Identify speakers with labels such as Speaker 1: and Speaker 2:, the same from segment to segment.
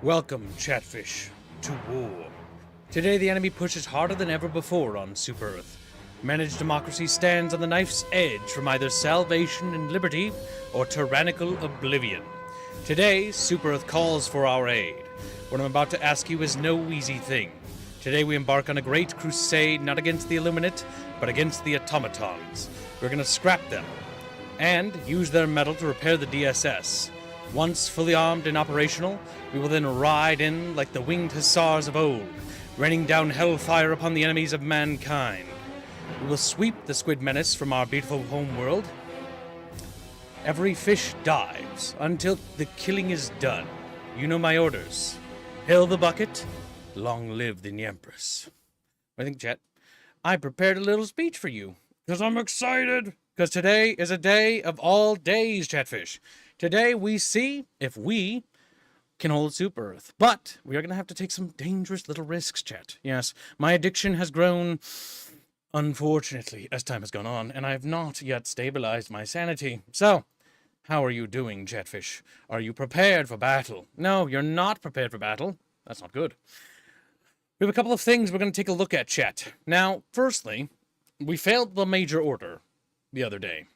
Speaker 1: Welcome, Chatfish, to war. Today the enemy pushes harder than ever before on Super Earth. Managed democracy stands on the knife's edge from either salvation and liberty or tyrannical oblivion. Today, Super Earth calls for our aid. What I'm about to ask you is no easy thing. Today we embark on a great crusade not against the Illuminate, but against the automatons. We're going to scrap them and use their metal to repair the DSS. Once fully armed and operational, we will then ride in like the winged hussars of old, raining down hellfire upon the enemies of mankind. We will sweep the squid menace from our beautiful home world. Every fish dives until the killing is done. You know my orders. Hail the bucket. Long live the Empress. I think, Chet, I prepared a little speech for you, because I'm excited. Because today is a day of all days, Chatfish. Today we see if we can hold Super Earth. But we are going to have to take some dangerous little risks, Chat. Yes, my addiction has grown, unfortunately, as time has gone on, and I have not yet stabilized my sanity. So, how are you doing, Chatfish? Are you prepared for battle? No, you're not prepared for battle. That's not good. We have a couple of things we're going to take a look at, Chat. Now, firstly, we failed the major order the other day.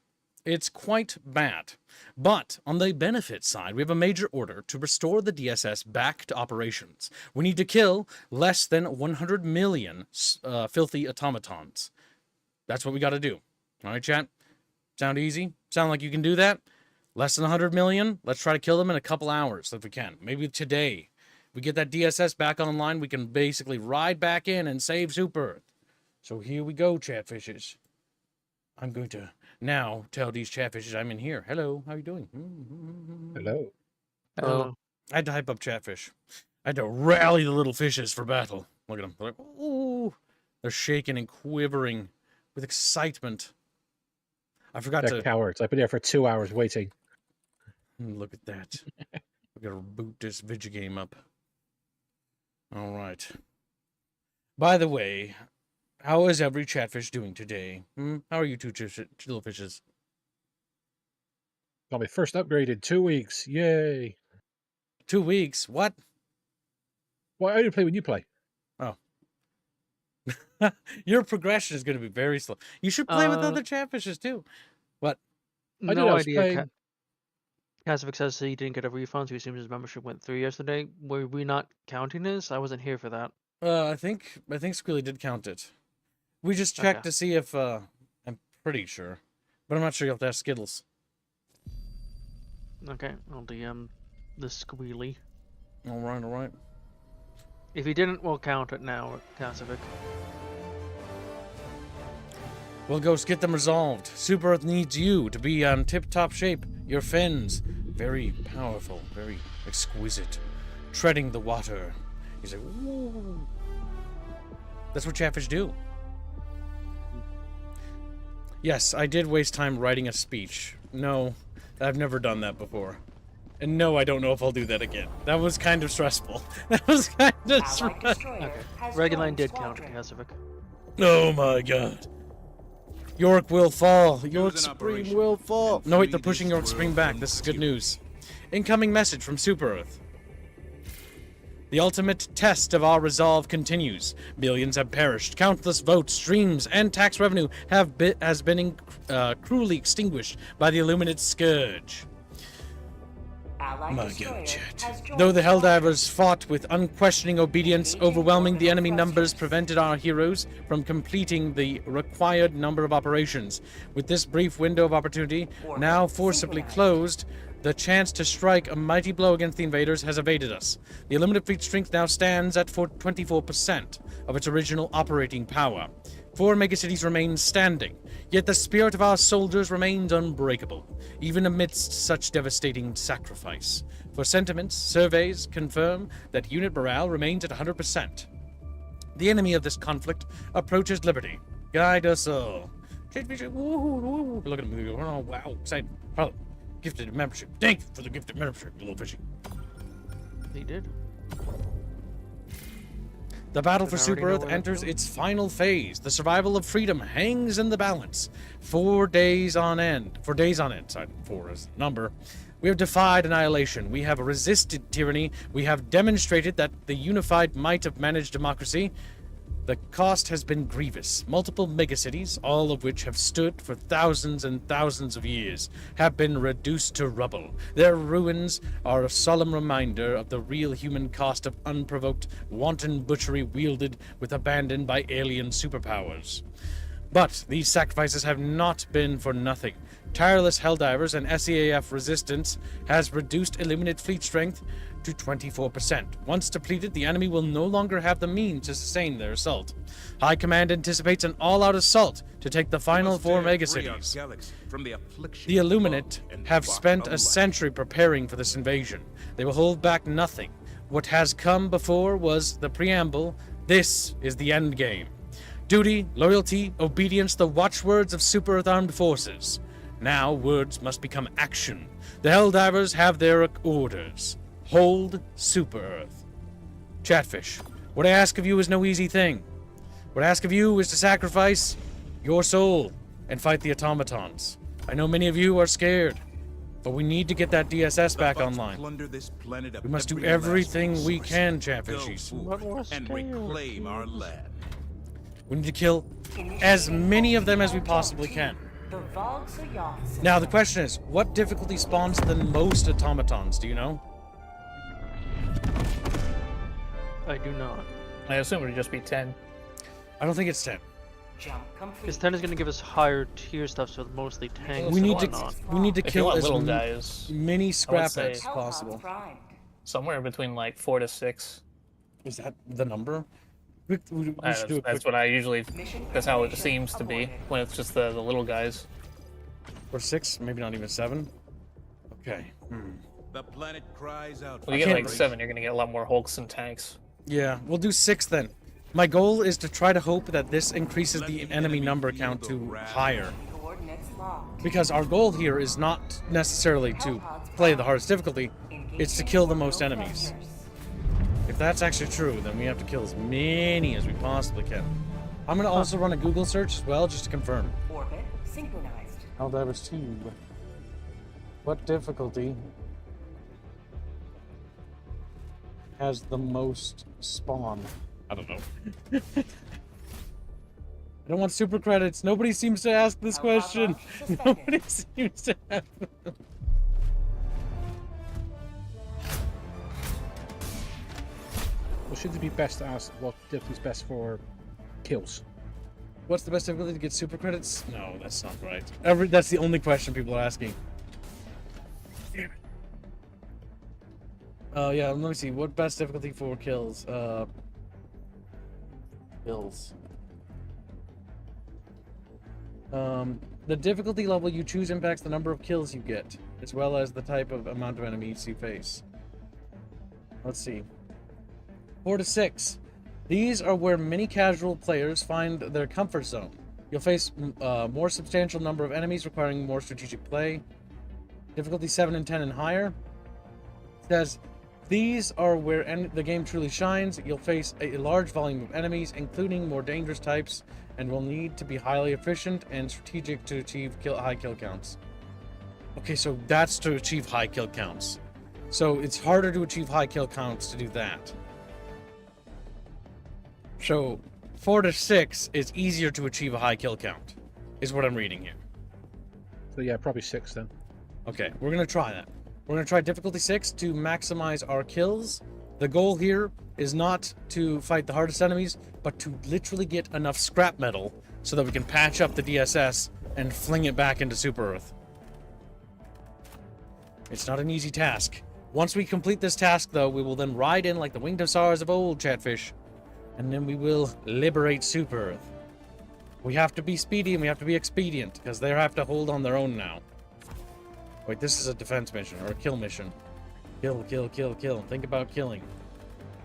Speaker 1: It's quite bad. But on the benefit side, we have a major order to restore the DSS back to operations. We need to kill less than 100 million filthy automatons. That's what we got to do. All right, chat? Sound easy? Sound like you can do that? Less than 100 million? Let's try to kill them in a couple hours if we can. Maybe today. If we get that DSS back online, we can basically ride back in and save Super Earth. So here we go, Chatfishes. I'm going to now tell these Chatfishes I'm in here. Hello, how are you doing?
Speaker 2: Hello.
Speaker 3: Hello.
Speaker 1: I had to hype up Chatfish. I had to rally the little fishes for battle. Look at them. They're like, ooh. They're shaking and quivering with excitement. I forgot
Speaker 2: They're cowards. I've been there for 2 hours waiting.
Speaker 1: Look at that. We gotta boot this video game up. All right. By the way, how is every Chatfish doing today? How are you two little fishes?
Speaker 2: Got my first upgrade in 2 weeks. Yay.
Speaker 1: 2 weeks? What?
Speaker 2: Well, I only play when you play.
Speaker 1: Oh. Your progression is going to be very slow. You should play with other Chatfishes too. What?
Speaker 2: I
Speaker 3: No
Speaker 2: was
Speaker 3: idea.
Speaker 2: playing-
Speaker 3: Kasvik says he didn't get a refund, so he assumes his membership went through yesterday. Were we not counting this? I wasn't here for that.
Speaker 1: I think Squealy did count it. We just checked
Speaker 3: Okay.
Speaker 1: to see if I'm pretty sure, but I'm not sure. You have to ask Skittles.
Speaker 3: Okay, I'll DM the squealy.
Speaker 1: All right, all right.
Speaker 3: If he didn't, we'll count it now, Kasvik.
Speaker 1: Well, Ghost, get them resolved. Super Earth needs you to be on tip-top shape. Your fins, very powerful, very exquisite, treading the water. He's like, woo. That's what Chatfish do. Yes, I did waste time writing a speech. No, I've never done that before. And no, I don't know if I'll do that again. That was kind of stressful. That was kind of stressful.
Speaker 3: Okay. Reguline did count it, Kasvik.
Speaker 1: Oh my god. York will fall. York Spring will fall. No, wait, they're pushing York Spring back. This is good news. Incoming message from Super Earth. The ultimate test of our resolve continues. Millions have perished. Countless votes, streams, and tax revenue has been cruelly extinguished by the Illuminate scourge. My god, chat. Though the Helldivers fought with unquestioning obedience, overwhelming the enemy numbers prevented our heroes from completing the required number of operations. With this brief window of opportunity now forcibly closed, the chance to strike a mighty blow against the invaders has evaded us. The Illuminate fleet strength now stands at 24% of its original operating power. 4 megacities remain standing, yet the spirit of our soldiers remains unbreakable, even amidst such devastating sacrifice. For sentiments, surveys confirm that unit morale remains at 100%. The enemy of this conflict approaches liberty. Guide us all. Look at him. Oh, wow. Excited. Oh, gifted membership. Thank you for the gifted membership, little fishy.
Speaker 3: He did.
Speaker 1: The battle
Speaker 3: Did
Speaker 1: for
Speaker 3: I already
Speaker 1: Super
Speaker 3: know
Speaker 1: Earth
Speaker 3: where to
Speaker 1: enters
Speaker 3: go?
Speaker 1: its final phase. The survival of freedom hangs in the balance. 4 days on end. For days on end, sorry, 4 is the number. We have defied annihilation. We have resisted tyranny. We have demonstrated that the unified might of managed democracy. The cost has been grievous. Multiple megacities, all of which have stood for thousands and thousands of years, have been reduced to rubble. Their ruins are a solemn reminder of the real human cost of unprovoked, wanton butchery wielded with abandon by alien superpowers. But these sacrifices have not been for nothing. Tireless Helldivers and SEAF resistance has reduced Illuminate fleet strength to 24%. Once depleted, the enemy will no longer have the means to sustain their assault. High Command anticipates an all-out assault to take the final 4 megacities. The Illuminate have spent a century preparing for this invasion. They will hold back nothing. What has come before was the preamble. This is the end game. Duty, loyalty, obedience, the watchwords of Super Earth Armed Forces. Now words must become action. The Helldivers have their orders. Hold Super Earth. Chatfish, what I ask of you is no easy thing. What I ask of you is to sacrifice your soul and fight the automatons. I know many of you are scared, but we need to get that DSS back online. We must do everything we can, Chatfishies.
Speaker 4: And reclaim our land.
Speaker 1: We need to kill as many of them as we possibly can. Now the question is, what difficulty spawns the most automatons? Do you know?
Speaker 3: I do not.
Speaker 5: I assume it would just be 10.
Speaker 1: I don't think it's 10.
Speaker 3: Because 10 is going to give us higher tier stuff, so mostly tanks.
Speaker 1: We
Speaker 3: and
Speaker 1: need to
Speaker 3: whatnot.
Speaker 1: kill
Speaker 5: If you want
Speaker 1: as
Speaker 5: little guys,
Speaker 1: many scrap
Speaker 5: say-
Speaker 1: as possible.
Speaker 5: somewhere between like 4 to 6.
Speaker 1: Is that the number? We should do a
Speaker 5: That's
Speaker 1: quick
Speaker 5: what I usually. That's how it seems to be when it's just the little guys.
Speaker 1: or 6, maybe not even 7. Okay.
Speaker 4: The planet cries out.
Speaker 5: When you
Speaker 1: I
Speaker 5: get
Speaker 1: can't-
Speaker 5: like 7, you're gonna get a lot more Hulks and tanks.
Speaker 1: Yeah, we'll do 6 then. My goal is to try to hope that this increases the enemy number count to higher. Because our goal here is not necessarily to play the hardest difficulty, it's to kill the most enemies. If that's actually true, then we have to kill as many as we possibly can. I'm going to also run a Google search as well, just to confirm.
Speaker 6: Orbit synchronized.
Speaker 1: Helldivers 2. What difficulty has the most spawn? I don't know. I don't want super credits. Nobody seems to ask this question. Nobody seems to ask.
Speaker 2: Well, should it be best to ask what difficulty is best for kills?
Speaker 1: What's the best difficulty to get super credits? No, that's not right. That's the only question people are asking. Damn it. Oh yeah, let me see. What best difficulty for kills? Kills. The difficulty level you choose impacts the number of kills you get, as well as the type of amount of enemies you face. Let's see. 4 to 6. These are where many casual players find their comfort zone. You'll face more substantial number of enemies requiring more strategic play. Difficulty 7 and 10 and higher. It says, these are where the game truly shines. You'll face a large volume of enemies, including more dangerous types, and will need to be highly efficient and strategic to achieve high kill counts. Okay, so that's to achieve high kill counts. So it's harder to achieve high kill counts to do that. So 4 to 6 is easier to achieve a high kill count, is what I'm reading here.
Speaker 2: So yeah, probably 6 then.
Speaker 1: Okay, we're gonna try that. We're gonna try difficulty 6 to maximize our kills. The goal here is not to fight the hardest enemies, but to literally get enough scrap metal so that we can patch up the DSS and fling it back into Super Earth. It's not an easy task. Once we complete this task, though, we will then ride in like the winged hussars of old, Chatfish, and then we will liberate Super Earth. We have to be speedy and we have to be expedient, because they have to hold on their own now. Wait, this is a defense mission, or a kill mission. Kill, kill, kill, kill. Think about killing.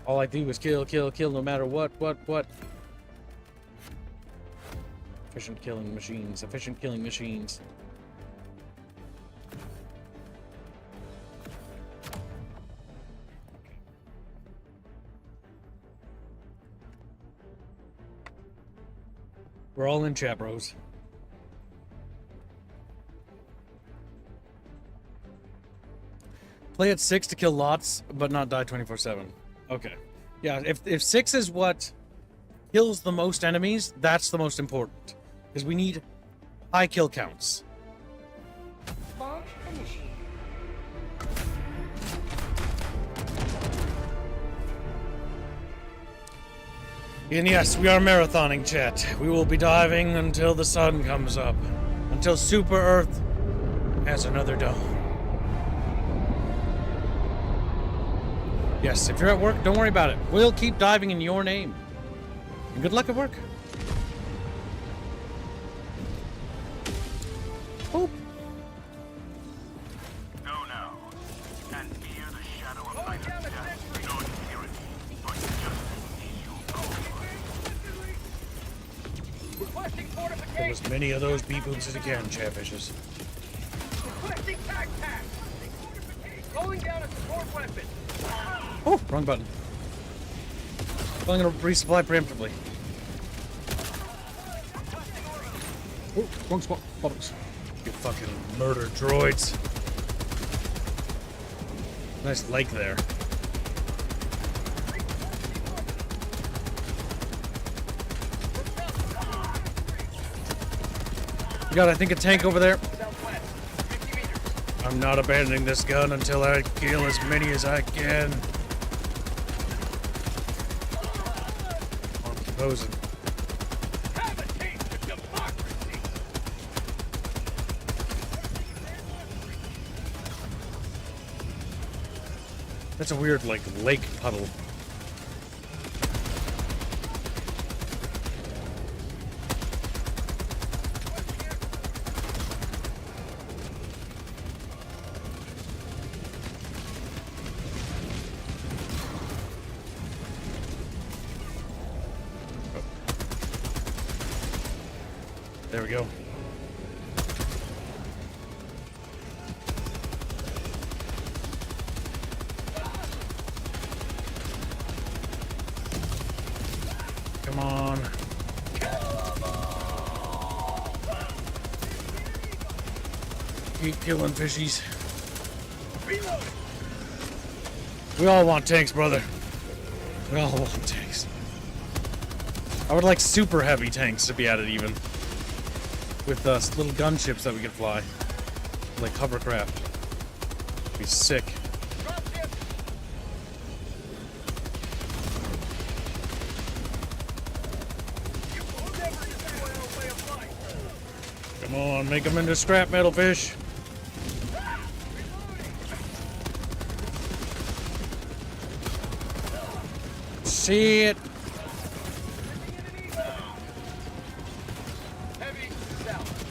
Speaker 1: All I do is kill, kill, kill, no matter what. Efficient killing machines, efficient killing machines. We're all in chat, bros. Play at 6 to kill lots, but not die 24/7. Okay. Yeah, if 6 is what kills the most enemies, that's the most important. Because we need high kill counts.
Speaker 6: Launch initiated.
Speaker 1: And yes, we are marathoning, chat. We will be diving until the sun comes up. Until Super Earth has another dome. Yes, if you're at work, don't worry about it. We'll keep diving in your name. And good luck at work. Oh.
Speaker 4: Go now, and fear the shadow of light and death. Don't fear it, for justice is your goal.
Speaker 1: Kill as many of those bee-boots as you can, chatfishes.
Speaker 7: Rolling down a support weapon.
Speaker 1: Oh, wrong button. I'm gonna resupply preemptively.
Speaker 2: Oh, wrong spot. Bollocks.
Speaker 1: You fucking murder droids. Nice lake there. You got, I think, a tank over there. I'm not abandoning this gun until I kill as many as I can. I'm proposing.
Speaker 7: Have a taste of democracy.
Speaker 1: That's a weird, like, lake puddle. There we go. Come on. Keep killing fishies. We all want tanks, brother. We all want tanks. I would like super heavy tanks to be added even. With little gunships that we could fly. Like hovercraft. Be sick. Come on, make them into scrap metal fish. See it.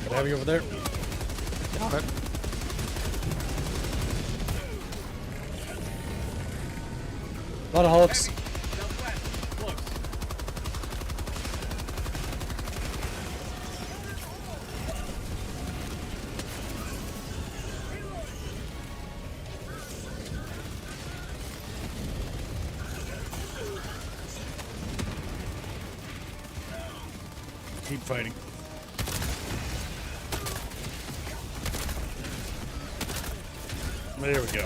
Speaker 1: Got heavy over there. Got it. A lot of hulks. Keep fighting. There we go.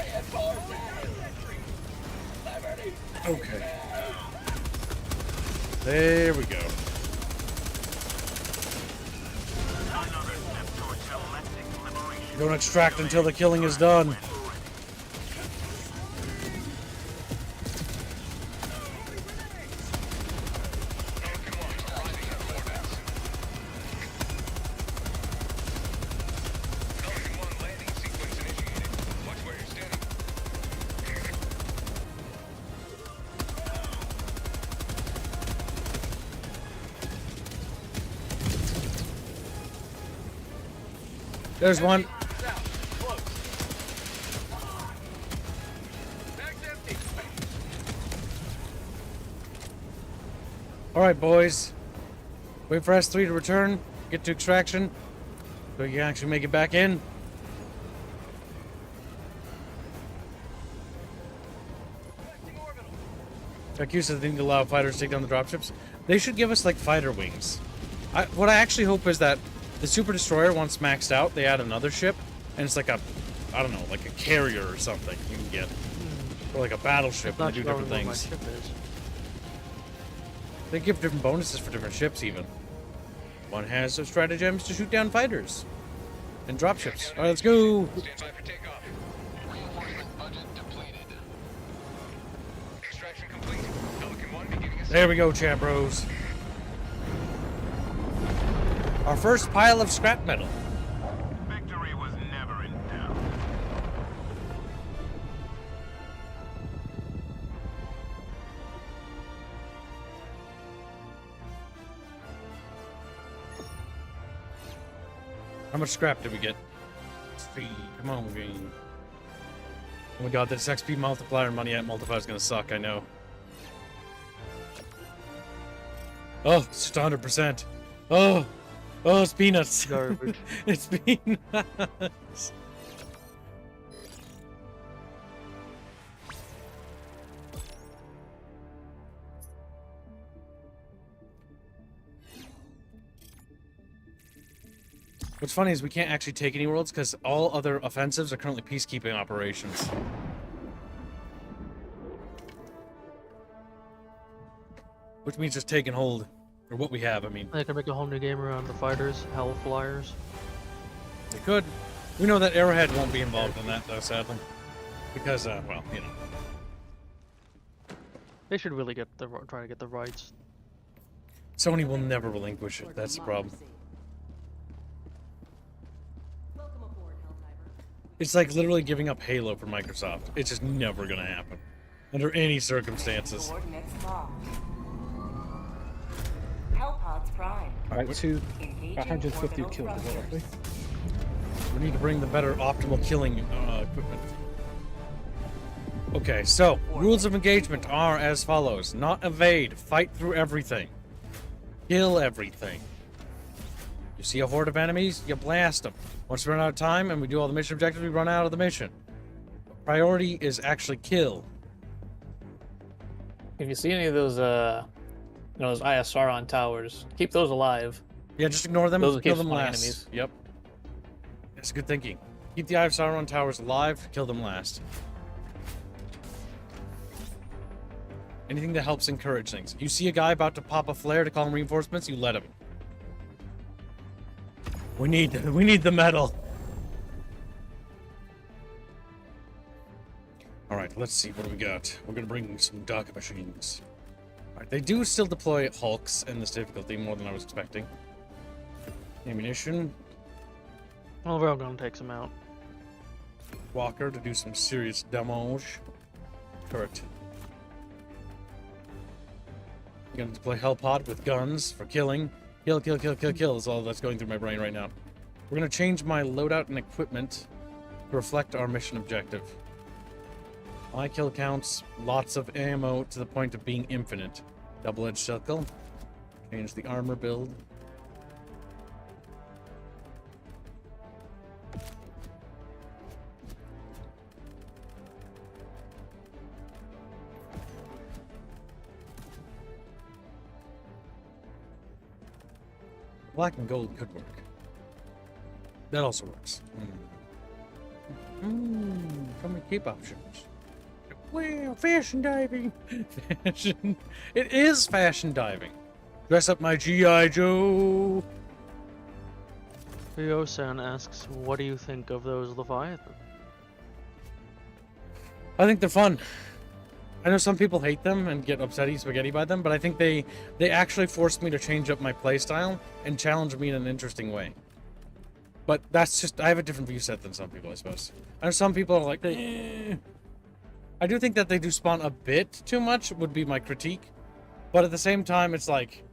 Speaker 1: Okay. There we go. Don't extract until the killing is done. There's one. Alright, boys. Wait for S3 to return. Get to extraction. So you can actually make it back in. Like you said, they need to allow fighters to take down the dropships. They should give us, like, fighter wings. What I actually hope is that the Super Destroyer, once maxed out, they add another ship, and it's like a I don't know, like a carrier or something you can get. Or like a battleship, and they do different
Speaker 3: What my
Speaker 1: things.
Speaker 3: ship is.
Speaker 1: They give different bonuses for different ships, even. One has some stratagems to shoot down fighters. And dropships. Alright, let's go!
Speaker 7: Stand by for takeoff. Reinforcement budget depleted. Extraction complete. Pelican 1 beginning ascent.
Speaker 1: There we go, chat bros. Our first pile of scrap metal.
Speaker 4: Victory was never in doubt.
Speaker 1: How much scrap did we get? Speed. Come on, green. Oh my god, this XP multiplier money at multiplier is gonna suck, I know. Oh, it's just 100%. Oh! Oh, it's peanuts.
Speaker 3: Garbage.
Speaker 1: It's peanuts. What's funny is we can't actually take any worlds because all other offensives are currently peacekeeping operations. Which means just taking hold. Or what we have, I mean.
Speaker 3: They can make a whole new game around the fighters, Hell Flyers.
Speaker 1: They could. We know that Arrowhead won't be involved in that, though, sadly. Because, well, you know.
Speaker 3: They should really get the try to get the rights.
Speaker 1: Sony will never relinquish it. That's the problem.
Speaker 6: Welcome aboard, Helldiver.
Speaker 1: It's like literally giving up Halo for Microsoft. It's just never gonna happen. Under any circumstances.
Speaker 6: Coordinates locked. Hellpods prime.
Speaker 2: Alright, to
Speaker 6: Engaging
Speaker 2: 150
Speaker 6: orbital
Speaker 2: killed, is that roughly?
Speaker 6: thrusters.
Speaker 1: We need to bring the better optimal killing equipment. Okay, so, rules of engagement are as follows. Not evade, fight through everything. Kill everything. You see a horde of enemies, you blast them. Once we run out of time and we do all the mission objectives, we run out of the mission. Priority is actually kill.
Speaker 5: If you see any of those, those ISR on towers, keep those alive.
Speaker 1: Yeah, just ignore them,
Speaker 5: Those will
Speaker 1: kill
Speaker 5: keep
Speaker 1: them
Speaker 5: spawning
Speaker 1: last.
Speaker 5: enemies.
Speaker 1: Yep. That's good thinking. Keep the Eye of Sauron towers alive, kill them last. Anything that helps encourage things. You see a guy about to pop a flare to call in reinforcements, you let him. We need the metal. Alright, let's see, what do we got? We're gonna bring some dark machines. Alright, they do still deploy Hulks in this difficulty more than I was expecting. Ammunition.
Speaker 3: Well, Railgun takes them out.
Speaker 1: Walker to do some serious damage. Correct. I'm gonna deploy Hellpod with guns for killing. Kill, kill, kill, kill, kill is all that's going through my brain right now. We're gonna change my loadout and equipment to reflect our mission objective. My kill counts, lots of ammo to the point of being infinite. Double-edged circle. Change the armor build. Black and gold could work. That also works. Come and keep options. Well, fashion diving. Fashion. It is fashion diving. Dress up my G.I. Joe.
Speaker 3: Ryo-san asks, what do you think of those Leviathan?
Speaker 1: I think they're fun. I know some people hate them and get upsetty spaghetti by them, but I think they actually forced me to change up my playstyle and challenge me in an interesting way. But that's just, I have a different view set than some people, I suppose. I know some people are like, eh. I do think that they do spawn a bit too much, would be my critique. But at the same time, it's like,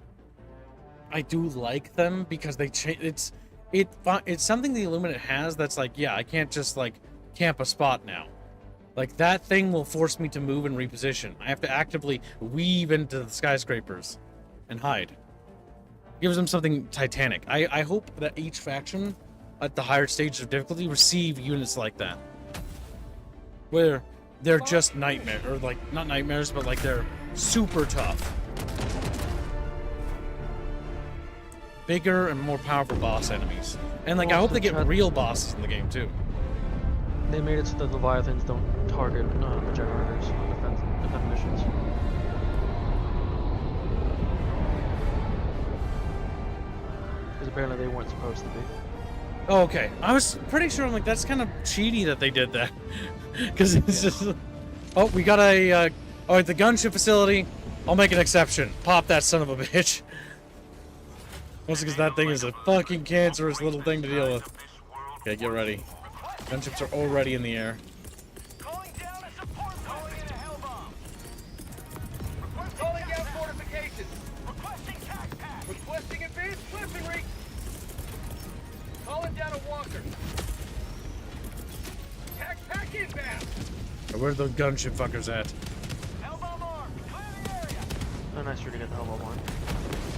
Speaker 1: I do like them because they change, it's something the Illuminate has that's like, yeah, I can't just like camp a spot now. Like, that thing will force me to move and reposition. I have to actively weave into the skyscrapers and hide. Gives them something titanic. I hope that each faction at the higher stages of difficulty receive units like that. Where they're just nightmare, or like, not nightmares, but like they're super tough. Bigger and more powerful boss enemies. And like, I hope they get real bosses in the game too.
Speaker 3: They made it so that the Leviathans don't target the generators on defense missions. Because apparently they weren't supposed to be.
Speaker 1: Oh, okay. I was pretty sure. I'm like, that's kind of cheaty that they did that. Because it's just. Oh, we got a. Oh, at the gunship facility. I'll make an exception. Pop that son of a bitch. Mostly because that thing is a fucking cancerous little thing to deal with. Okay, get ready. Gunships are already in the air.
Speaker 7: Calling down a support. Calling in a hell bomb. Calling down fortifications. Requesting tac pack. Requesting advanced weaponry. Calling down a walker. Tac pack inbound.
Speaker 1: Where the gunship fuckers at?
Speaker 7: Hell bomb armed. Clear the area.
Speaker 3: Oh, nice to get the hell on.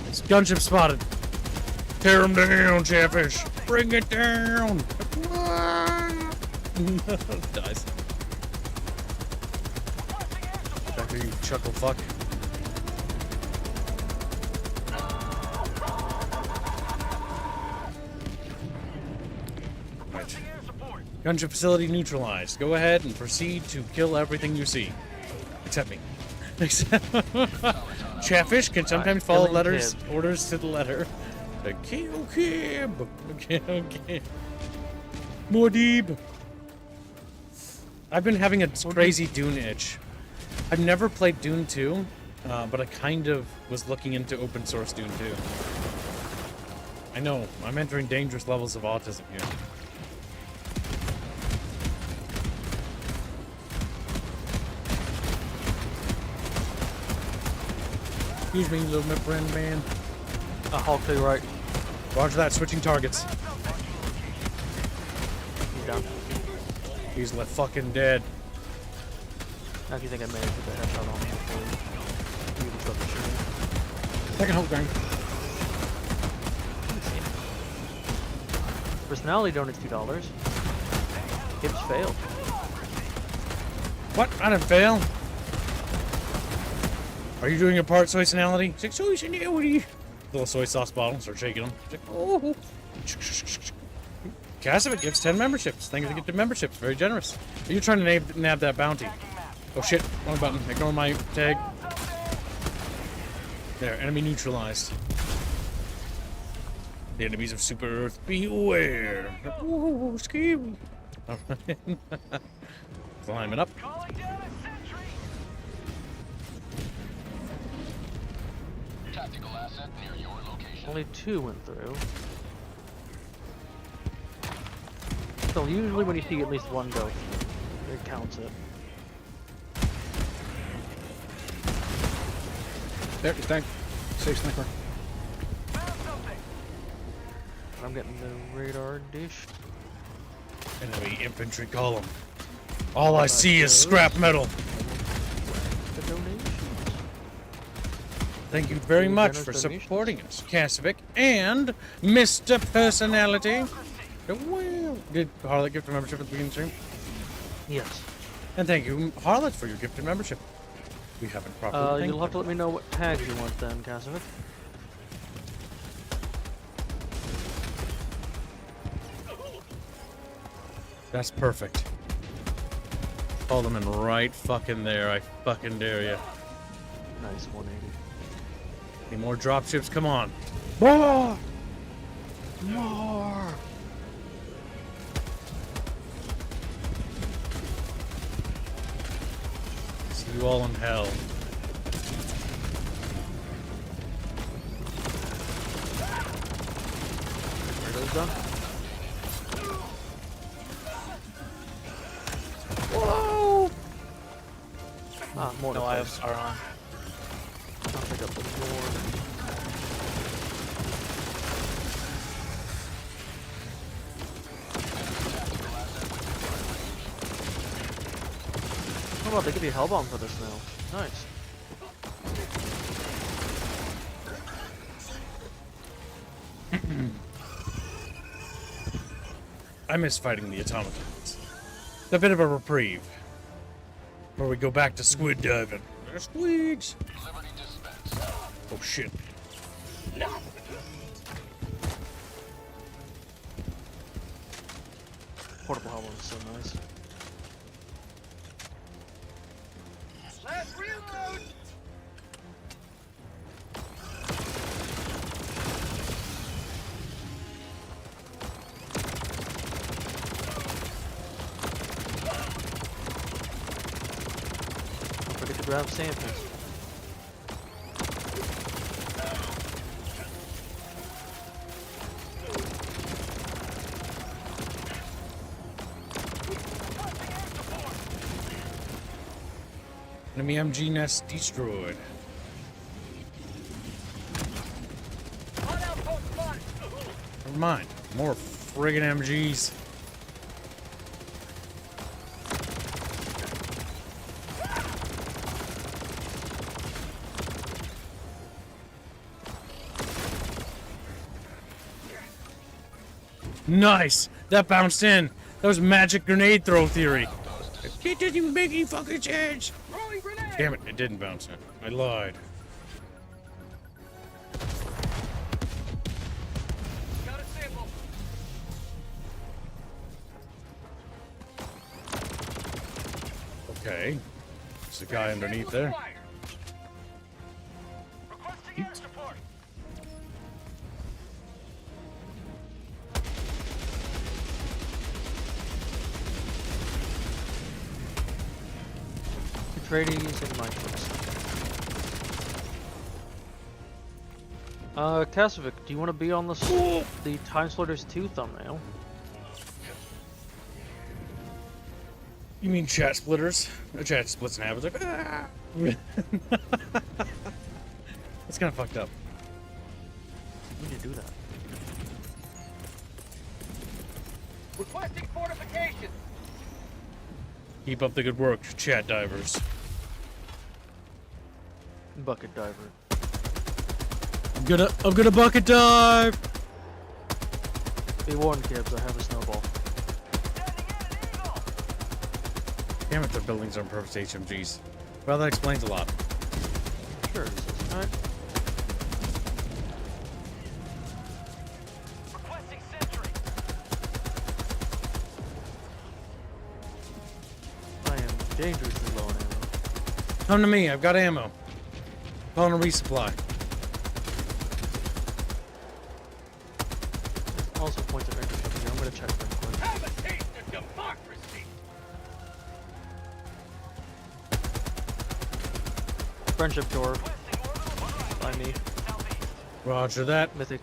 Speaker 1: It's gunship spotted. Tear him down, Chatfish. Bring it down. Dies. Back here, you chuckle fuck. Right. Gunship facility neutralized. Go ahead and proceed to kill everything you see. Except me. Chatfish can sometimes follow orders to the letter. Okay, okay. Okay, okay. More deep. I've been having a crazy Dune itch. I've never played Dune 2, but I kind of was looking into open source Dune 2. I know, I'm entering dangerous levels of autism here. Excuse me, little my friend man.
Speaker 3: Hulk to your right.
Speaker 1: Roger that, switching targets.
Speaker 3: He's down.
Speaker 1: He's fucking dead.
Speaker 3: How do you think I managed to get that headshot on him before you even start the shooting?
Speaker 2: Second Hulk gang.
Speaker 3: Personality donates $2. Gibbs failed.
Speaker 1: What? I didn't fail. Are you doing your part, soy-sonality? It's like, soy-sonality. Little soy sauce bottle, start shaking them. It's like, oh. Cassavit gives 10 memberships. Thank you for gifted memberships. Very generous. Are you trying to nab that bounty? Oh shit, wrong button. Ignore my tag. There, enemy neutralized. The enemies of Super Earth, beware. Ooh, scary. Alright. Climbing up.
Speaker 7: Calling down a sentry.
Speaker 4: Tactical asset near your location.
Speaker 3: Only 2 went through. So usually when you see at least one go, it counts it.
Speaker 2: There, he's down. Safe sniper.
Speaker 7: Found something.
Speaker 3: I'm getting the radar dish.
Speaker 1: Enemy infantry column. All I see is scrap metal.
Speaker 3: The donations.
Speaker 1: Thank you very
Speaker 3: Any
Speaker 1: much
Speaker 3: generous
Speaker 1: for
Speaker 3: donations?
Speaker 1: supporting us, Cassavik and Mr. Personality. Well, did Harlot gift a membership at the beginning of the stream?
Speaker 3: Yes.
Speaker 1: And thank you, Harlot, for your gifted membership. We haven't properly thanked
Speaker 3: You'll have to
Speaker 1: them.
Speaker 3: let me know what tags you want then, Cassavik.
Speaker 1: That's perfect. Hold them in right fucking there. I fucking dare you.
Speaker 3: Nice 180.
Speaker 1: Any more dropships? Come on. More! More! See you all in hell.
Speaker 3: Radio's done.
Speaker 1: Whoa!
Speaker 3: Ah, more
Speaker 5: No
Speaker 3: to
Speaker 5: IFs are on.
Speaker 3: I'll pick up the more. How about they give you a hell bomb for this now? Nice.
Speaker 1: I miss fighting the automatons. It's a bit of a reprieve. Where we go back to squid diving. There's squids!
Speaker 4: Liberty dispensed.
Speaker 1: Oh shit.
Speaker 3: Portable hell bomb is so nice. have samples.
Speaker 1: Enemy MG nest destroyed.
Speaker 7: Hot outpost spotted.
Speaker 1: Never mind. More friggin' MGs. Nice! That bounced in. That was magic grenade throw theory. It didn't even make any fucking sense.
Speaker 7: Throwing grenade.
Speaker 1: Damn it, it didn't bounce in. I lied.
Speaker 7: Got a sample.
Speaker 1: Okay. There's a guy underneath there.
Speaker 7: Fire. Requesting air support.
Speaker 3: Atreides and my choice. Kasavik, do you want to be on the Time Splitters 2 thumbnail?
Speaker 1: You mean chat splitters? A chat splits in half. It's like, ah! That's kind of fucked up.
Speaker 3: We need to do that.
Speaker 7: Requesting fortification.
Speaker 1: Keep up the good work, chat divers.
Speaker 3: Bucket diver.
Speaker 1: I'm gonna bucket dive!
Speaker 3: Be warned, kids, I have a snowball.
Speaker 1: Damn it, their buildings aren't perfect HMGs. Well, that explains a lot.
Speaker 3: Sure, it is. Alright.
Speaker 7: Requesting sentry.
Speaker 3: I am dangerously low on ammo.
Speaker 1: Come to me, I've got ammo. Calling a resupply.
Speaker 3: There's also points of interest up here. I'm gonna check them quick.
Speaker 7: Have a taste of democracy.
Speaker 3: Friendship door. By me.
Speaker 1: Roger that.
Speaker 3: Mythic.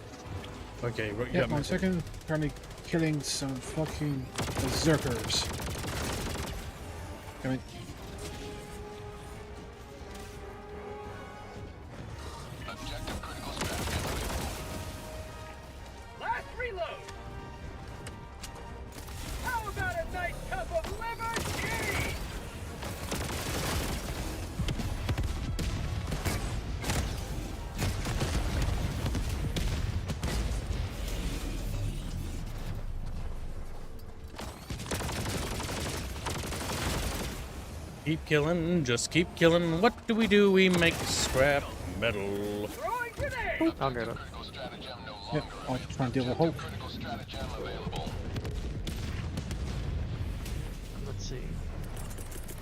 Speaker 1: Okay, you
Speaker 2: Yeah,
Speaker 1: got me.
Speaker 2: 1 second. Apparently killing some fucking berserkers. Coming.
Speaker 7: Last reload. How about a nice cup of liver cheese?
Speaker 1: Keep killing, just keep killing. What do? We make scrap metal.
Speaker 7: Throwing grenade.
Speaker 3: I'll get it.
Speaker 2: Yep, I'll try and deal with Hulk.
Speaker 3: Let's see.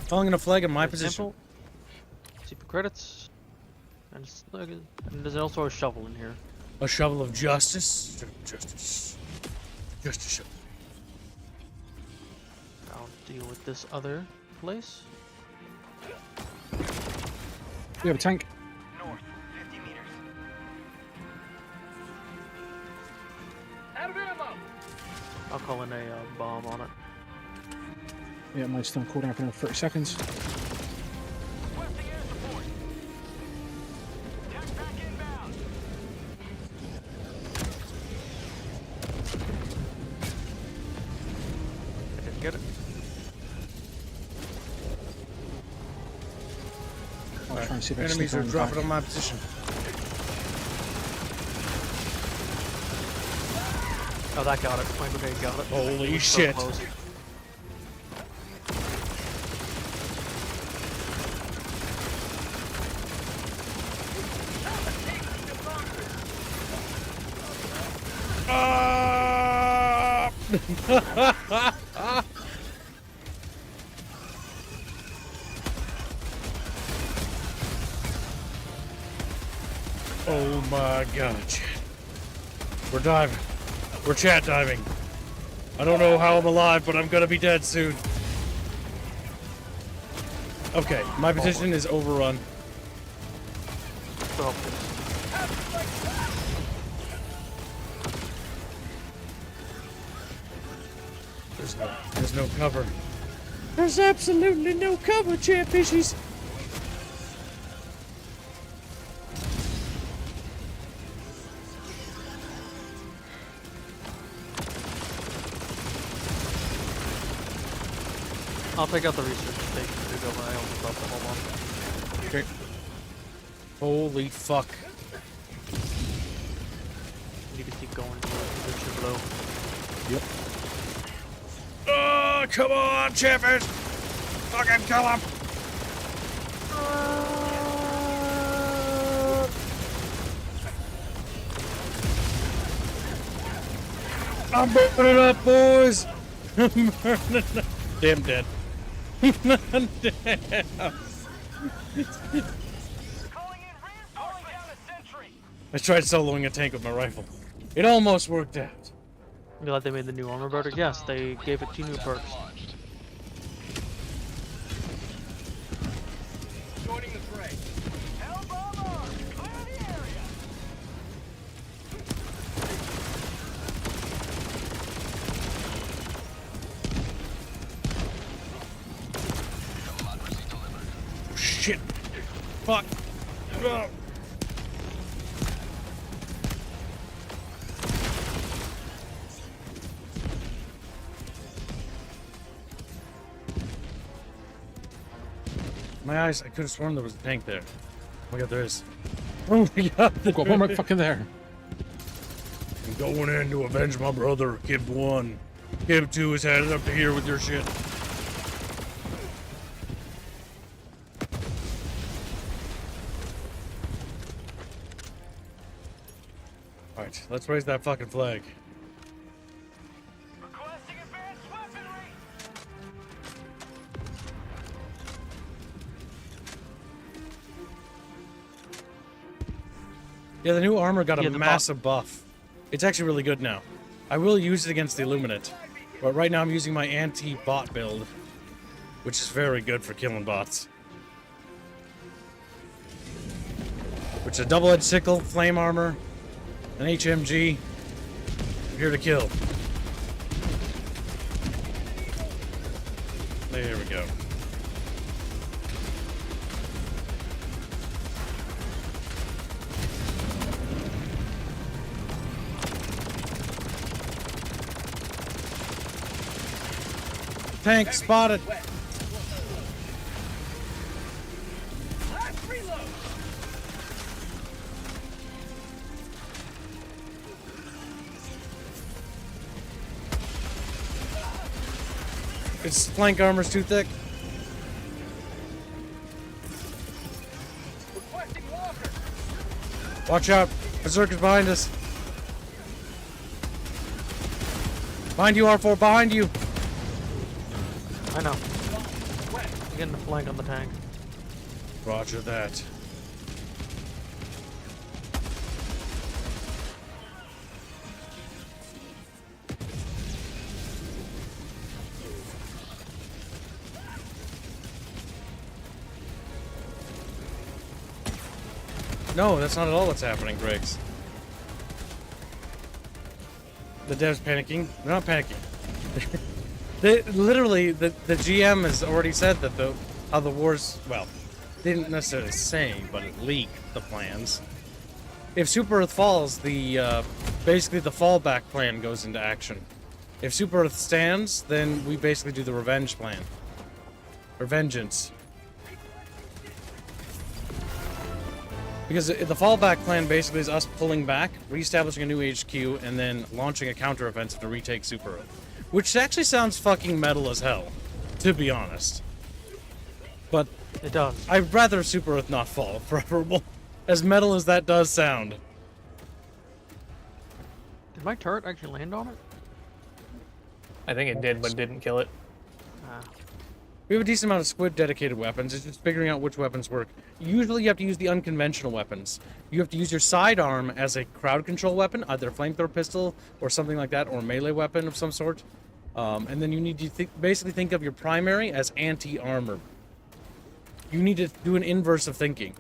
Speaker 1: Calling in a flag in my
Speaker 3: There's
Speaker 1: position.
Speaker 3: sample. Super credits. And, and there's also a shovel in here.
Speaker 1: A shovel of justice. Justice. Just a shovel.
Speaker 3: I'll deal with this other place.
Speaker 2: We have a tank.
Speaker 4: North, 50 meters.
Speaker 7: Out of ammo.
Speaker 3: I'll call in a bomb on it.
Speaker 2: Yeah, my stun cooldown for another 30 seconds.
Speaker 7: Requesting air support. Jetpack inbound.
Speaker 3: I didn't get it.
Speaker 2: I'll try and see if I can
Speaker 1: Enemies
Speaker 2: sneak
Speaker 1: are
Speaker 2: around the
Speaker 1: dropping
Speaker 2: back.
Speaker 1: on my position.
Speaker 3: Oh, that got it. My grenade got it.
Speaker 1: Holy
Speaker 3: It was so
Speaker 1: shit.
Speaker 3: close.
Speaker 1: Oh my god, chat. We're diving. We're chat diving. I don't know how I'm alive, but I'm gonna be dead soon. Okay, my position is overrun.
Speaker 3: So,
Speaker 1: There's no cover. There's absolutely no cover, Chatfishies.
Speaker 3: I'll take out the research station to go when I almost dropped the whole one.
Speaker 1: Okay. Holy fuck.
Speaker 3: You can keep going to the below.
Speaker 1: Yep. Oh, come on, Chatfish! Fucking kill him! I'm burning up, boys! I'm burning up. Damn dead. Damn.
Speaker 4: Calling in calling down a sentry.
Speaker 1: I tried soloing a tank with my rifle. It almost worked out.
Speaker 3: You glad they made the new armor better? Yes, they gave it 2 new perks.
Speaker 7: Joining the fray.
Speaker 4: Hell bomber! Clear the area.
Speaker 1: Oh, shit. Fuck. Oh. My eyes, I could have sworn there was a tank there. Oh my god, there is. Oh my god.
Speaker 2: Go one right fucking there.
Speaker 1: I'm going in to avenge my brother, Kib 1. Kib 2 is headed up to here with your shit. Alright, let's raise that fucking flag.
Speaker 4: Requesting advanced weaponry.
Speaker 1: Yeah, the new armor got
Speaker 3: Yeah,
Speaker 1: a
Speaker 3: the
Speaker 1: massive buff. It's actually really good now. I will use it against the Illuminate, but right now I'm using my anti-bot build, which is very good for killing bots. Which is a double-edged sickle, flame armor, an HMG. I'm here to kill. There we go. Tank spotted.
Speaker 7: Last reload.
Speaker 1: Its flank armor's too thick.
Speaker 7: Requesting walker.
Speaker 1: Watch out. Berserker's behind us. Behind you, R4, behind you.
Speaker 3: I know. I'm getting a flank on the tank.
Speaker 1: Roger that. No, that's not at all what's happening, Griggs. The devs panicking. They're not panicking. Literally, the GM has already said that how the wars, well, they didn't necessarily say, but it leaked the plans. If Super Earth falls, basically the fallback plan goes into action. If Super Earth stands, then we basically do the revenge plan. Or vengeance. Because the fallback plan basically is us pulling back, reestablishing a new HQ, and then launching a counter-offensive to retake Super Earth. Which actually sounds fucking metal as hell, to be honest. But
Speaker 3: It does.
Speaker 1: I'd rather Super Earth not fall, preferable. As metal as that does sound.
Speaker 3: Did my turret actually land on it?
Speaker 5: I think it did, but didn't kill it.
Speaker 3: Ah.
Speaker 1: We have a decent amount of squid dedicated weapons, it's just figuring out which weapons work. Usually you have to use the unconventional weapons. You have to use your sidearm as a crowd control weapon, either a flamethrower pistol or something like that, or a melee weapon of some sort. And then you need to basically think of your primary as anti-armor. You need to do an inverse of thinking.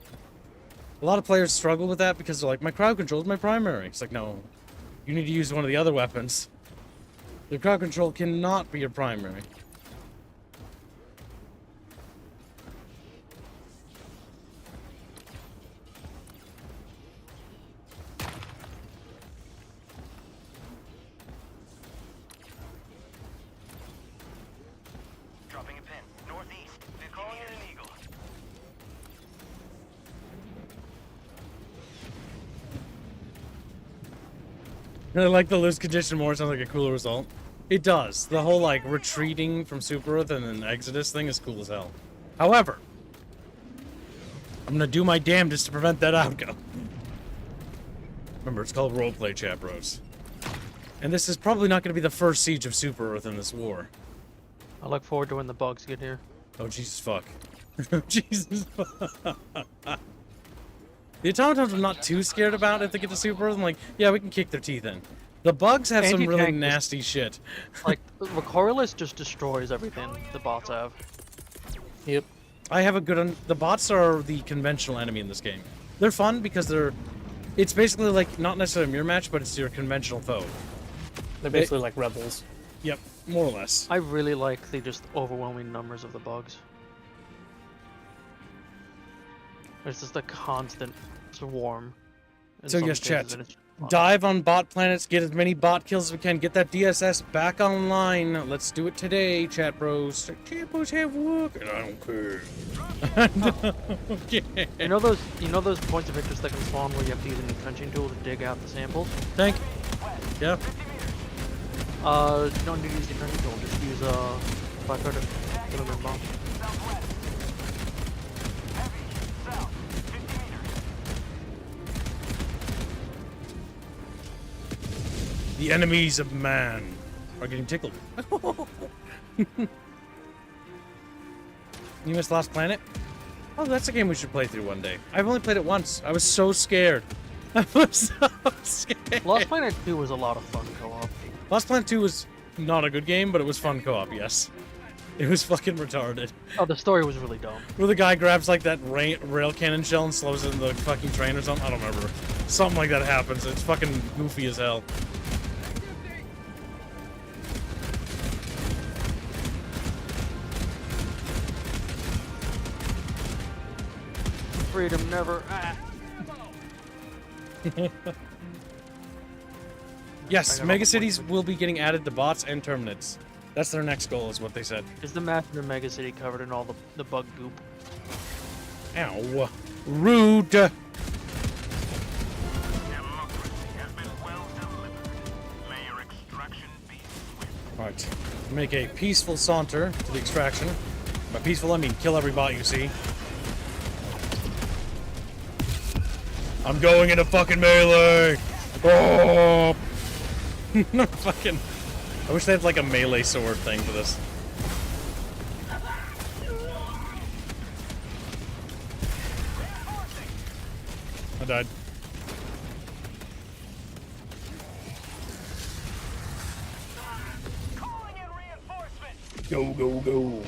Speaker 1: A lot of players struggle with that because they're like, my crowd control is my primary. It's like, no. You need to use one of the other weapons. The crowd control cannot be your primary.
Speaker 4: Dropping a pin. Northeast. They're calling it an eagle.
Speaker 1: I like the lose condition more. Sounds like a cooler result. It does. The whole, like, retreating from Super Earth and then Exodus thing is cool as hell. However, I'm gonna do my damnedest to prevent that outcome. Remember, it's called roleplay, chat bros. And this is probably not gonna be the first siege of Super Earth in this war.
Speaker 3: I look forward to when the bugs get here.
Speaker 1: Oh, Jesus fuck. Jesus fuck. The automatons I'm not too scared about if they get to Super Earth. I'm like, yeah, we can kick their teeth in. The bugs have some really
Speaker 3: Anti-tank is-
Speaker 1: nasty shit.
Speaker 3: Like, Recoilless just destroys everything the bots have.
Speaker 5: Yep.
Speaker 1: I have a good the bots are the conventional enemy in this game. They're fun because they're... It's basically like, not necessarily a mirror match, but it's your conventional foe.
Speaker 5: They're basically like rebels.
Speaker 1: Yep, more or less.
Speaker 3: I really like the just overwhelming numbers of the bugs. It's just a constant swarm. in
Speaker 1: So
Speaker 3: some
Speaker 1: yes,
Speaker 3: cases,
Speaker 1: chat.
Speaker 3: and it's fun.
Speaker 1: Dive on bot planets, get as many bot kills as we can, get that DSS back online. Let's do it today, chat bros. Chat bros have work, and I don't care. Okay.
Speaker 3: You know those points of interest that can spawn where you have to use an entrenching tool to dig out the samples?
Speaker 1: Thank. Yeah.
Speaker 3: You don't need to use the entrenching tool, just use firecracker. Put them in bomb.
Speaker 1: The enemies of man are getting tickled. You missed Lost Planet? Oh, that's a game we should play through one day. I've only played it once. I was so scared. I was so scared.
Speaker 3: Lost Planet 2 was a lot of fun co-op.
Speaker 1: Lost Planet 2 was not a good game, but it was fun co-op, yes. It was fucking retarded.
Speaker 3: Oh, the story was really dumb.
Speaker 1: Where the guy grabs like that rail cannon shell and slows it in the fucking train or something. I don't remember. Something like that happens. It's fucking goofy as hell.
Speaker 3: Freedom never.
Speaker 1: Yes,
Speaker 3: I got all the
Speaker 1: megacities
Speaker 3: points.
Speaker 1: will be getting added to bots and terminates. That's their next goal, is what they said.
Speaker 3: Is the map in the Mega City covered in all the bug goop?
Speaker 1: Ow. Rude.
Speaker 4: Democracy has been well delivered. May your extraction be swift.
Speaker 1: Alright. Make a peaceful saunter to the extraction. By peaceful, I mean kill every bot you see. I'm going into fucking melee! Oh! Fucking... I wish they had like a melee sword thing for this. I died.
Speaker 4: Calling in reinforcements.
Speaker 1: Go, go, go.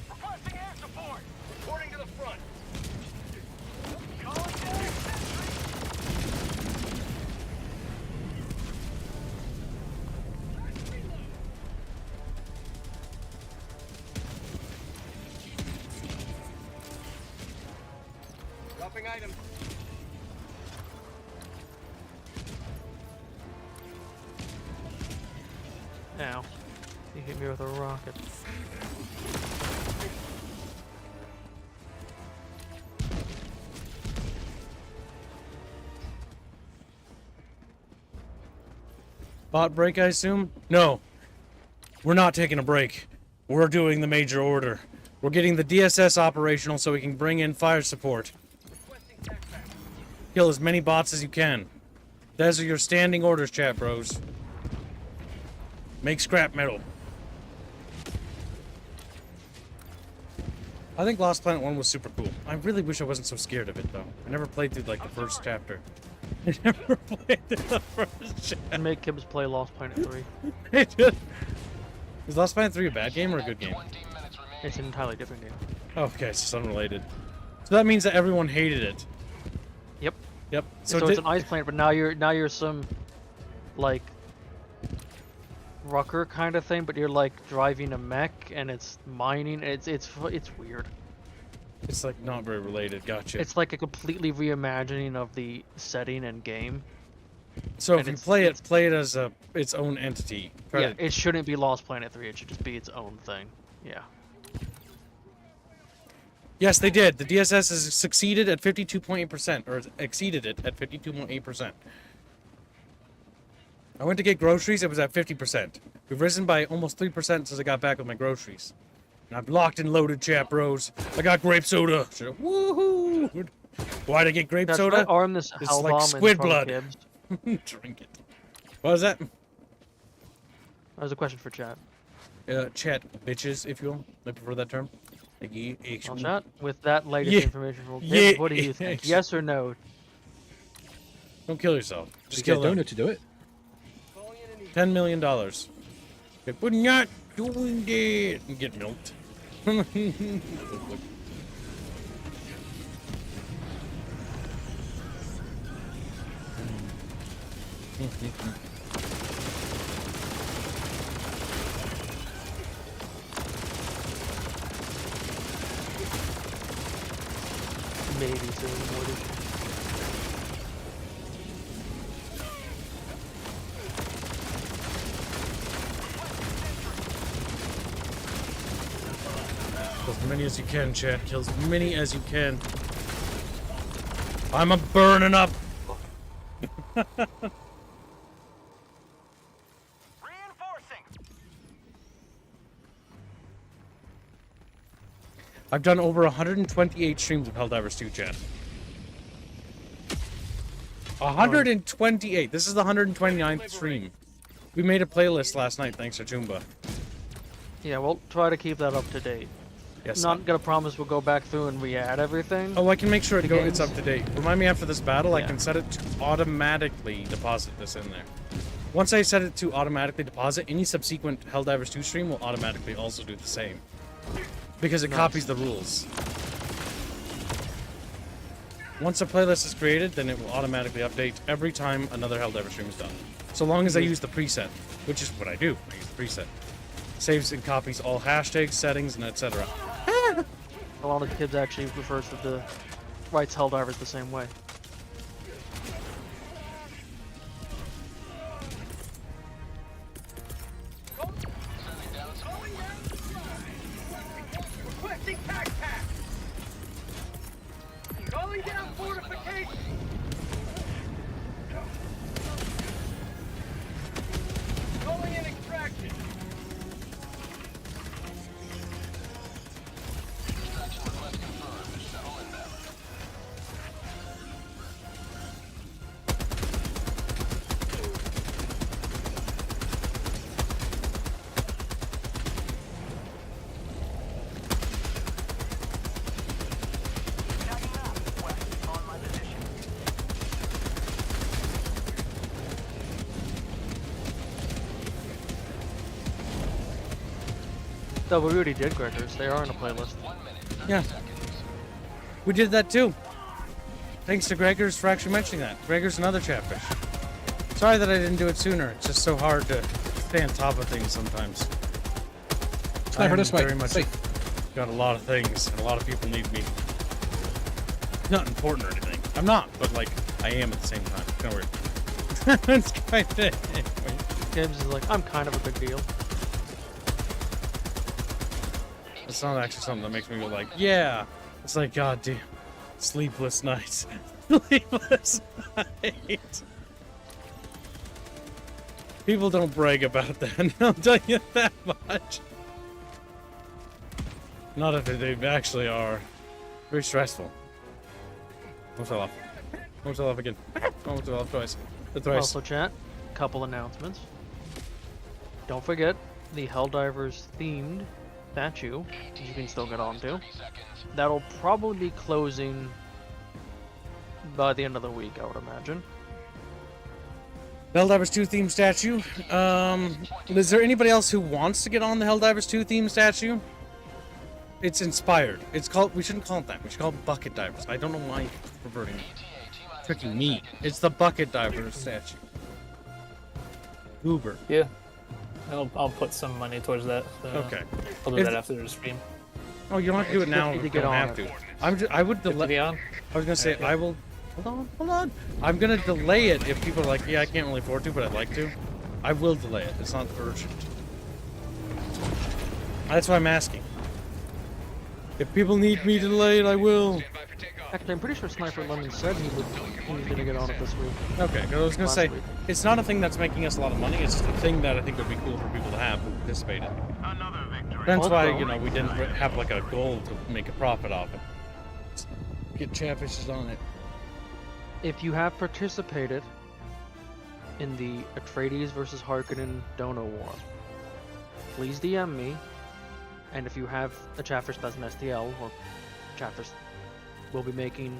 Speaker 4: Requesting air support.
Speaker 7: Reporting to the front.
Speaker 4: Calling down sentry.
Speaker 7: Dropping items.
Speaker 3: Ow. You hit me with a rocket.
Speaker 1: Bot break, I assume? No. We're not taking a break. We're doing the major order. We're getting the DSS operational so we can bring in fire support.
Speaker 7: Requesting backpack.
Speaker 1: Kill as many bots as you can. Those are your standing orders, chat bros. Make scrap metal. I think Lost Planet 1 was super cool. I really wish I wasn't so scared of it, though. I never played through, like, the first chapter. I never played through the first chapter.
Speaker 3: And make Kibbs play Lost Planet 3.
Speaker 1: It just... Is Lost Planet 3 a bad game or a good game?
Speaker 4: 20 minutes remaining.
Speaker 3: It's an entirely different game.
Speaker 1: Okay, so it's unrelated. So that means that everyone hated it.
Speaker 3: Yep.
Speaker 1: Yep.
Speaker 3: So it's an ice planet, but now you're some like rucker kind of thing, but you're like driving a mech and it's mining. It's weird.
Speaker 1: It's like not very related. Gotcha.
Speaker 3: It's like a completely reimagining of the setting and game.
Speaker 1: So if
Speaker 3: and
Speaker 1: you
Speaker 3: it's-
Speaker 1: play it as its own entity. Try
Speaker 3: Yeah,
Speaker 1: to-
Speaker 3: it shouldn't be Lost Planet 3. It should just be its own thing. Yeah.
Speaker 1: Yes, they did. The DSS has succeeded at 52.8%, or exceeded it at 52.8%. I went to get groceries, it was at 50%. We've risen by almost 3% since I got back with my groceries. And I'm locked and loaded, chat bros. I got grape soda. Woohoo! Why'd I get grape
Speaker 3: That's
Speaker 1: soda?
Speaker 3: right, arm this
Speaker 1: It's
Speaker 3: hell
Speaker 1: like
Speaker 3: bomb
Speaker 1: squid
Speaker 3: in front of
Speaker 1: blood.
Speaker 3: Gibbs.
Speaker 1: Drink it. What was that?
Speaker 3: That was a question for chat.
Speaker 1: Chat bitches, if you will. I prefer that term. Like,
Speaker 3: Well, chat, with that latest
Speaker 1: Yeah.
Speaker 3: information from Gibbs,
Speaker 1: Yeah.
Speaker 3: what do you think? Yes or no?
Speaker 1: Don't kill yourself. Just
Speaker 2: You get
Speaker 1: kill
Speaker 2: a
Speaker 1: them.
Speaker 2: donut to do it.
Speaker 1: $10 million. Okay, we're not doing that. And get milked.
Speaker 3: Maybe soon, Morty.
Speaker 1: Kill as many as you can, chat. Kill as many as you can. I'm a burning up.
Speaker 4: Reinforcing.
Speaker 1: I've done over 128 streams of Helldivers 2, chat. 128. This is the 129th stream. We made a playlist last night, thanks to Jumba.
Speaker 3: Yeah, we'll try to keep that up to date.
Speaker 1: Yes.
Speaker 3: Not gonna promise we'll go back through and re-add everything.
Speaker 1: Oh, I can make sure
Speaker 3: The
Speaker 1: it's
Speaker 3: games?
Speaker 1: up to date. Remind me after this battle, I
Speaker 3: Yeah.
Speaker 1: can set it to automatically deposit this in there. Once I set it to automatically deposit, any subsequent Helldivers 2 stream will automatically also do the same. Because it
Speaker 3: Nice.
Speaker 1: copies the rules. Once a playlist is created, then it will automatically update every time another Helldiver stream is done. So long as I use the preset, which is what I do. I use the preset. Saves and copies all hashtags, settings, and etc.
Speaker 3: A lot of the kids actually refers to the rights Helldivers the same way.
Speaker 7: Requesting tac pack. Calling down fortification. Calling in extraction.
Speaker 3: No, we already did Gregors. They are in a playlist.
Speaker 1: Yeah. We did that too. Thanks to Gregors for actually mentioning that. Gregors another Chatfish. Sorry that I didn't do it sooner. It's just so hard to stay on top of things sometimes.
Speaker 2: Sniper this way.
Speaker 1: Very much
Speaker 2: Safe.
Speaker 1: got a lot of things, and a lot of people need me. Not important or anything. I'm not, but like I am at the same time. It's kind of weird. It's kind of anyway.
Speaker 3: Gibbs is like, I'm kind of a big deal.
Speaker 1: It's not actually something that makes me go like, yeah. It's like, God damn, sleepless nights. Sleepless nights. People don't brag about that. I'll tell you that much. Not if they actually are. Very stressful. Don't fell off. Don't fell off again. Don't fell off twice. The thrice.
Speaker 3: Also, chat, couple announcements. Don't forget the Helldivers themed statue you can still get onto. That'll probably be closing by the end of the week, I would imagine.
Speaker 1: Helldivers 2 theme statue. Is there anybody else who wants to get on the Helldivers 2 theme statue? It's inspired. It's called. We shouldn't call it that. We should call it bucket divers. I don't know why you're perverting it. Tricking me. It's the bucket diver statue. Goober.
Speaker 5: Yeah. I'll put some money towards that.
Speaker 1: Okay.
Speaker 5: I'll do
Speaker 1: If-
Speaker 5: that after the stream.
Speaker 1: Oh, you don't have to do it now.
Speaker 3: Need to
Speaker 1: You
Speaker 3: get
Speaker 1: don't
Speaker 3: on
Speaker 1: have
Speaker 3: it.
Speaker 1: to. I would
Speaker 5: To
Speaker 1: delay.
Speaker 5: be on?
Speaker 1: I was gonna say I will. Hold on. I'm gonna delay it if people are like, yeah, I can't really afford to, but I'd like to. I will delay it. It's not urgent. That's why I'm asking. If people need me to delay it, I will.
Speaker 3: Actually, I'm pretty sure Sniper Lemon said he was gonna get on it this week.
Speaker 1: Okay, 'cause I was gonna
Speaker 3: Last
Speaker 1: say,
Speaker 3: week.
Speaker 1: it's not a thing that's making us a lot of money. It's just a thing that I think would be cool for people to have who participate in.
Speaker 4: Another victory.
Speaker 1: That's why,
Speaker 3: Also-
Speaker 1: you know, we didn't have like a goal to make a profit off it. Just get Chatfishes on it.
Speaker 3: If you have participated in the Atreides versus Harkonnen Dono War, please DM me. And if you have a Chatfish that's an STL, or Chatfish will be making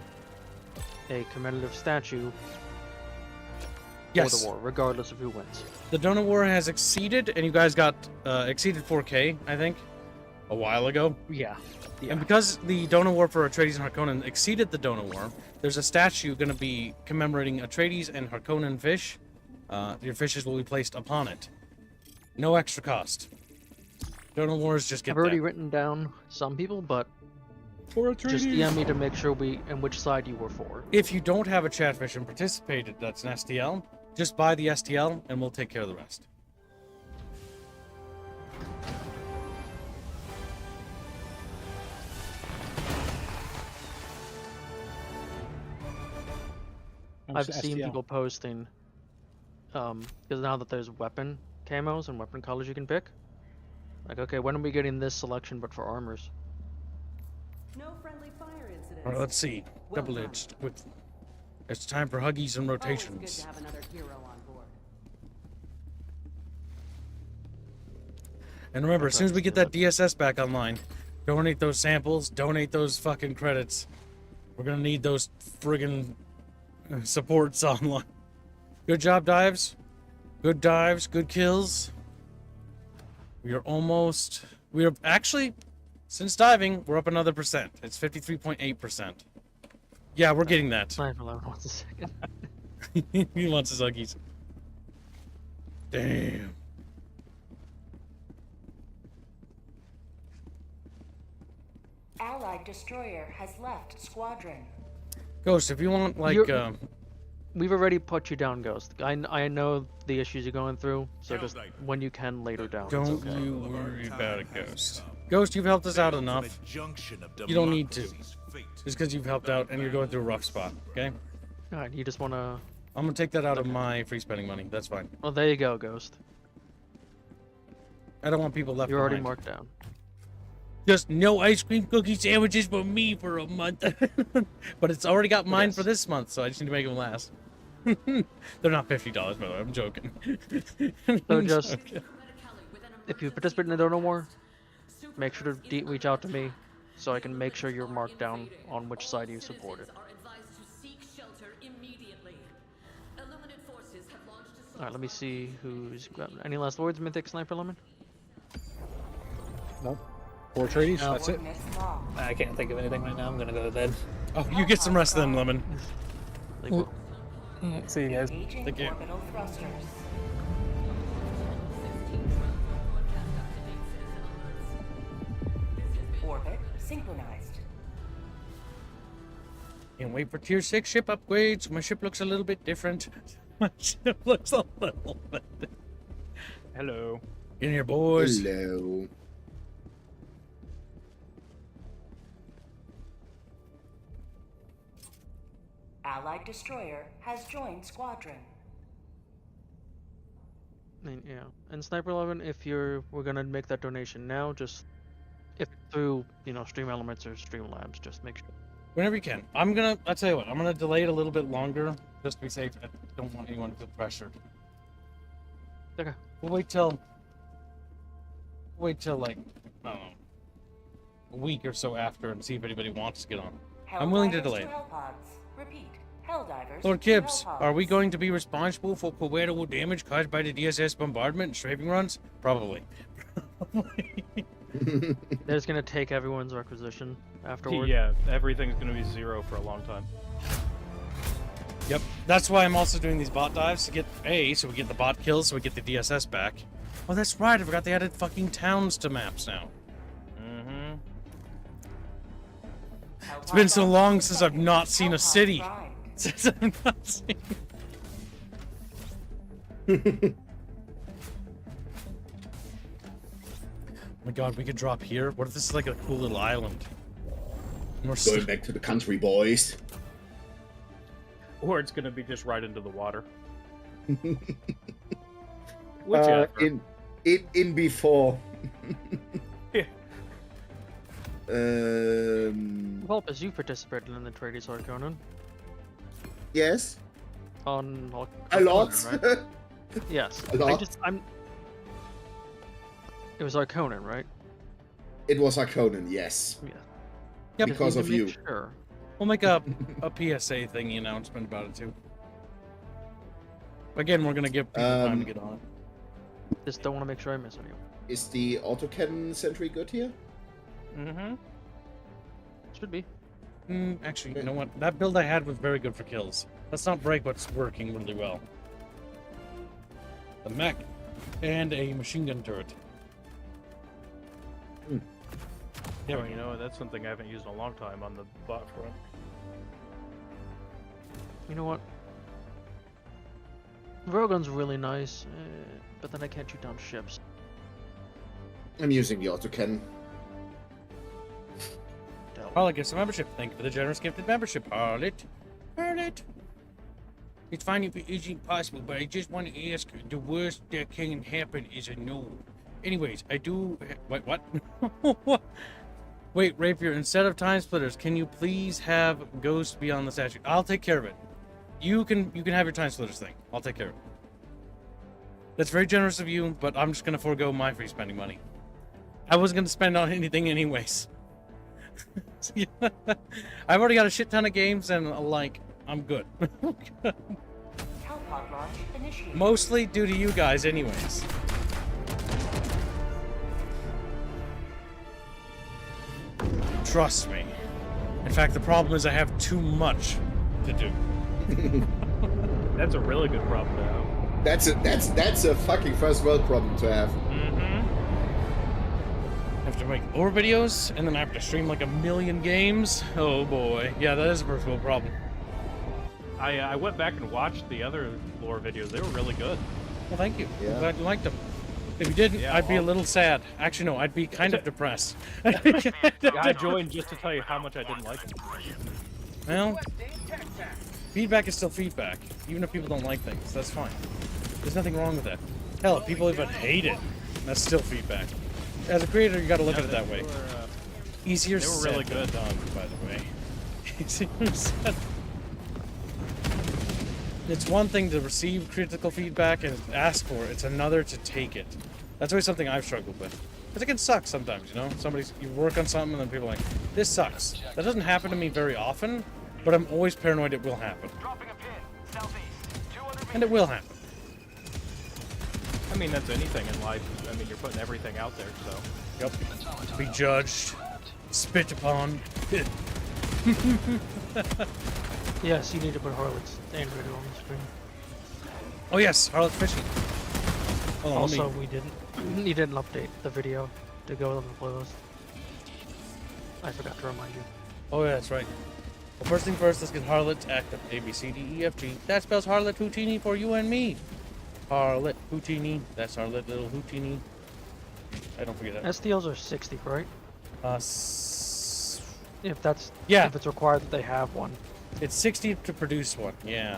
Speaker 3: a commemorative statue for
Speaker 1: Yes,
Speaker 3: the war, regardless of who wins.
Speaker 1: the Donut War has exceeded, and you guys got exceeded 4K, I think, a while ago.
Speaker 3: Yeah.
Speaker 1: And because the Donut War for Atreides and Harkonnen exceeded the Donut War, there's a statue going to be commemorating Atreides and Harkonnen fish. Your fishes will be placed upon it. No extra cost. Donut Wars just get
Speaker 3: I've already
Speaker 1: that.
Speaker 3: written down some people, but
Speaker 1: For
Speaker 3: just DM me to make sure and which side you were for.
Speaker 1: If you don't have a Chatfish and participated, that's an STL. Just buy the STL, and we'll take care of the rest.
Speaker 3: I've seen people posting, because now that there's weapon camos and weapon colors you can pick, like, okay, when are we getting this selection but for armors?
Speaker 6: No friendly fire incidents.
Speaker 1: All right, let's see.
Speaker 6: Well
Speaker 1: Double-edged. It's time for huggies and
Speaker 6: Always good
Speaker 1: rotations.
Speaker 6: to have another hero on board.
Speaker 1: And remember, as soon as we get that DSS back online, donate those samples, donate those fucking credits. We're gonna need those friggin' supports online. Good job, dives. Good dives, good kills. We are actually, since diving, we're up another percent. It's 53.8%. Yeah, we're getting that.
Speaker 3: Sniper 11 wants a second.
Speaker 1: He wants his huggies. Damn.
Speaker 6: Allied destroyer has left squadron.
Speaker 1: Ghost, if you want, like,
Speaker 3: You're- We've already put you down, Ghost. I know the issues you're going through, so just when you can later down. It's
Speaker 1: don't
Speaker 3: okay.
Speaker 1: you worry about it, Ghost. Ghost, you've helped us out enough. You don't need to. Just because you've helped out and you're going through a rough spot, okay?
Speaker 3: Alright, you just wanna...
Speaker 1: I'm gonna take that out of my free spending money. That's fine.
Speaker 3: Well, there you go, Ghost.
Speaker 1: I don't want people left
Speaker 3: You're already
Speaker 1: behind.
Speaker 3: marked down.
Speaker 1: Just no ice cream cookie sandwiches for me for a month. But it's already got mine
Speaker 3: Yes.
Speaker 1: for this month, so I just need to make them last. They're not $50, by the way. I'm joking.
Speaker 3: So just, if you participate in the Dono War, make sure to reach out to me so I can make sure you're marked down on which side you supported. Alright, let me see who's got any last words, Mythic Sniper Lemon?
Speaker 2: No. 4 Atreides,
Speaker 3: No.
Speaker 2: that's it.
Speaker 6: Coordinates locked.
Speaker 5: I can't think of anything right now. I'm gonna go to bed.
Speaker 1: Oh, you get some rest then, Lemon.
Speaker 3: Like,
Speaker 5: See you guys.
Speaker 6: Engaging
Speaker 1: Thank you.
Speaker 6: orbital thrusters. Orbit synchronized.
Speaker 1: Can't wait for tier 6 ship upgrades. My ship looks a little bit different. My ship looks a little bit different.
Speaker 2: Hello.
Speaker 1: In here, boys.
Speaker 8: Hello.
Speaker 6: Allied destroyer has joined squadron.
Speaker 3: yeah. And Sniper 11, if we're gonna make that donation now, just if through Stream Elements or Streamlabs, just make sure.
Speaker 1: Whenever you can. I'll tell you what, I'm gonna delay it a little bit longer, just to be safe. I don't want anyone to feel pressured.
Speaker 3: Okay.
Speaker 1: We'll wait till like, I don't know, a week or so after and see if anybody wants to get on. I'm willing to
Speaker 6: Helldivers
Speaker 1: delay it.
Speaker 6: Hellpods. Repeat. Helldivers
Speaker 1: Lord
Speaker 6: to
Speaker 1: Kibbs, are we
Speaker 6: Hellpods.
Speaker 1: going to be responsible for collateral damage caused by the DSS bombardment and strafing runs? Probably.
Speaker 3: They're just gonna take everyone's requisition afterward.
Speaker 8: Yeah, everything's gonna be 0 for a long time.
Speaker 1: Yep. That's why I'm also doing these bot dives to get so we get the bot kills, so we get the DSS back. Oh, that's right. I forgot they added fucking towns to maps now.
Speaker 8: Mm-hmm.
Speaker 1: It's been so long since I've not seen a city. Since I've not seen. Oh my god, we could drop here. What if this is like a cool little island?
Speaker 9: Going back to the country, boys.
Speaker 8: Or it's gonna be just right into the water. Whichever.
Speaker 9: In before.
Speaker 8: Yeah.
Speaker 3: Vulpus, you participated in the Trades Arconan.
Speaker 9: Yes.
Speaker 3: On
Speaker 9: A lot.
Speaker 3: right? Yes.
Speaker 9: A lot.
Speaker 3: It was Arconan, right?
Speaker 9: It was Arconan, yes.
Speaker 3: Yeah.
Speaker 1: Yep.
Speaker 9: Because of you.
Speaker 3: Sure.
Speaker 1: We'll make a PSA thingy announcement about it too. Again, we're gonna give people time to get on it.
Speaker 3: Just don't want to make sure I miss anyone.
Speaker 9: Is the autocannon sentry good here?
Speaker 8: Mm-hmm.
Speaker 3: Should be.
Speaker 1: Actually, you know what? That build I had was very good for kills. Let's not break what's working really well. The mech and a machine gun turret.
Speaker 8: Yeah, well, you know, that's something I haven't used in a long time on the bot front.
Speaker 3: You know what? Railgun's really nice, but then I can't shoot down ships.
Speaker 9: I'm using the autocannon.
Speaker 1: Harlot gifts a membership. Thank you for the generous gifted membership, Harlot. Harlot. It's fine if it isn't possible, but I just want to ask, the worst that can happen is a no. Anyways, I do... Wait, what? Wait, Rapier, instead of time splitters, can you please have Ghost be on the statue? I'll take care of it. You can have your time splitters thing. I'll take care of it. That's very generous of you, but I'm just going to forego my free spending money. I wasn't going to spend on anything anyways. I've already got a shit ton of games, and like, I'm good.
Speaker 6: Hellpod launch initiated.
Speaker 1: Mostly due to you guys anyways. Trust me. In fact, the problem is I have too much to do.
Speaker 8: That's a really good problem to have.
Speaker 9: That's a fucking first world problem to have.
Speaker 8: Mm-hmm.
Speaker 1: I have to make lore videos, and then I have to stream like 1,000,000 games. Oh boy. Yeah, that is a first world problem.
Speaker 8: I went back and watched the other lore videos. They were really good.
Speaker 1: Well, thank you.
Speaker 9: Yeah.
Speaker 1: I'm glad you liked them. If you didn't,
Speaker 8: Yeah,
Speaker 1: I'd be a little sad. Actually, no, I'd be kind of depressed.
Speaker 8: I joined just to tell you how much I didn't like it.
Speaker 1: Well, feedback is still feedback, even if people don't like things. That's fine. There's nothing wrong with that. Hell, if people even hate it, that's still feedback. As a creator, you gotta look at it that way. Easier
Speaker 8: they were
Speaker 1: said
Speaker 8: really
Speaker 1: than
Speaker 8: good.
Speaker 1: done, by the way. Easier said. It's one thing to receive critical feedback and ask for it. It's another to take it. That's always something I've struggled with. Because it can suck sometimes, you know? You work on something and then people are like, this sucks. That doesn't happen to me very often, but I'm always paranoid it will happen.
Speaker 4: Dropping a pin. Southeast. 200
Speaker 1: And it will happen.
Speaker 8: I mean, that's anything in life. I mean, you're putting everything out there, so.
Speaker 1: Yep. Be judged. Spit upon.
Speaker 3: Yes, you need to put Harlot's Android on the screen.
Speaker 1: Oh yes, Harlot fishing. Hold on,
Speaker 3: Also,
Speaker 1: let me-
Speaker 3: we didn't. You didn't update the video to go on the playlist. I forgot to remind you.
Speaker 1: Oh yeah, that's right. Well, first thing first, let's get Harlot active. A, B, C, D, E, F, G. That spells Harlot Houdini for you and me. Harlot Houdini. That's our little Houdini. I don't forget that.
Speaker 3: STLs are 60, right? If that's
Speaker 1: Yeah.
Speaker 3: if it's required that they have one.
Speaker 1: It's 60 to produce one. Yeah.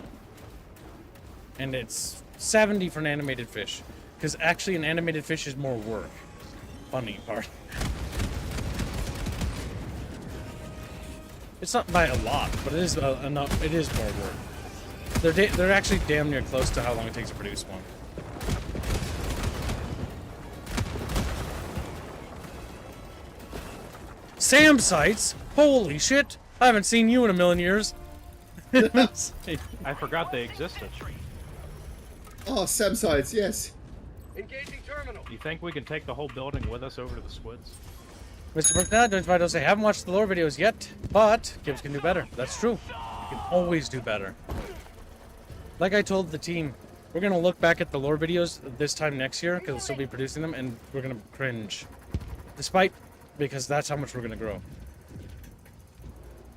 Speaker 1: And it's 70 for an animated fish. Because actually, an animated fish is more work. Funny part. It's not by a lot, but it is enough. It is more work. They're actually damn near close to how long it takes to produce one. Sam sites? Holy shit! I haven't seen you in 1,000,000 years.
Speaker 8: I forgot they existed.
Speaker 9: Oh, Sam sites, yes.
Speaker 7: Engaging terminal.
Speaker 8: You think we can take the whole building with us over to the squids?
Speaker 1: Mr. Brooknad, don't say, haven't watched the lore videos yet, but Gibbs can do better. That's true. You can always do better. Like I told the team, we're going to look back at the lore videos this time next year, because we'll still be producing them, and we're going to cringe. Because that's how much we're going to grow.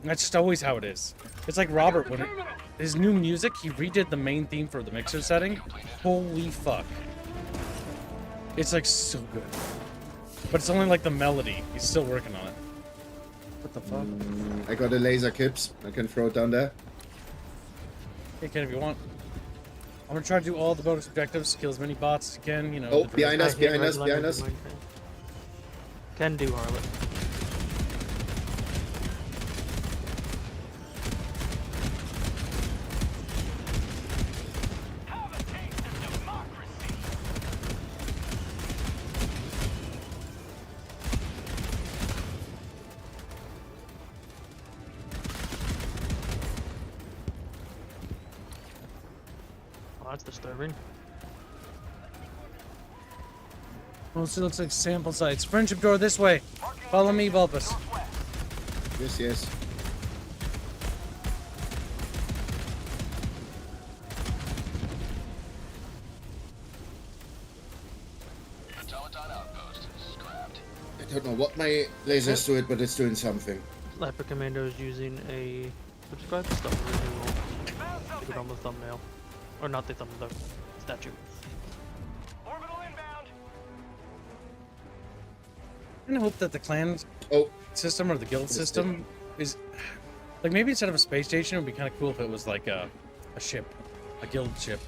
Speaker 1: And that's just always how it is. It's like Robert, when his new music, he redid the main theme for the mixer setting. Holy fuck. It's like so good. But it's only like the melody. He's still working on it. What the fuck?
Speaker 9: I got a laser Kips. I can throw it down there.
Speaker 1: You can if you want. I'm gonna try to do all the bonus objectives, kill as many bots as you can, you know.
Speaker 9: Oh,
Speaker 1: the
Speaker 9: behind us,
Speaker 3: I hate
Speaker 9: behind us,
Speaker 3: red
Speaker 9: behind
Speaker 3: language
Speaker 9: us.
Speaker 3: in Minecraft. Can do, Harlot. Oh, that's disturbing.
Speaker 1: Well, it looks like sample sites. Friendship door this way. Follow me, Bulbus.
Speaker 9: Yes, yes. I don't know what my laser's doing, but it's doing something.
Speaker 3: Leper Commando is using a. Describe the stuff really Stick it on the thumbnail. Or not the thumbnail, the statue.
Speaker 7: Orbital inbound.
Speaker 1: I hope that the clan system or the guild system is like, maybe instead of a space station, it would be kind of cool if it was like a ship, a guild ship,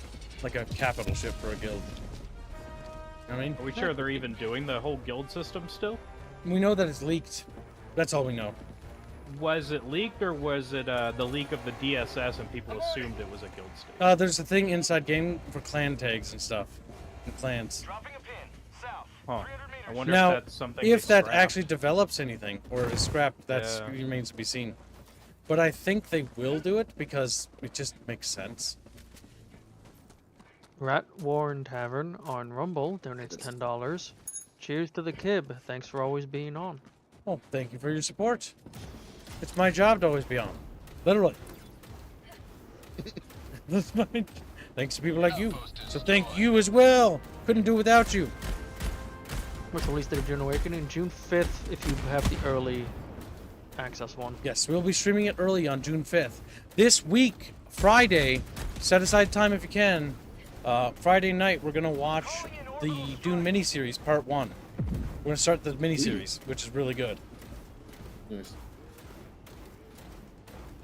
Speaker 1: like a capital ship for a guild. You know what I mean?
Speaker 8: Are we sure they're even doing the whole guild system still?
Speaker 1: We know that it's leaked. That's all we know.
Speaker 8: Was it leaked, or was it the leak of the DSS and people assumed it was a guild state?
Speaker 1: There's a thing inside game for clan tags and stuff, and clans.
Speaker 7: Dropping a pin. South.
Speaker 8: Huh.
Speaker 7: 300 meters.
Speaker 8: I wonder
Speaker 1: Now,
Speaker 8: if that's something
Speaker 1: if
Speaker 8: they
Speaker 1: that
Speaker 8: scrapped.
Speaker 1: actually develops anything or is scrapped, that
Speaker 8: Yeah.
Speaker 1: remains to be seen. But I think they will do it because it just makes sense.
Speaker 3: Rat Warren Tavern on Rumble donates $10. Cheers to the Kib. Thanks for always being on.
Speaker 1: Oh, thank you for your support. It's my job to always be on. Literally. That's mine. Thanks to people like you. So thank you as well. Couldn't do without you.
Speaker 3: What's the release date of June Awakening? June 5th if you have the early access one.
Speaker 1: Yes, we'll be streaming it early on June 5th. This week, Friday, set aside time if you can. Friday night, we're going to watch the Dune miniseries, part 1. We're going to start the miniseries, which is really good.
Speaker 9: Nice.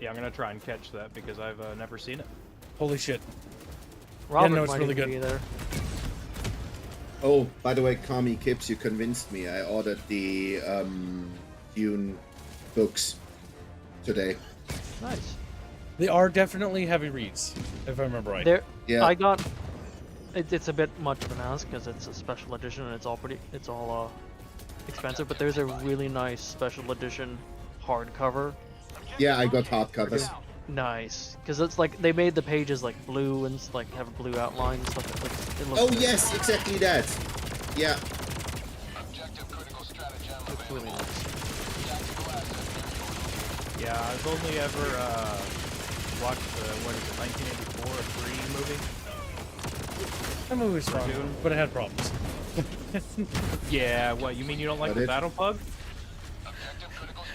Speaker 8: Yeah, I'm gonna try and catch that because I've never seen it.
Speaker 1: Holy shit.
Speaker 3: Robert
Speaker 1: no, it's
Speaker 3: might
Speaker 1: really
Speaker 3: even
Speaker 1: good.
Speaker 3: be there.
Speaker 9: Oh, by the way, Kami Kips, you convinced me. I ordered the Dune books today.
Speaker 3: Nice.
Speaker 1: They are definitely heavy reads, if I remember right.
Speaker 3: There,
Speaker 9: Yeah.
Speaker 3: I got. It's a bit much of an ask because it's a special edition and it's all expensive. But there's a really nice special edition hardcover.
Speaker 9: Yeah, I got hardcovers.
Speaker 3: Nice, because it's like they made the pages like blue and like have a blue outline and stuff. It looks
Speaker 9: Oh
Speaker 3: good.
Speaker 9: yes, exactly that. Yeah.
Speaker 3: Looks really nice.
Speaker 8: Yeah, I've only ever watched what is it, 1984, a Free movie.
Speaker 1: That movie was fun,
Speaker 8: Dune.
Speaker 1: but it had problems.
Speaker 8: Yeah, what, you mean you don't like
Speaker 9: But
Speaker 8: the
Speaker 9: it-
Speaker 8: battle bug?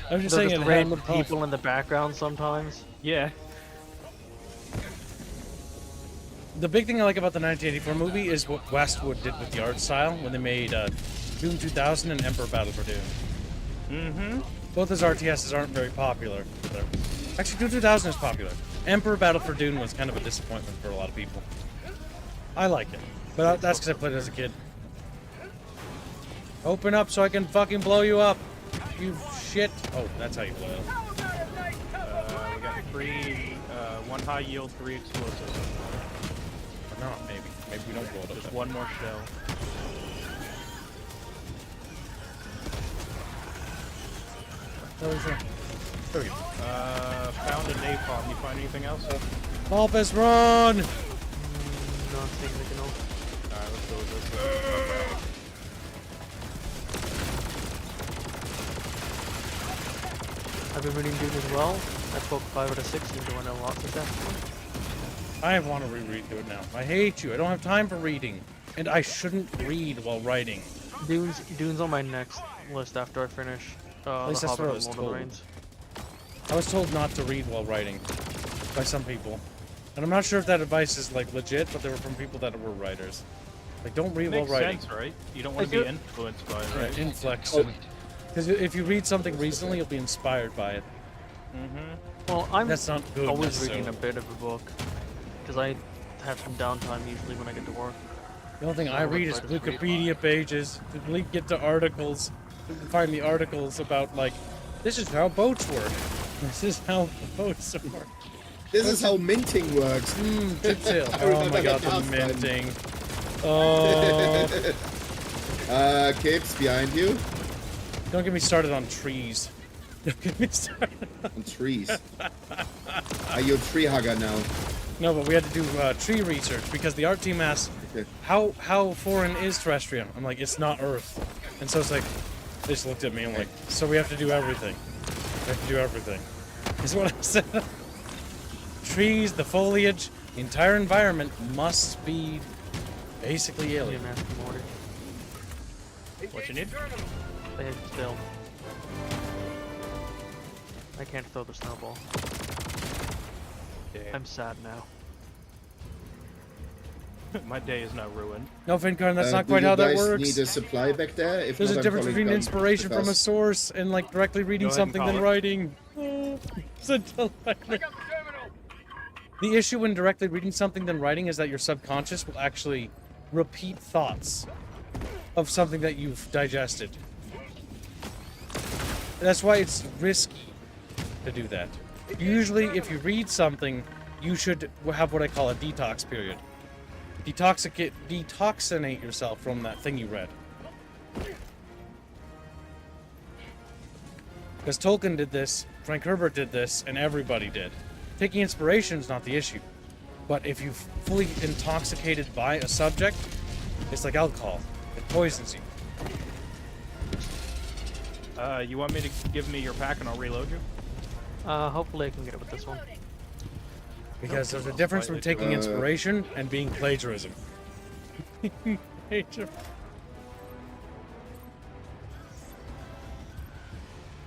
Speaker 1: I was just
Speaker 3: There's
Speaker 1: saying
Speaker 3: just
Speaker 1: it had
Speaker 3: random
Speaker 1: problems.
Speaker 3: people in the background sometimes.
Speaker 8: Yeah.
Speaker 1: The big thing I like about the 1984 movie is what Westwood did with the art style when they made Dune 2000 and Emperor Battle for Dune.
Speaker 8: Mm-hmm.
Speaker 1: Both those RTSs aren't very popular. Actually, Dune 2000 is popular. Emperor Battle for Dune was kind of a disappointment for a lot of people. I like it, but that's because I played it as a kid. Open up so I can fucking blow you up, you shit. Oh, that's how you blow it up.
Speaker 8: We got 3, 1 high yield, 3 explosives.
Speaker 1: Or not, maybe. Maybe we don't blow it up.
Speaker 8: Just
Speaker 1: then.
Speaker 8: one more shell.
Speaker 1: There we go.
Speaker 8: Found a napalm. You find anything else?
Speaker 1: Bulbus, run!
Speaker 3: Nothing that can help.
Speaker 8: Alright, let's go with this.
Speaker 3: I've been reading Dune as well. That's book 5 out of 6, enjoying it a lot successfully.
Speaker 1: I want to reread it now. I hate you. I don't have time for reading. And I shouldn't read while writing.
Speaker 3: Dune's on my next list after I finish The
Speaker 1: least that's
Speaker 3: Hobbit
Speaker 1: what I
Speaker 3: and
Speaker 1: was
Speaker 3: Lord of the
Speaker 1: told.
Speaker 3: Rings.
Speaker 1: I was told not to read while writing by some people. And I'm not sure if that advice is like legit, but they were from people that were writers. Like, don't read while
Speaker 8: Makes
Speaker 1: writing.
Speaker 8: sense, right? You don't want to be influenced by it, right?
Speaker 1: Right, influx. Because if you read something recently, you'll be inspired by it.
Speaker 3: Well, I'm
Speaker 1: That's not good
Speaker 3: always reading a
Speaker 1: necessarily.
Speaker 3: bit of a book. Because I have some downtime usually when I get to work.
Speaker 1: The only thing I read is
Speaker 3: I just read.
Speaker 1: Wikipedia pages. To get to articles, to find the articles about like, this is how boats work. This is how boats work.
Speaker 9: This is how minting works.
Speaker 1: Tip tail.
Speaker 9: I
Speaker 1: Oh
Speaker 9: remember
Speaker 1: my god,
Speaker 9: that
Speaker 1: the
Speaker 9: last time.
Speaker 1: minting. Oh,
Speaker 9: Capes behind you.
Speaker 1: don't get me started on trees. Don't get me started.
Speaker 9: On trees. Are you a tree hugger now?
Speaker 1: No, but we had to do tree research because the art team asked,
Speaker 9: Okay.
Speaker 1: how foreign is terrestrium? I'm like, it's not Earth. And so it's like, they just looked at me and like, so we have to do everything. We have to do everything. Is what I said. Trees, the foliage, the entire environment must be basically
Speaker 3: Yeah,
Speaker 1: alien.
Speaker 3: man, Morty.
Speaker 8: What you need?
Speaker 3: They still. I can't throw the snowball.
Speaker 8: Damn.
Speaker 3: I'm sad now.
Speaker 8: My day is not ruined.
Speaker 1: No, Fincarn, that's not
Speaker 9: Do
Speaker 1: quite
Speaker 9: you
Speaker 1: how that
Speaker 9: guys
Speaker 1: works.
Speaker 9: need a supply back there? If
Speaker 1: There's
Speaker 9: not,
Speaker 1: a
Speaker 9: I'm
Speaker 1: difference
Speaker 9: calling
Speaker 1: between
Speaker 9: down
Speaker 1: inspiration
Speaker 9: the
Speaker 1: from a
Speaker 9: fast.
Speaker 1: source and like directly reading
Speaker 8: Go ahead and
Speaker 1: something
Speaker 8: call
Speaker 1: than
Speaker 8: it.
Speaker 1: writing. It's a dilemma.
Speaker 7: I got the terminal.
Speaker 1: The issue when directly reading something than writing is that your subconscious will actually repeat thoughts of something that you've digested. That's why it's risky to do that. Usually, if you read something, you should have what I call a detox period. Detoxinate yourself from that thing you read. Because Tolkien did this, Frank Herbert did this, and everybody did. Taking inspiration is not the issue. But if you're fully intoxicated by a subject, it's like alcohol. It poisons you.
Speaker 8: You want me to give me your pack and I'll reload you?
Speaker 3: Hopefully I can get it with this one.
Speaker 1: Because there's a difference between taking inspiration and being plagiarism.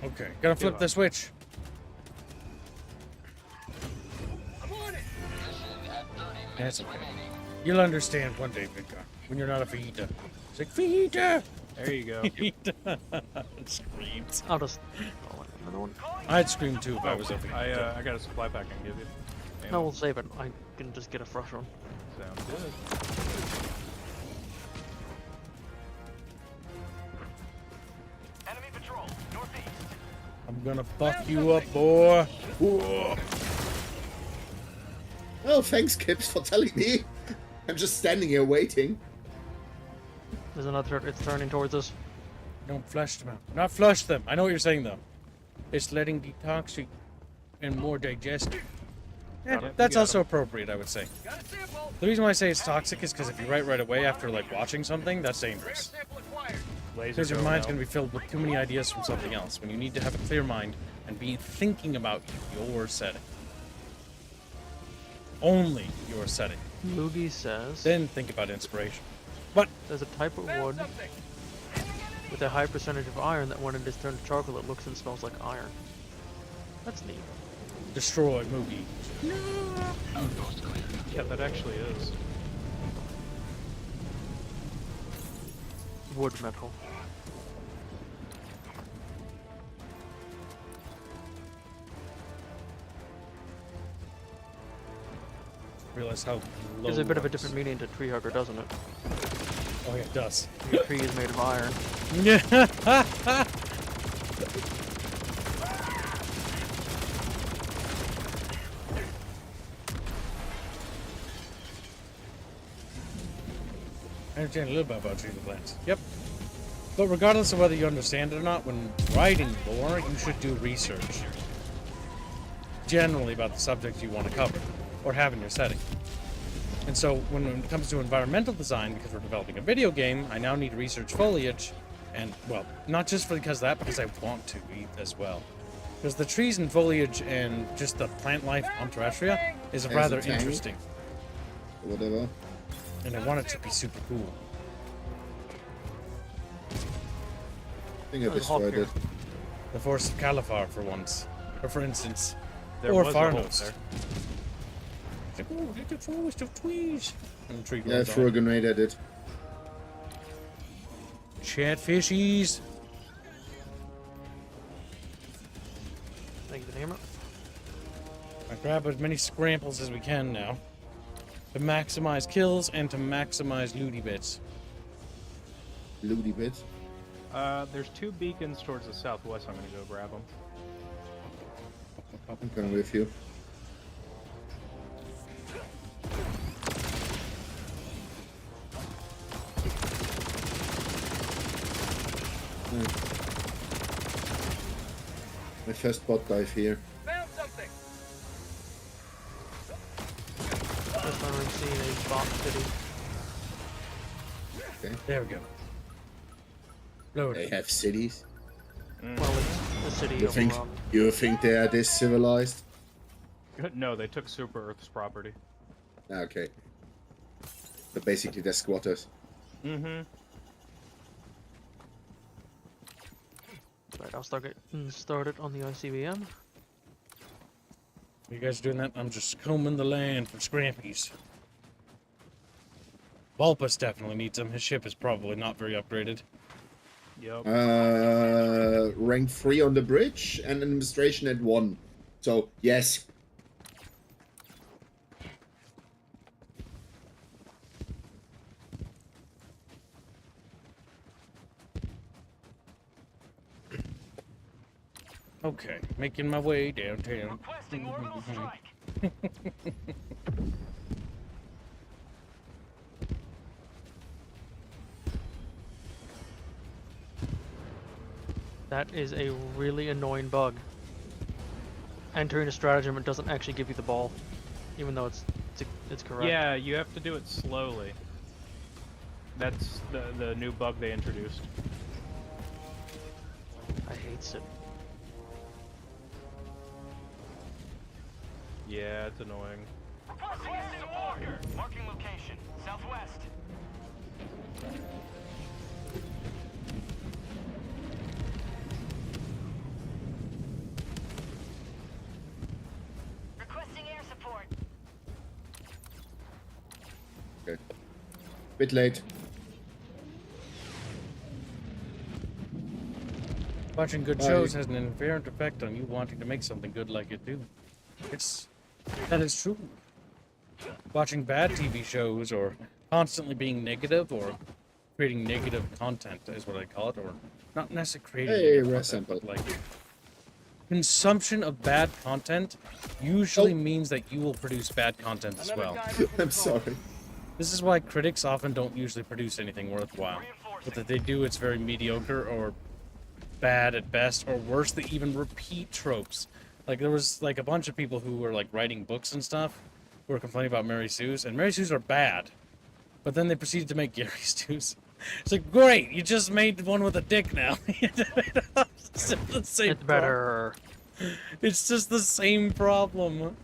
Speaker 1: Okay, gotta flip the switch.
Speaker 7: I'm on it.
Speaker 1: That's okay. You'll understand one day, Vinka, when you're not a fajita. It's like, fajita!
Speaker 8: There you go.
Speaker 1: Fajita! Screams.
Speaker 3: I'll just. Oh, another one.
Speaker 1: I'd scream too if I was a
Speaker 8: I
Speaker 1: fajita.
Speaker 8: I got a supply pack I can give you.
Speaker 3: No, we'll save it. I can just get a fresh one.
Speaker 8: Sounds good.
Speaker 4: Enemy patrol, northeast.
Speaker 1: I'm gonna fuck you up, boy. Whoa.
Speaker 9: Oh, thanks, Kips, for telling me. I'm just standing here waiting.
Speaker 3: There's another. It's turning towards us.
Speaker 1: Don't flush them out. Not flush them. I know what you're saying, though. It's letting detoxic and more digestive. Yeah,
Speaker 8: Got it.
Speaker 1: that's
Speaker 8: You got
Speaker 1: also appropriate, I would say.
Speaker 7: Got a sample.
Speaker 1: The reason why I say it's toxic is because if you write right away after like watching something, that's dangerous.
Speaker 7: Sample acquired.
Speaker 8: Laser
Speaker 1: Because your
Speaker 8: going
Speaker 1: mind's
Speaker 8: out.
Speaker 1: going to be filled with too many ideas from something else. When you need to have a clear mind and be thinking about your setting. Only your setting.
Speaker 3: Moogie says
Speaker 1: Then think about inspiration. But
Speaker 3: there's a type of wood
Speaker 7: Something.
Speaker 3: with a high percentage of iron that when it is turned to charcoal, it looks and smells like iron. That's neat.
Speaker 1: destroy Moogie.
Speaker 8: Yeah, that actually is.
Speaker 3: Wood metal.
Speaker 1: Realize how low
Speaker 3: Gives a bit of a
Speaker 1: it was.
Speaker 3: different meaning to tree hugger, doesn't it?
Speaker 1: Oh yeah, it does.
Speaker 3: Your tree is made of iron.
Speaker 1: Yeah. I understand a little bit about trees and plants. Yep. But regardless of whether you understand it or not, when writing lore, you should do research. Generally about the subject you want to cover, or have in your setting. And so when it comes to environmental design, because we're developing a video game, I now need to research foliage, and, well, not just because of that, because I want to eat as well. Because the trees and foliage and just the plant life on Terrestria is rather
Speaker 9: tank.
Speaker 1: interesting.
Speaker 9: Whatever.
Speaker 1: And I want it to be super cool.
Speaker 9: I think I
Speaker 3: There's a hawk
Speaker 9: destroyed
Speaker 3: here.
Speaker 9: it.
Speaker 1: The Force of Califar, for once. Or for instance.
Speaker 8: There
Speaker 1: or
Speaker 8: was a hole
Speaker 1: Farnos.
Speaker 8: there.
Speaker 1: It's like, oh, look at the forest of trees. And the tree
Speaker 9: Yeah, I
Speaker 1: grows
Speaker 9: threw a
Speaker 1: on.
Speaker 9: grenade at it.
Speaker 1: Chatfishies.
Speaker 3: Thank you, damn it.
Speaker 1: I grab as many scramples as we can now. To maximize kills and to maximize looty bits.
Speaker 9: Looty bits.
Speaker 8: There's 2 beacons towards the southwest. I'm gonna go grab them.
Speaker 9: I'm coming with you. My first bot dive here.
Speaker 7: Found something.
Speaker 3: First time I've seen a bot city.
Speaker 9: Okay.
Speaker 1: There we go. Load.
Speaker 9: They have cities.
Speaker 3: Well, it's the city
Speaker 9: You think
Speaker 3: overrun.
Speaker 9: you think they are this civilized?
Speaker 8: No, they took Super Earth's property.
Speaker 9: Ah, okay. So basically, they're squatters.
Speaker 8: Mm-hmm.
Speaker 3: Right, I'll start getting started on the ICBM.
Speaker 1: You guys doing that? I'm just combing the land for scrampies. Vulpus definitely needs them. His ship is probably not very upgraded.
Speaker 8: Yep.
Speaker 9: Rank 3 on the bridge and administration at 1. So yes.
Speaker 1: Okay, making my way downtown.
Speaker 4: Requesting orbital strike.
Speaker 3: That is a really annoying bug. Entering a stratagem, it doesn't actually give you the ball, even though it's correct.
Speaker 8: Yeah, you have to do it slowly. That's the new bug they introduced.
Speaker 3: I hate it.
Speaker 8: Yeah, it's annoying.
Speaker 4: Requesting support. Marking location. Southwest.
Speaker 6: Requesting air support.
Speaker 9: Okay. Bit late.
Speaker 1: Watching good shows has an inherent effect on you wanting to make something good like it do. That is true. Watching bad TV shows or constantly being negative or creating negative content is what I call it, or not necessarily creating
Speaker 9: Hey,
Speaker 1: negative
Speaker 9: rest
Speaker 1: content, but
Speaker 9: sample.
Speaker 1: like consumption of bad content usually means that you will produce bad content as well.
Speaker 9: I'm sorry.
Speaker 1: This is why critics often don't usually produce anything worthwhile. But if they do, it's very mediocre or bad at best, or worse, they even repeat tropes. Like there was like a bunch of people who were like writing books and stuff who were complaining about Mary Sue's, and Mary Sue's are bad. But then they proceeded to make Gary Sue's. It's like, great, you just made one with a dick now. It's just the same
Speaker 3: It's better.
Speaker 1: It's just the same problem.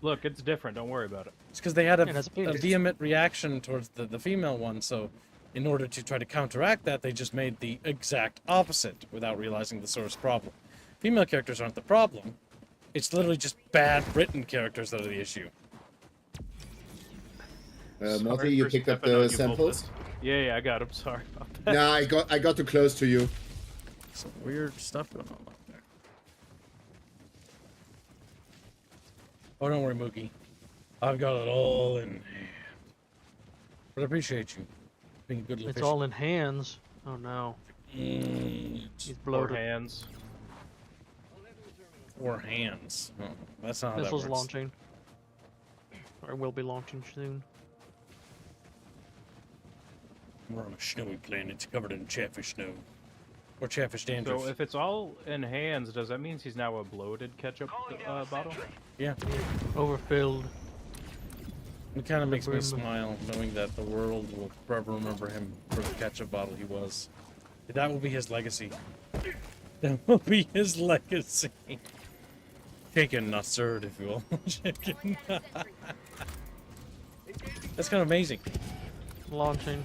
Speaker 8: Look, it's different. Don't worry about it.
Speaker 1: It's because they had
Speaker 3: It has a
Speaker 1: a
Speaker 3: penis.
Speaker 1: vehement reaction towards the female one, so in order to try to counteract that, they just made the exact opposite without realizing the source problem. Female characters aren't the problem. It's literally just bad written characters that are the issue.
Speaker 9: Morty,
Speaker 8: Sorry
Speaker 9: you
Speaker 8: for
Speaker 9: picked up
Speaker 8: stepping on
Speaker 9: the
Speaker 8: you,
Speaker 9: samples?
Speaker 8: Vulpus. Yeah, I got him. Sorry about that.
Speaker 9: Nah, I got too close to you.
Speaker 1: Some weird stuff going on up there. Oh, don't worry, Mookie. I've got it all in hand. But I appreciate you being a good little
Speaker 3: It's
Speaker 1: fish.
Speaker 3: all in hands. Oh no.
Speaker 1: Mm,
Speaker 3: He's
Speaker 8: Blow
Speaker 3: bloated.
Speaker 8: hands.
Speaker 1: 4 hands. Oh, that's not how that
Speaker 3: Missiles
Speaker 1: works.
Speaker 3: launching. Or will be launching soon.
Speaker 1: We're on a snowy planet covered in chatfish snow. Or chatfish dandruff.
Speaker 8: So if it's all in hands, does that mean he's now a bloated ketchup bottle?
Speaker 1: Yeah.
Speaker 3: Overfilled.
Speaker 1: It kind of makes me
Speaker 3: Brim.
Speaker 1: smile knowing that the world will forever remember him for the ketchup bottle he was. That will be his legacy. That will be his legacy. Chicken, not third, if you will. Chicken. That's kind of amazing.
Speaker 3: Launching.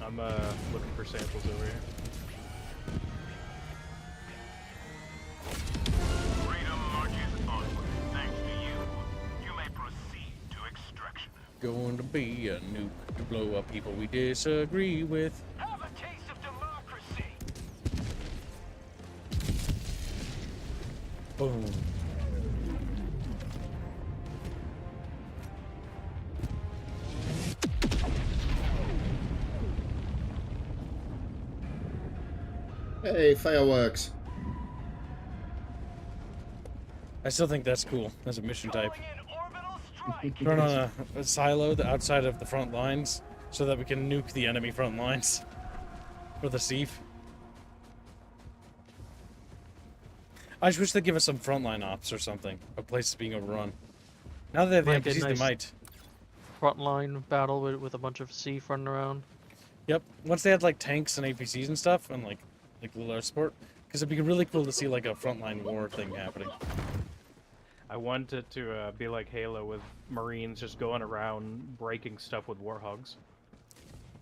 Speaker 8: I'm looking for samples over here.
Speaker 4: Freedom marches onward. Thanks to you. You may proceed to extraction.
Speaker 1: Going to be a nuke to blow up people we disagree with.
Speaker 4: Have a taste of democracy.
Speaker 1: Boom.
Speaker 9: Hey, fireworks.
Speaker 1: I still think that's cool as a mission type.
Speaker 4: Calling in orbital strike.
Speaker 1: Run on a silo outside of the front lines so that we can nuke the enemy front lines for the sieve. I just wish they'd give us some frontline ops or something. A place being overrun. Now that they have the
Speaker 3: Like a
Speaker 1: NPCs, they
Speaker 3: nice-
Speaker 1: might.
Speaker 3: Frontline battle with a bunch of sea running around.
Speaker 1: Yep. Once they had like tanks and APCs and stuff, and like little air support, because it'd be really cool to see like a frontline war thing happening.
Speaker 8: I want it to be like Halo with Marines just going around breaking stuff with Warhogs,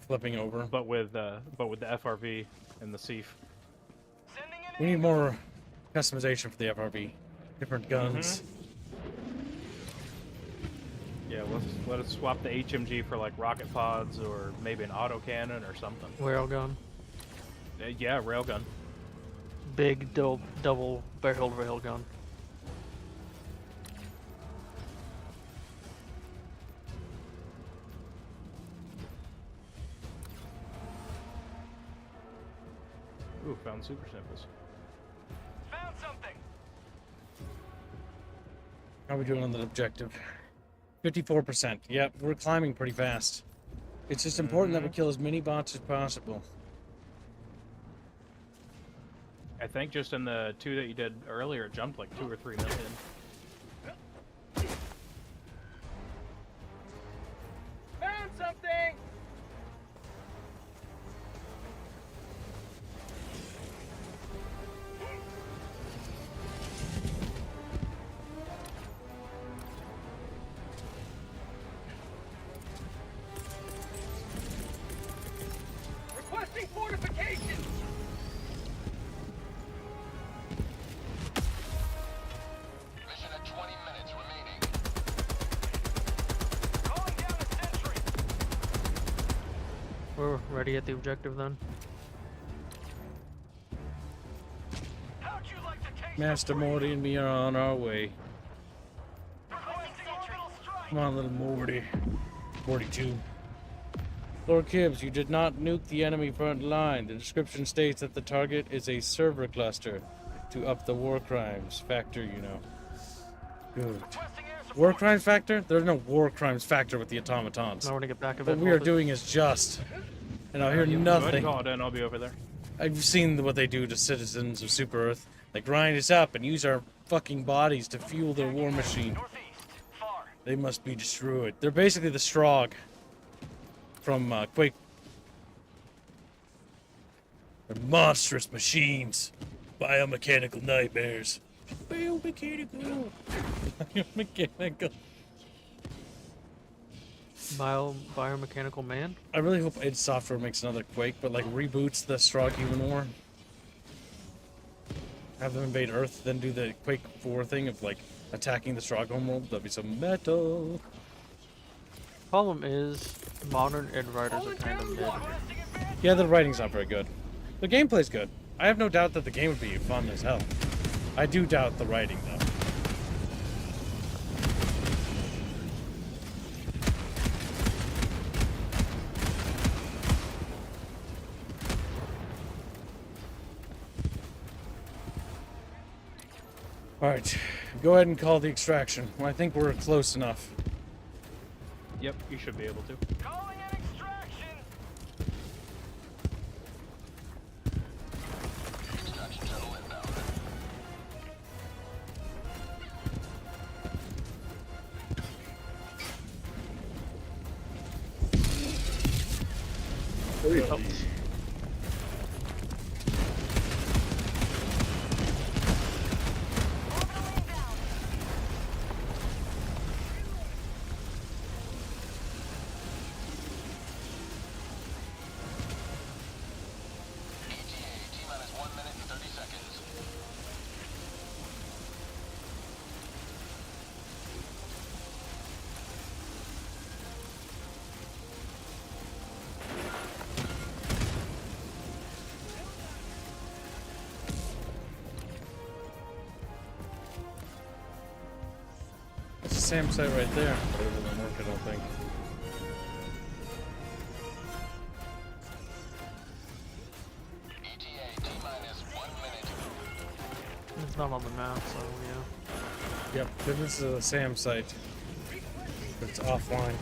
Speaker 1: Flipping over.
Speaker 8: but with the FRV and the Sief.
Speaker 4: Sending in
Speaker 1: We need more customization for the FRV. Different guns.
Speaker 8: Yeah, let us swap the HMG for like rocket pods or maybe an autocannon or something.
Speaker 3: Railgun.
Speaker 8: Yeah, railgun.
Speaker 3: Big double barreled railgun.
Speaker 8: Ooh, found super samples.
Speaker 4: Found something.
Speaker 1: How are we doing on that objective? 54%. Yep, we're climbing pretty fast. It's just important that we kill as many bots as possible.
Speaker 8: I think just in the 2 that you did earlier, it jumped like 2 or 3 million.
Speaker 7: Found something! Requesting fortifications!
Speaker 4: Mission at 20 minutes remaining. Calling down a sentry.
Speaker 3: We're ready at the objective then.
Speaker 4: How'd you like to taste
Speaker 1: Master Morty and me are on our way.
Speaker 4: requesting orbital strike?
Speaker 1: Come on, little Morty. 42. Lord Kibbs, you did not nuke the enemy front line. The description states that the target is a server cluster to up the war crimes factor, you know. Good.
Speaker 4: Requesting air support.
Speaker 1: War crimes factor? There's no war crimes factor with the automatons.
Speaker 3: Now we're gonna get back a
Speaker 1: What
Speaker 3: bit.
Speaker 1: we are
Speaker 3: voltage.
Speaker 1: doing is just. And I'll hear
Speaker 8: Go ahead
Speaker 1: nothing.
Speaker 8: and call it in, I'll be over there.
Speaker 1: I've seen what they do to citizens of Super Earth. They grind us up and use our fucking bodies to fuel their war machine.
Speaker 4: Northeast. Far.
Speaker 1: They must be destroyed. They're basically the Strogg from Quake. They're monstrous machines. Biomechanical nightmares. Biomechanical. Biomechanical.
Speaker 3: Biomechanical man.
Speaker 1: I really hope id Software makes another Quake, but like reboots the Strogg Human War. Have them invade Earth, then do the Quake 4 thing of like attacking the Strogg homeworld. That'd be so metal.
Speaker 3: Problem is, modern id writers are kind of mid.
Speaker 1: Yeah, the writing's not very good. The gameplay's good. I have no doubt that the game would be fun as hell. I do doubt the writing, though. Alright, go ahead and call the extraction. Well, I think we're close enough.
Speaker 8: Yep, you should be able to.
Speaker 4: Calling in extraction. Extraction shuttle inbound.
Speaker 1: SAM site right there. But it wouldn't work, I don't think.
Speaker 3: It's not on the map, so yeah.
Speaker 1: Yep, this is a SAM site. But it's offline.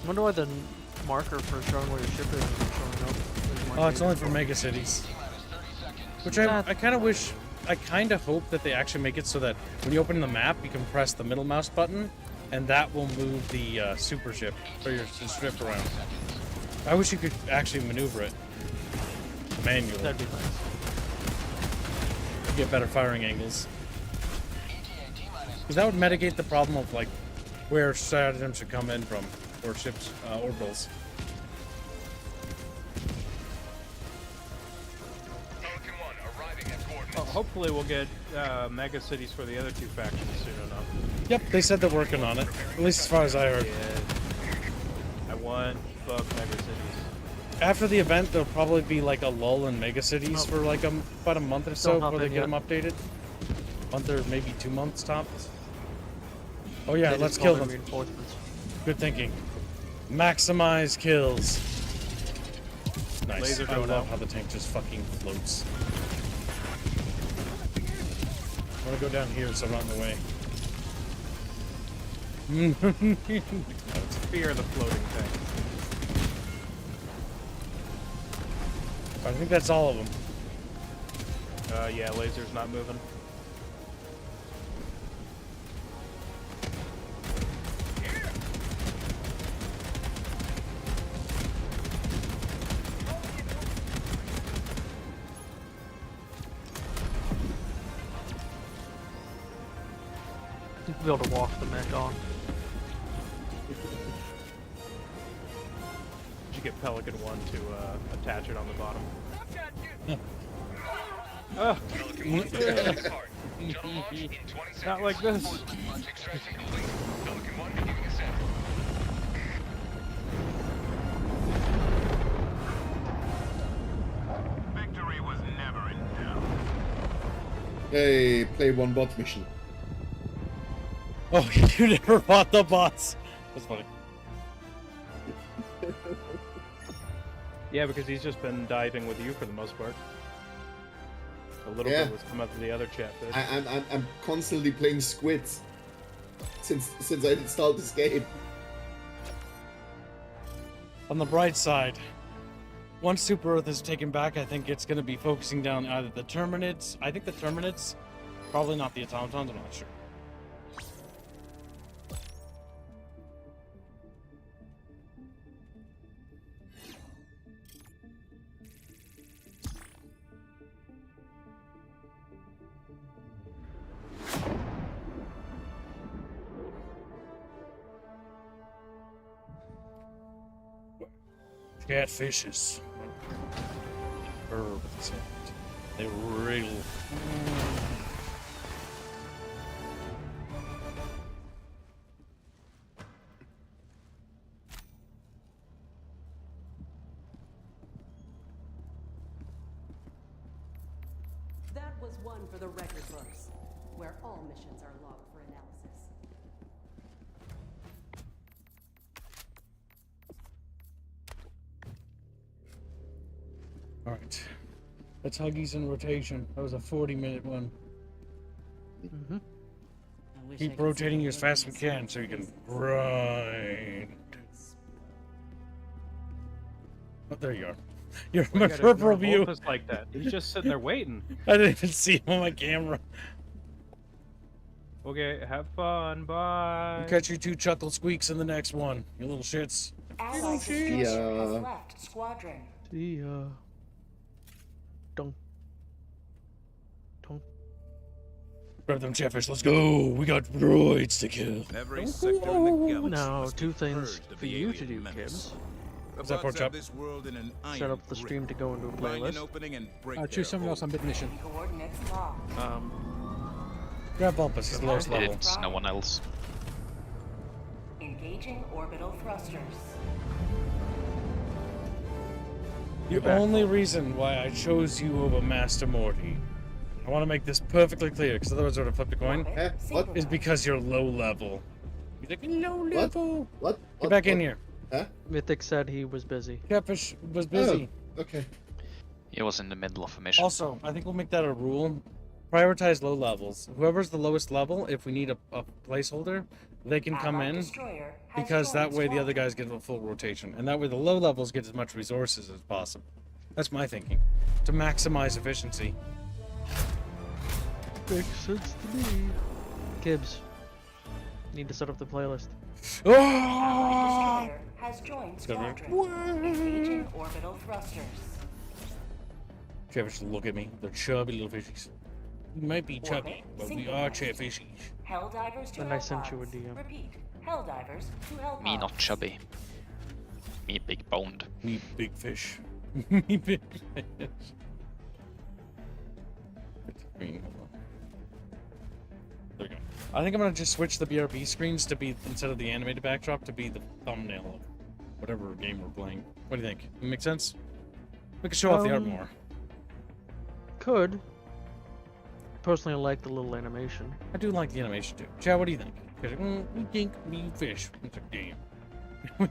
Speaker 3: I wonder why the marker for showing where your ship is isn't showing up.
Speaker 1: Oh, it's only for mega cities. Which I kind of wish, I kind of hope that they actually make it so that when you open the map, you can press the middle mouse button, and that will move the super ship, or your ship around. I wish you could actually maneuver it manually.
Speaker 3: That'd be nice.
Speaker 1: Get better firing angles. Because that would mitigate the problem of, like, where stratagems should come in from, or ships, orbitals.
Speaker 8: Hopefully we'll get mega cities for the other two factions soon enough.
Speaker 1: Yep, they said they're working on it. At least as far as I heard.
Speaker 8: Yeah. I want bug mega cities.
Speaker 1: After the event, there'll probably be like a lull in mega cities for like about a month or so
Speaker 3: Don't
Speaker 1: before they
Speaker 3: hop
Speaker 1: get
Speaker 3: in
Speaker 1: them updated. Month or maybe 2 months tops. Oh yeah,
Speaker 3: They
Speaker 1: let's
Speaker 3: just
Speaker 1: kill
Speaker 3: call
Speaker 1: them.
Speaker 3: Reinforcements.
Speaker 1: Good thinking. Maximize kills. Nice.
Speaker 8: Laser
Speaker 1: I
Speaker 8: going
Speaker 1: love
Speaker 8: out.
Speaker 1: how the tank just fucking floats. I want to go down here so I'm not in the way.
Speaker 8: Fear the floating tank.
Speaker 1: I think that's all of them.
Speaker 8: Yeah, laser's not moving.
Speaker 3: You'll be able to walk the mech on.
Speaker 8: Did you get Pelican 1 to attach it on the bottom? Not like this.
Speaker 4: Victory was never in doubt.
Speaker 9: Hey, play one bot mission.
Speaker 1: Oh, you never fought the bots. That's funny.
Speaker 8: Yeah, because he's just been diving with you for the most part. A little
Speaker 9: Yeah.
Speaker 8: bit was come up to the other chatfish.
Speaker 9: I'm constantly playing squids since I installed this game.
Speaker 1: On the bright side, once Super Earth is taken back, I think it's going to be focusing down either the Terminids. I think the Terminids, probably not the automatons. I'm not sure. Catfishes. Herbs. They wriggle.
Speaker 6: That was one for the record books, where all missions are logged for analysis.
Speaker 1: Alright. That's Huggies in rotation. That was a 40-minute one.
Speaker 3: Mm-hmm.
Speaker 1: Keep rotating you as fast as we can so you can grind. Oh, there you are. You're in my peripheral view.
Speaker 8: Just like that. He's just sitting there waiting.
Speaker 1: I didn't even see him on my camera.
Speaker 8: Okay, have fun. Bye.
Speaker 1: We'll catch you two chuckle squeaks in the next one, you little shits.
Speaker 6: Allied destroyer
Speaker 9: Yeah.
Speaker 6: has left squadron.
Speaker 3: See ya. Don't.
Speaker 1: Grab them chatfish, let's go! We got droids to kill.
Speaker 7: Every sector in the galaxy
Speaker 3: Now,
Speaker 7: must
Speaker 3: two
Speaker 7: be
Speaker 3: things
Speaker 7: purged of
Speaker 3: for
Speaker 7: the
Speaker 3: you to
Speaker 7: alien
Speaker 3: do,
Speaker 7: menace.
Speaker 3: Kibbs.
Speaker 7: The
Speaker 1: Is that
Speaker 7: bots
Speaker 1: pork
Speaker 7: have
Speaker 1: chop?
Speaker 7: this world in an
Speaker 3: Set
Speaker 7: iron
Speaker 3: up the
Speaker 7: grip.
Speaker 3: stream to go into a
Speaker 7: Find an
Speaker 3: playlist.
Speaker 7: opening and break
Speaker 2: Choose
Speaker 7: their
Speaker 2: someone else on
Speaker 7: hold.
Speaker 2: mid mission.
Speaker 6: Coordinates locked.
Speaker 1: Grab Bumpus, he's the lowest level.
Speaker 10: It's no one else.
Speaker 6: Engaging orbital thrusters.
Speaker 1: The only reason why I chose you over Master Morty, I want to make this perfectly clear, because otherwise I would have flipped a coin,
Speaker 9: Eh? What?
Speaker 1: is because you're low level. You're like, low level.
Speaker 9: What?
Speaker 1: Get back in here.
Speaker 9: Huh?
Speaker 3: Mythic said he was busy.
Speaker 1: Catfish was busy.
Speaker 9: Oh, okay.
Speaker 10: He was in the middle of a mission.
Speaker 1: Also, I think we'll make that a rule. Prioritize low levels. Whoever's the lowest level, if we need a placeholder, they can come in, because that way the other guys get a full rotation. And that way the low levels get as much resources as possible. That's my thinking. To maximize efficiency.
Speaker 3: Makes sense to me. Kibbs, need to set up the playlist.
Speaker 1: Oh!
Speaker 6: Destroyer has joined
Speaker 1: Got it.
Speaker 6: squadron. Engaging orbital thrusters.
Speaker 1: Catfish, look at me. They're chubby little fishies. We might be chubby, but we are catfishies.
Speaker 6: Helldivers to
Speaker 3: And I sent you a
Speaker 6: Hellpods.
Speaker 3: DM.
Speaker 6: Repeat. Helldivers to Hellpods.
Speaker 10: Me not chubby. Me big boned.
Speaker 1: Me big fish. Me big fish. Green. There we go. I think I'm gonna just switch the BRB screens to be, instead of the animated backdrop, to be the thumbnail of whatever game we're playing. What do you think? Make sense? We can show off the art more.
Speaker 3: Could. Personally, I like the little animation.
Speaker 1: I do like the animation too. Chad, what do you think? We think we fish. It's a game.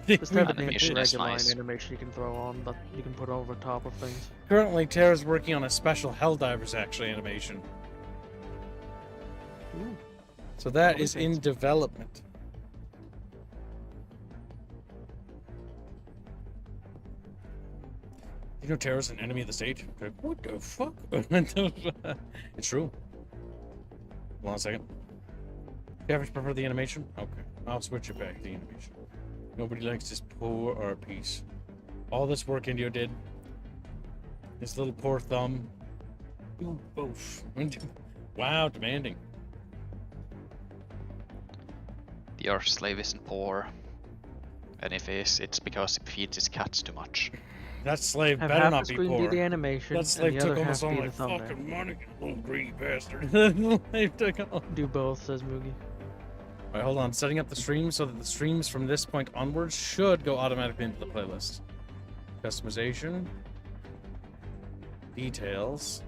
Speaker 3: Just have an
Speaker 10: Animation is
Speaker 3: regular
Speaker 10: nice.
Speaker 3: animation you can throw on that you can put over top of things.
Speaker 1: Currently, Tara's working on a special Helldivers actually animation.
Speaker 3: Ooh.
Speaker 1: So that
Speaker 3: That'll
Speaker 1: is
Speaker 3: be
Speaker 1: in
Speaker 3: fancy.
Speaker 1: development. You know Tara's an enemy of the state? Like, what the fuck? It's true. Hold on a second. You ever prefer the animation? Okay. I'll switch it back to the animation. Nobody likes this poor art piece. All this work Indio did. This little poor thumb. Ooh, oof. Wow, demanding.
Speaker 10: The Earth slave isn't poor. And if it is, it's because he feeds his cats too much.
Speaker 1: That slave
Speaker 3: Have
Speaker 1: better
Speaker 3: half
Speaker 1: not
Speaker 3: the
Speaker 1: be
Speaker 3: screen
Speaker 1: poor.
Speaker 3: be the animation,
Speaker 1: That
Speaker 3: and
Speaker 1: slave
Speaker 3: the
Speaker 1: took
Speaker 3: other
Speaker 1: almost
Speaker 3: half
Speaker 1: all
Speaker 3: be
Speaker 1: my
Speaker 3: the thumbnail.
Speaker 1: fucking money, you little greedy bastard. The slave took all.
Speaker 3: Do both, says Moogie.
Speaker 1: Alright, hold on. Setting up the stream so that the streams from this point onwards should go automatically into the playlist. Customization. Details.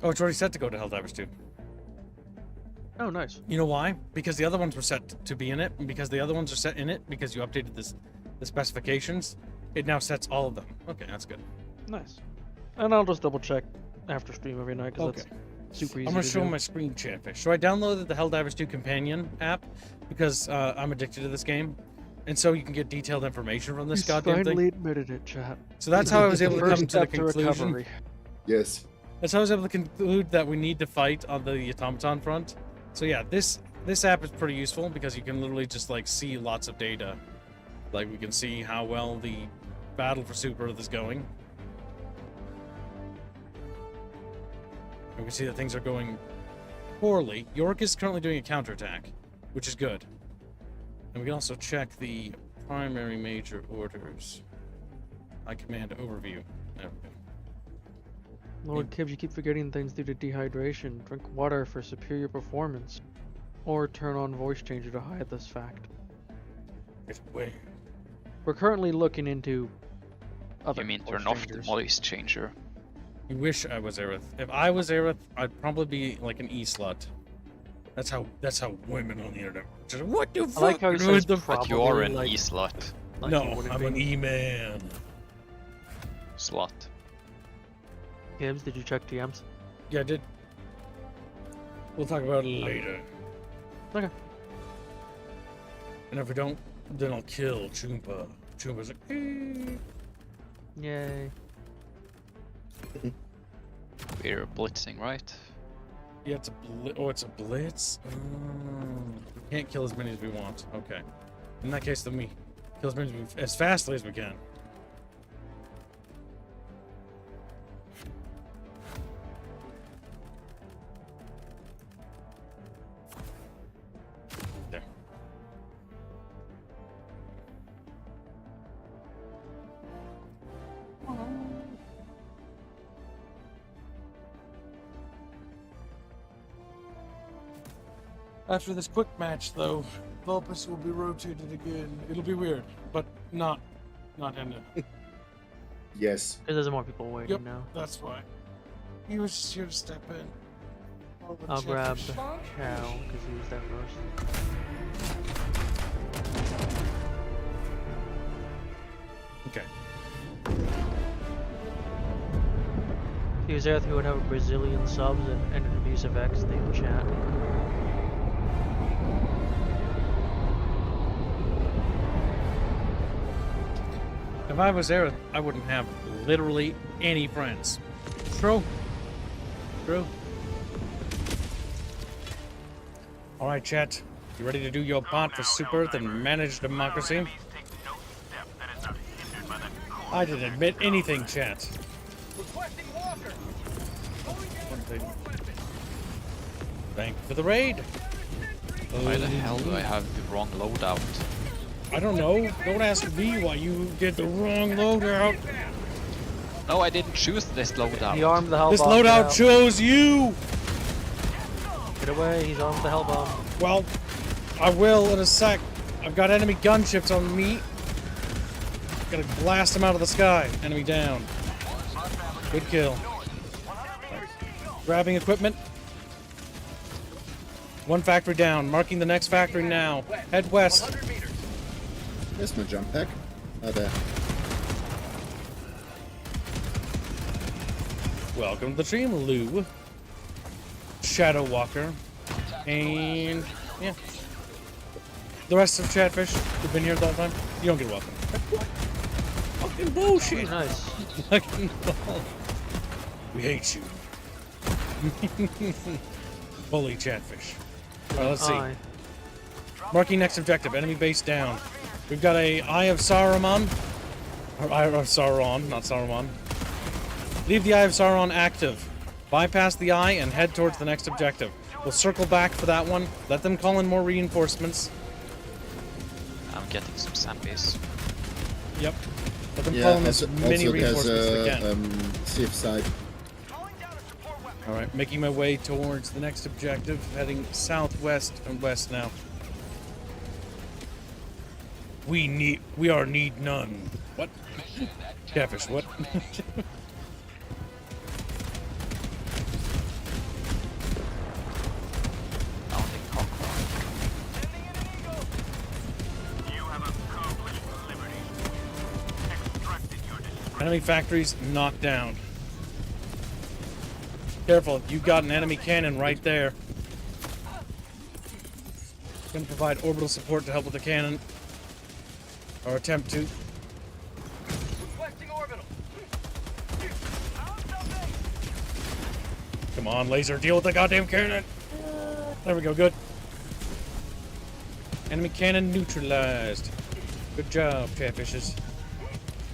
Speaker 1: Oh, it's already set to go to Helldivers 2.
Speaker 3: Oh, nice.
Speaker 1: You know why? Because the other ones were set to be in it, and because the other ones are set in it, because you updated the specifications, it now sets all of them. Okay, that's good.
Speaker 3: Nice. And I'll just double check after stream every night because
Speaker 1: Okay.
Speaker 3: that's super easy
Speaker 1: I'm gonna
Speaker 3: to
Speaker 1: show
Speaker 3: do.
Speaker 1: my screen Chatfish. So I downloaded the Helldivers 2 companion app because I'm addicted to this game, and so you can get detailed information from this
Speaker 3: He's
Speaker 1: goddamn
Speaker 3: finally
Speaker 1: thing.
Speaker 3: admitted it, chat.
Speaker 1: So that's how I was able to
Speaker 3: First
Speaker 1: come to the
Speaker 3: step to
Speaker 1: conclusion.
Speaker 3: recovery.
Speaker 9: Yes.
Speaker 1: That's how I was able to conclude that we need to fight on the automaton front. So yeah, this app is pretty useful because you can literally just like see lots of data. Like we can see how well the battle for Super Earth is going. We can see that things are going poorly. York is currently doing a counterattack, which is good. And we can also check the primary major orders. I command overview. There we go.
Speaker 3: Lord Kibbs, you keep forgetting things due to dehydration. Drink water for superior performance. Or turn on voice changer to hide this fact.
Speaker 1: It's way.
Speaker 3: We're currently looking into other
Speaker 10: You mean
Speaker 3: voice
Speaker 10: turn off the
Speaker 3: changers.
Speaker 10: voice changer?
Speaker 1: I wish I was Aerith. If I was Aerith, I'd probably be like an E-slut. That's how women on the internet. Just, what the fuck?
Speaker 3: I like how he
Speaker 1: What
Speaker 3: says
Speaker 1: the
Speaker 10: But you are
Speaker 3: probably,
Speaker 10: an
Speaker 3: like-
Speaker 10: E-slot.
Speaker 3: like
Speaker 1: No,
Speaker 3: you wouldn't
Speaker 1: I'm
Speaker 3: be.
Speaker 1: an E-man.
Speaker 10: Slot.
Speaker 3: Gibbs, did you check TMs?
Speaker 1: Yeah, I did. We'll talk about it later.
Speaker 3: Okay.
Speaker 1: And if we don't, then I'll kill Choompa. Choompa's like, "Eh."
Speaker 3: Yay.
Speaker 10: We're blitzing, right?
Speaker 1: Yeah, it's a it's a blitz. We can't kill as many as we want. Okay. In that case, then we kill as many as fastly as we can. There.
Speaker 2: After this quick match, though, Vulpus will be rotated again. It'll be weird, but not ended.
Speaker 9: Yes.
Speaker 3: Because there's more people waiting
Speaker 2: Yep,
Speaker 3: now.
Speaker 2: that's why. He was just here to step in.
Speaker 3: I'll grab Chow, because he was there first.
Speaker 1: Okay.
Speaker 3: If he was there, he would have a Brazilian subs and an abusive X themed chat.
Speaker 1: If I was there, I wouldn't have literally any friends. True. True. All right, chat. You ready to do your part for Super Earth and manage democracy? I didn't admit anything, chat.
Speaker 7: Requesting walker.
Speaker 1: One thing. Thank you for the raid.
Speaker 10: Why the hell do I have the wrong loadout?
Speaker 1: I don't know. Don't ask me why you did the wrong loadout.
Speaker 10: No, I didn't choose this loadout.
Speaker 3: He armed the Hellbomb.
Speaker 1: This loadout chose you.
Speaker 3: Get away, he's armed the Hellbomb.
Speaker 1: Well, I will in a sec. I've got enemy gunships on me. Gotta blast them out of the sky. Enemy down. Good kill. Grabbing equipment. One factory down. Marking the next factory now. Head west.
Speaker 7: 100 meters.
Speaker 9: There's my jump pack. Oh, there.
Speaker 1: Welcome to the stream, Lou. Shadow Walker. And yeah. The rest of Chatfish who've been here the whole time. You don't get welcome. Fucking bullshit.
Speaker 3: Nice.
Speaker 1: Fucking bull. We hate you. Bully Chatfish. Alright, let's see.
Speaker 3: Aye.
Speaker 1: Marking next objective. Enemy base down. We've got a Eye of Saruman. Or Eye of Sauron, not Saruman. Leave the Eye of Sauron active. Bypass the eye and head towards the next objective. We'll circle back for that one. Let them call in more reinforcements.
Speaker 10: I'm getting some zombies.
Speaker 1: Yep. Let them
Speaker 9: Yeah,
Speaker 1: call in
Speaker 9: also,
Speaker 1: as many
Speaker 9: also
Speaker 1: reinforcements as they
Speaker 9: there's
Speaker 1: can.
Speaker 9: a safe side.
Speaker 1: Alright, making my way towards the next objective. Heading southwest and west now. We are need none. What? Catfish, what? Enemy factories knocked down. Careful, you've got an enemy cannon right there. Gonna provide orbital support to help with the cannon. Or attempt to.
Speaker 7: Requesting orbital.
Speaker 1: Come on, laser, deal with the goddamn cannon! There we go, good. Enemy cannon neutralized. Good job, catfishes.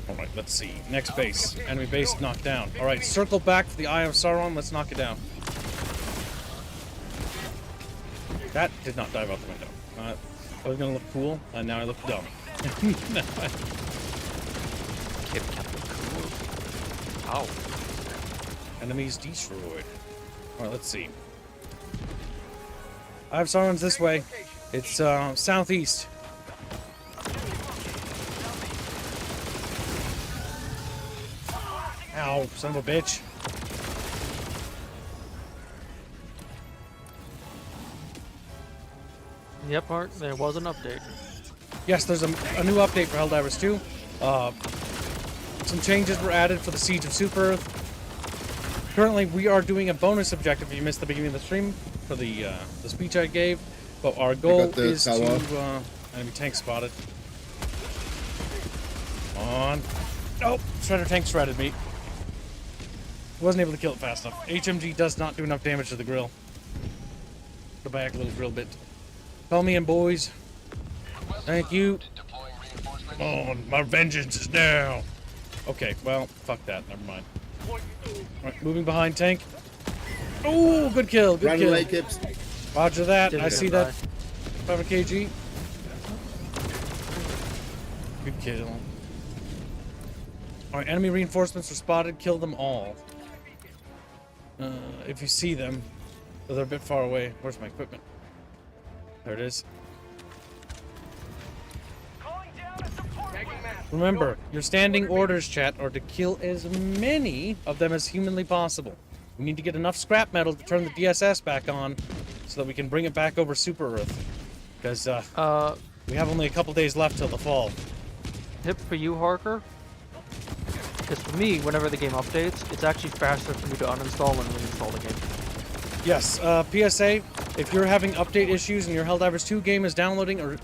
Speaker 1: Alright, let's see. Next base. Enemy base knocked down. Alright, circle back for the Eye of Sauron. Let's knock it down. That did not dive out the window. I was gonna look cool, and now I look dumb.
Speaker 10: Kid can look cool. Ow.
Speaker 1: Enemies destroyed. Alright, let's see. Eye of Sauron's this way. It's southeast. Ow, son of a bitch.
Speaker 3: Yep, Art, there was an update.
Speaker 1: Yes, there's a new update for Helldivers 2. Some changes were added for the Siege of Super Earth. Currently, we are doing a bonus objective if you missed the beginning of the stream for the speech I gave. But our goal is to... enemy tank spotted. On. Oh, Shredder tank shredded me. Wasn't able to kill it fast enough. HMG does not do enough damage to the grill. The back little grill bit. Call me in, boys. Thank you. On, my vengeance is now. Okay, well, fuck that. Never mind. Alright, moving behind tank. Oh, good kill. Good
Speaker 9: Run
Speaker 1: kill.
Speaker 9: away, Kips.
Speaker 1: Roger that.
Speaker 3: Didn't
Speaker 1: I
Speaker 3: get
Speaker 1: see
Speaker 3: by.
Speaker 1: that. 5 kg. Good kill. Alright, enemy reinforcements are spotted. Kill them all. If you see them, but they're a bit far away. Where's my equipment? There it is.
Speaker 7: Calling down a support weapon.
Speaker 1: Remember, your standing orders, chat, are to kill as many of them as humanly possible. We need to get enough scrap metal to turn the DSS back on so that we can bring it back over Super Earth. Because, we have only a couple days left till the fall.
Speaker 3: Tip for you, Harker. Because for me, whenever the game updates, it's actually faster for me to uninstall and reinstall the game.
Speaker 1: Yes, PSA, if you're having update issues and your Helldivers 2 game is downloading or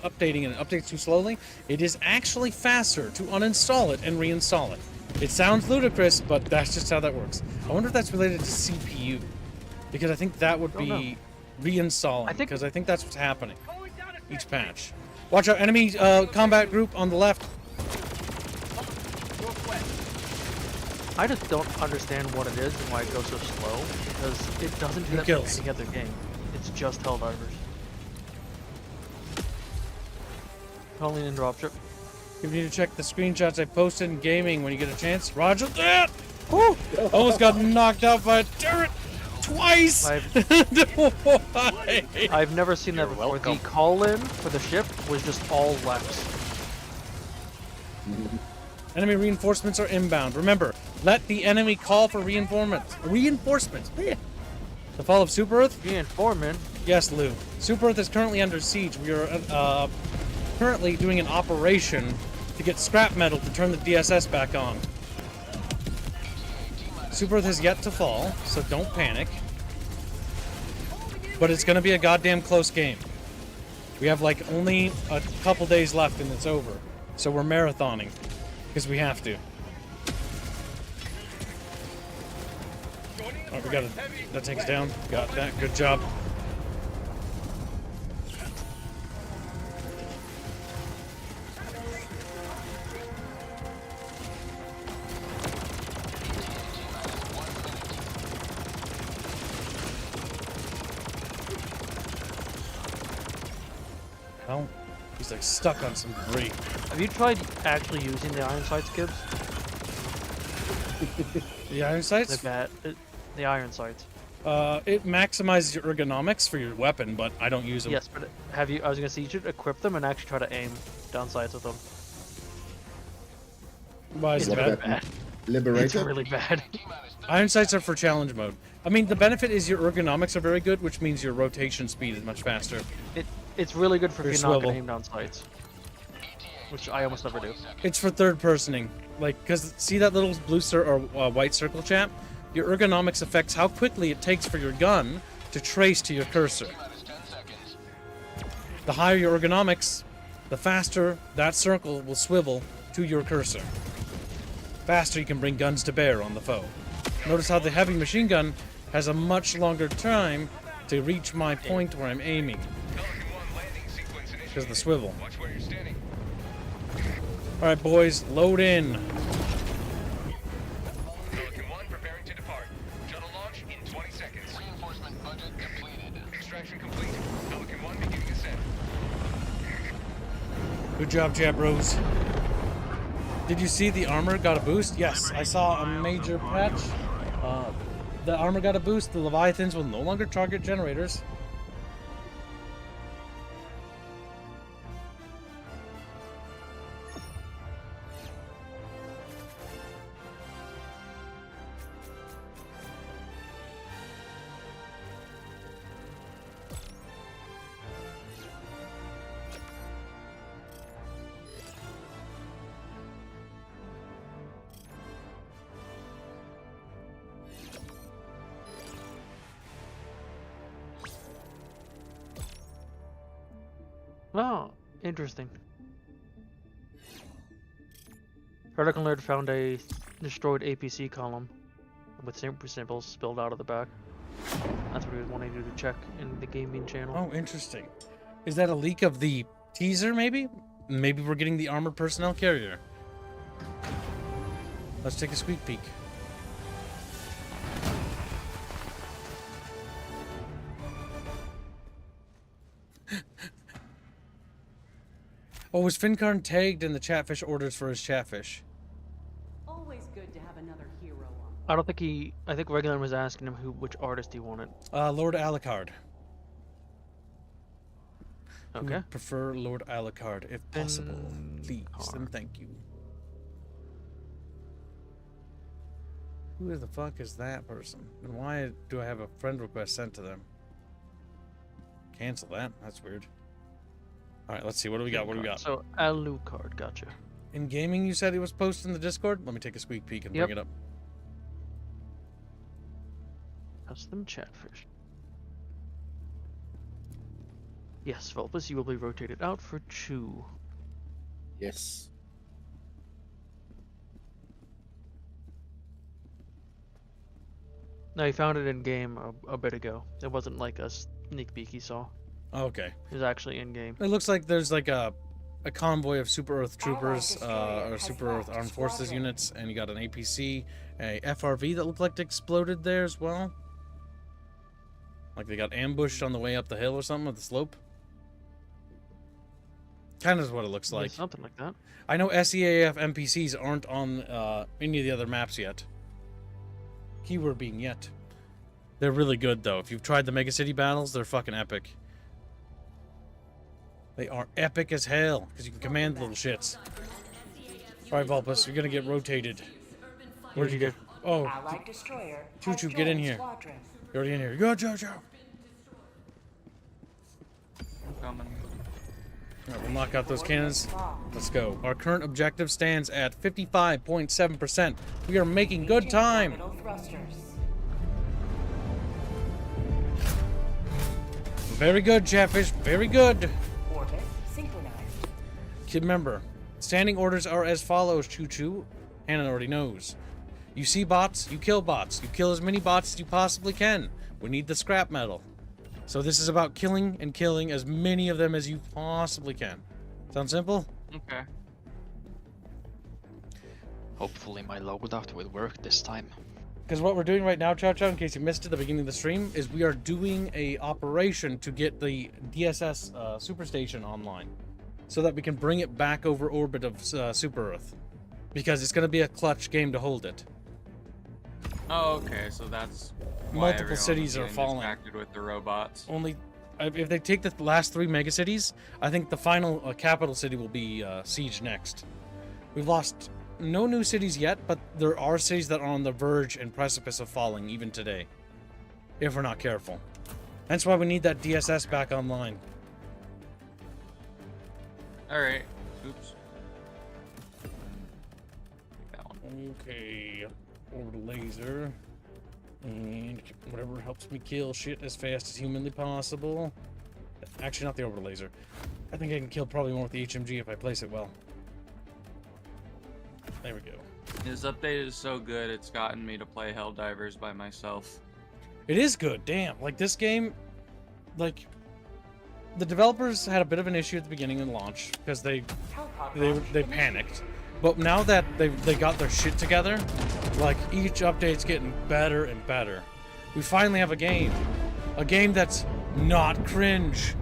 Speaker 1: updating and it updates too slowly, it is actually faster to uninstall it and reinstall it. It sounds ludicrous, but that's just how that works. I wonder if that's related to CPU, because I think that would be reinstalling, because I think that's what's happening each patch. Watch out, enemy combat group on the left.
Speaker 3: I just don't understand what it is and why it goes so slow, because it doesn't do that
Speaker 1: kills.
Speaker 3: for any other game. It's just Helldivers. Calling in dropship.
Speaker 1: You need to check the screenshots I posted in gaming when you get a chance. Roger that! Woo! Almost got knocked out by a turret twice! Why?
Speaker 3: I've never seen that before. The call-in for the ship was just all lefts.
Speaker 1: Enemy reinforcements are inbound. Remember, let the enemy call for reinforcements. Reinforcements! Yeah. The fall of Super Earth?
Speaker 3: Reinforcement?
Speaker 1: Yes, Lou. Super Earth is currently under siege. We are currently doing an operation to get scrap metal to turn the DSS back on. Super Earth has yet to fall, so don't panic. But it's going to be a goddamn close game. We have like only a couple days left and it's over. So we're marathoning. Because we have to. Oh, we got it. That takes down. Got that. Good job. Hell, he's like stuck on some debris.
Speaker 3: Have you tried actually using the iron sights, Gibbs?
Speaker 1: The iron sights?
Speaker 3: The iron sights.
Speaker 1: It maximizes your ergonomics for your weapon, but I don't use them.
Speaker 3: Yes, but have you? I was gonna say you should equip them and actually try to aim down sights with them.
Speaker 1: Why is it bad?
Speaker 9: Liberated?
Speaker 3: It's really bad.
Speaker 1: Iron sights are for challenge mode. I mean, the benefit is your ergonomics are very good, which means your rotation speed is much faster.
Speaker 3: It's really good for
Speaker 1: Your
Speaker 3: if you're not
Speaker 1: swivel.
Speaker 3: gonna aim down sights, which I almost never do.
Speaker 1: It's for third personing. Like, because see that little blue or white circle, chap? Your ergonomics affects how quickly it takes for your gun to trace to your cursor. The higher your ergonomics, the faster that circle will swivel to your cursor. Faster you can bring guns to bear on the foe. Notice how the heavy machine gun has a much longer time to reach my point where I'm aiming. Because of the swivel. Alright, boys, load in.
Speaker 7: Pelican 1 preparing to depart. Shuttle launch in 20 seconds. Reinforcement budget completed. Extraction complete. Pelican 1 beginning ascent.
Speaker 1: Good job, Jab Rose. Did you see the armor got a boost? Yes, I saw a major patch. The armor got a boost. The Leviathans will no longer target generators.
Speaker 3: Oh, interesting. Article alert found a destroyed APC column with symbols spilled out of the back. That's what he was wanting you to check in the gaming channel.
Speaker 1: Oh, interesting. Is that a leak of the teaser, maybe? Maybe we're getting the armored personnel carrier. Let's take a sneak peek. Oh, was Fincarn tagged in the Chatfish orders for his Chatfish?
Speaker 6: Always good to have another hero on.
Speaker 3: I don't think I think Regular was asking him which artist he wanted.
Speaker 1: Lord Alucard.
Speaker 3: Okay.
Speaker 1: Would prefer Lord Alucard if possible. Please and thank you. Who the fuck is that person? And why do I have a friend request sent to them? Cancel that. That's weird. Alright, let's see. What do we got? What do we got?
Speaker 3: So, Alucard, gotcha.
Speaker 1: In gaming, you said it was posted in the Discord? Let me take a squeak peek and bring it up.
Speaker 3: Custom Chatfish. Yes, Vulpus, you will be rotated out for 2.
Speaker 9: Yes.
Speaker 3: No, he found it in game a bit ago. It wasn't like a sneak peek he saw.
Speaker 1: Okay.
Speaker 3: It was actually in game.
Speaker 1: It looks like there's like a convoy of Super Earth troopers, or Super Earth Armed Forces units, and you got an APC, a FRV that looked like it exploded there as well. Like they got ambushed on the way up the hill or something at the slope. Kind of is what it looks like.
Speaker 3: Yeah, something like that.
Speaker 1: I know SEAF NPCs aren't on any of the other maps yet. Keyword being yet. They're really good though. If you've tried the Mega City battles, they're fucking epic. They are epic as hell, because you can command little shits. Alright, Vulpus, you're gonna get rotated. Where'd you get? Oh, Choo-Choo, get in here. You're already in here. Go, Choo-Choo!
Speaker 2: Coming.
Speaker 1: Alright, we'll knock out those cannons. Let's go. Our current objective stands at 55.7%. We are making good time. Very good, Chatfish. Very good.
Speaker 11: Orbit synchronized.
Speaker 1: Remember, standing orders are as follows, Choo-Choo. Hannah already knows. You see bots, you kill bots. You kill as many bots as you possibly can. We need the scrap metal. So this is about killing and killing as many of them as you possibly can. Sound simple?
Speaker 2: Okay.
Speaker 10: Hopefully my loadout will work this time.
Speaker 1: Because what we're doing right now, Chow Chow, in case you missed it at the beginning of the stream, is we are doing a operation to get the DSS Superstation online. So that we can bring it back over orbit of Super Earth. Because it's going to be a clutch game to hold it.
Speaker 2: Oh, okay, so that's why
Speaker 1: Multiple cities are falling.
Speaker 2: Distracted with the robots.
Speaker 1: Only, if they take the last 3 megacities, I think the final capital city will be siege next. We've lost no new cities yet, but there are cities that are on the verge and precipice of falling even today, if we're not careful. That's why we need that DSS back online.
Speaker 2: Alright. Oops. That one.
Speaker 1: Okay. Orbital laser. And whatever helps me kill shit as fast as humanly possible. Actually, not the orbital laser. I think I can kill probably more with the HMG if I place it well. There we go.
Speaker 2: This update is so good, it's gotten me to play Helldivers by myself.
Speaker 1: It is good, damn. Like, this game, like, the developers had a bit of an issue at the beginning of launch because they panicked. But now that they got their shit together, like, each update's getting better and better. We finally have a game that's not cringe.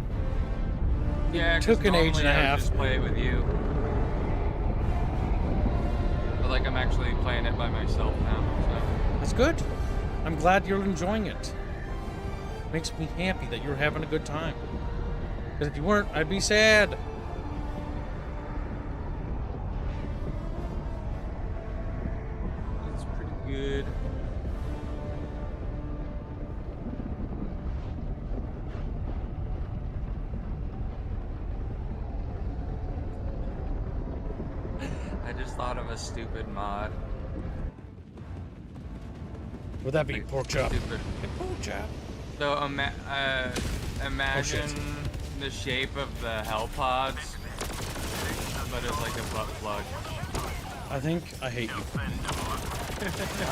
Speaker 2: Yeah,
Speaker 1: it took an age and a half.
Speaker 2: Just play it with you. But like, I'm actually playing it by myself now. So.
Speaker 1: That's good. I'm glad you're enjoying it. Makes me happy that you're having a good time. Because if you weren't, I'd be sad.
Speaker 2: It's pretty good. I just thought of a stupid mod.
Speaker 1: Would that be
Speaker 2: Like,
Speaker 1: pork chop?
Speaker 2: Stupid.
Speaker 1: Pork chop.
Speaker 2: So imagine the shape of the hell pods, but it's like a butt plug.
Speaker 1: I think I hate you.
Speaker 3: Why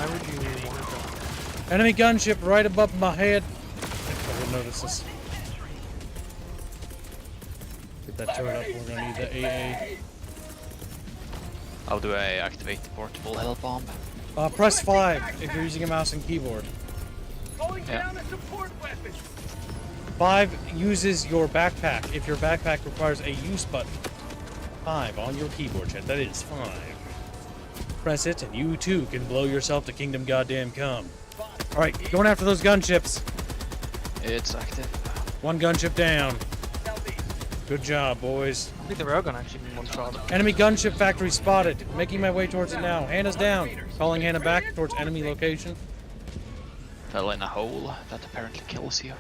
Speaker 3: would you want to?
Speaker 1: Enemy gunship right above my head. I didn't notice this. Get that turret up. We're gonna need the AA.
Speaker 10: How do I activate the portable hell bomb?
Speaker 1: Press 5 if you're using a mouse and keyboard.
Speaker 4: Going down a support weapon.
Speaker 1: 5 uses your backpack if your backpack requires a use button. 5 on your keyboard, chat. That is 5. Press it and you too can blow yourself to kingdom goddamn come. Alright, going after those gunships.
Speaker 10: It's active.
Speaker 1: 1 gunship down. Good job, boys.
Speaker 3: I think the railgun actually can one-shot.
Speaker 1: Enemy gunship factory spotted. Making my way towards it now. Hannah's down. Calling Hannah back towards enemy location.
Speaker 10: Fell in a hole that apparently kills you.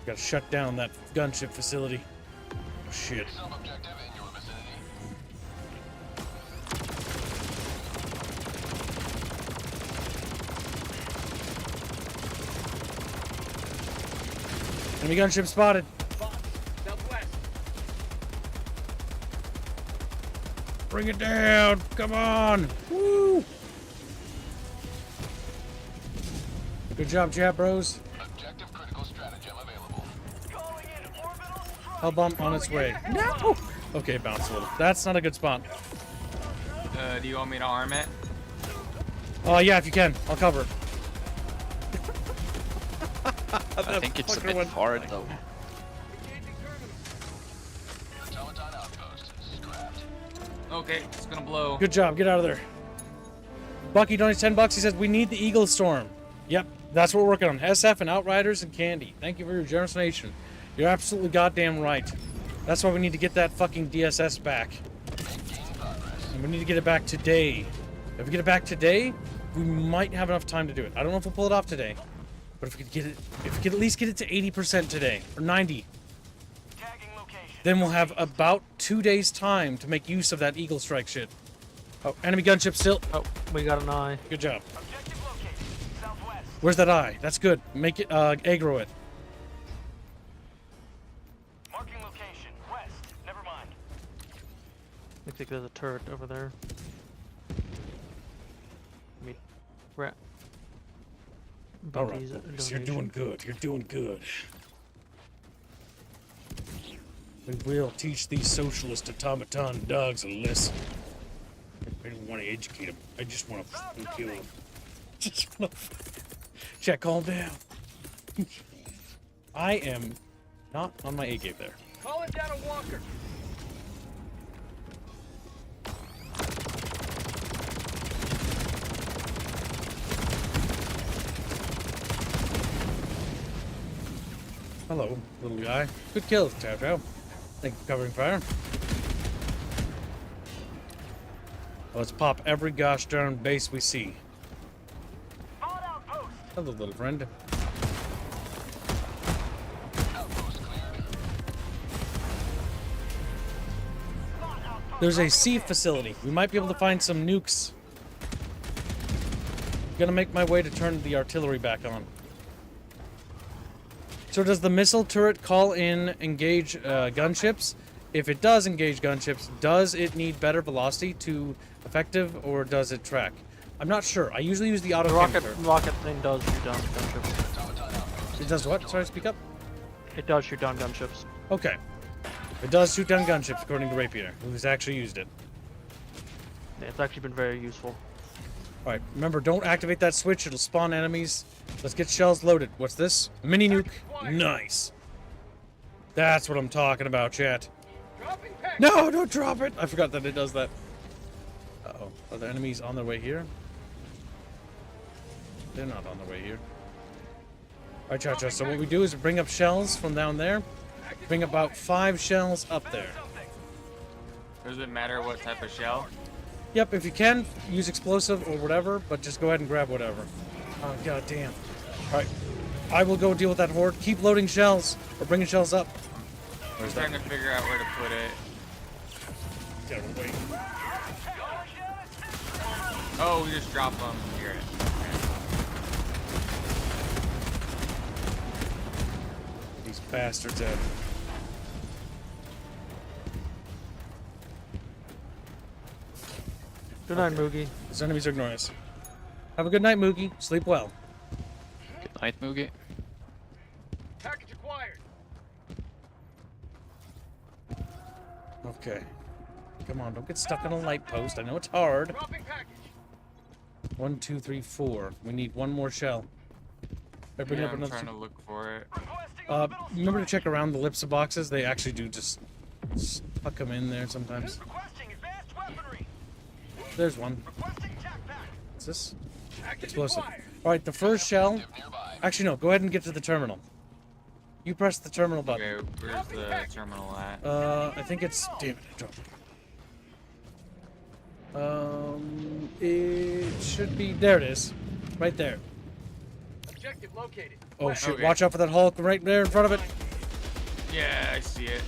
Speaker 1: Gotta shut down that gunship facility. Oh, shit. Enemy gunship spotted.
Speaker 4: Southwest.
Speaker 1: Bring it down. Come on. Woo. Good job, chat bros.
Speaker 7: Objective critical stratagem available.
Speaker 4: Calling in orbital strike.
Speaker 1: Hell bomb on its way. No. Okay, bounce a little. That's not a good spot.
Speaker 8: Do you want me to arm it?
Speaker 1: Oh yeah, if you can, I'll cover.
Speaker 10: I think it's a bit far though.
Speaker 7: Teleton outpost scrapped.
Speaker 8: Okay, it's gonna blow.
Speaker 1: Good job. Get out of there. Bucky donates $10. He says we need the Eagle Storm. Yep, that's what we're working on. SF and Outriders and candy. Thank you for your generous donation. You're absolutely goddamn right. That's why we need to get that fucking DSS back. And we need to get it back today. If we get it back today, we might have enough time to do it. I don't know if we'll pull it off today. But if we could get it, if we could at least get it to 80% today, or 90, then we'll have about 2 days time to make use of that Eagle Strike shit. Oh, enemy gunship still.
Speaker 3: Oh, we got an eye.
Speaker 1: Good job.
Speaker 4: Objective located. Southwest.
Speaker 1: Where's that eye? That's good. Make it, aggro it.
Speaker 4: Marking location. West. Never mind.
Speaker 3: Looks like there's a turret over there. Me, rat.
Speaker 1: All right, boys, you're doing good. You're doing good. We will teach these socialist automaton dogs a lesson. I don't want to educate them. I just want to fucking kill them. Just want to. Check, calm down. I am not on my A game there.
Speaker 4: Calling down a walker.
Speaker 1: Hello, little guy. Good kill, Chow Chow. Thank you for covering fire. Let's pop every gosh darn base we see. Hello, little friend. There's a sea facility. We might be able to find some nukes. Gonna make my way to turn the artillery back on. So does the missile turret call in engage gunships? If it does engage gunships, does it need better velocity to effective, or does it track? I'm not sure. I usually use the auto
Speaker 3: The
Speaker 1: rocket
Speaker 3: rocket thing does shoot down gunships.
Speaker 1: It does what? Sorry, speak up.
Speaker 3: It does shoot down gunships.
Speaker 1: Okay. It does shoot down gunships, according to Rapier, who's actually used it.
Speaker 3: Yeah, it's actually been very useful.
Speaker 1: Alright, remember, don't activate that switch. It'll spawn enemies. Let's get shells loaded. What's this? Mini nuke. Nice. That's what I'm talking about, chat. No, don't drop it. I forgot that it does that. Uh-oh. Are the enemies on their way here? They're not on their way here. Alright, Cha-Cha, so what we do is bring up shells from down there. Bring about 5 shells up there.
Speaker 8: Does it matter what type of shell?
Speaker 1: Yep, if you can, use explosive or whatever, but just go ahead and grab whatever. Oh, goddamn. Alright, I will go deal with that horde. Keep loading shells, or bringing shells up.
Speaker 8: I'm trying to figure out where to put it.
Speaker 1: Gotta wait.
Speaker 8: Oh, we just drop them. Here.
Speaker 1: These bastards out.
Speaker 3: Good night, Moogie.
Speaker 1: These enemies are ignoring us. Have a good night, Moogie. Sleep well.
Speaker 10: Good night, Moogie.
Speaker 4: Package acquired.
Speaker 1: Okay. Come on, don't get stuck on a light post. I know it's hard.
Speaker 4: Dropping package.
Speaker 1: 1, 2, 3, 4. We need one more shell. I bring
Speaker 8: Yeah,
Speaker 1: up
Speaker 8: I'm
Speaker 1: another.
Speaker 8: trying to look for it.
Speaker 1: Remember to check around the lips of boxes. They actually do just tuck them in there sometimes.
Speaker 4: Requesting advanced weaponry.
Speaker 1: There's one.
Speaker 4: Requesting jackpack.
Speaker 1: What's this?
Speaker 4: Package
Speaker 1: Explosive.
Speaker 4: acquired.
Speaker 1: All right, the first shell. Actually, no. Go ahead and get to the terminal. You press the terminal button.
Speaker 8: Okay, where's the terminal at?
Speaker 1: I think it's. Damn it, I dropped it. It should be. There it is. Right there.
Speaker 4: Objective located.
Speaker 1: Oh shit,
Speaker 8: Okay.
Speaker 1: watch out for that Hulk right there in front of it.
Speaker 8: Yeah, I see it.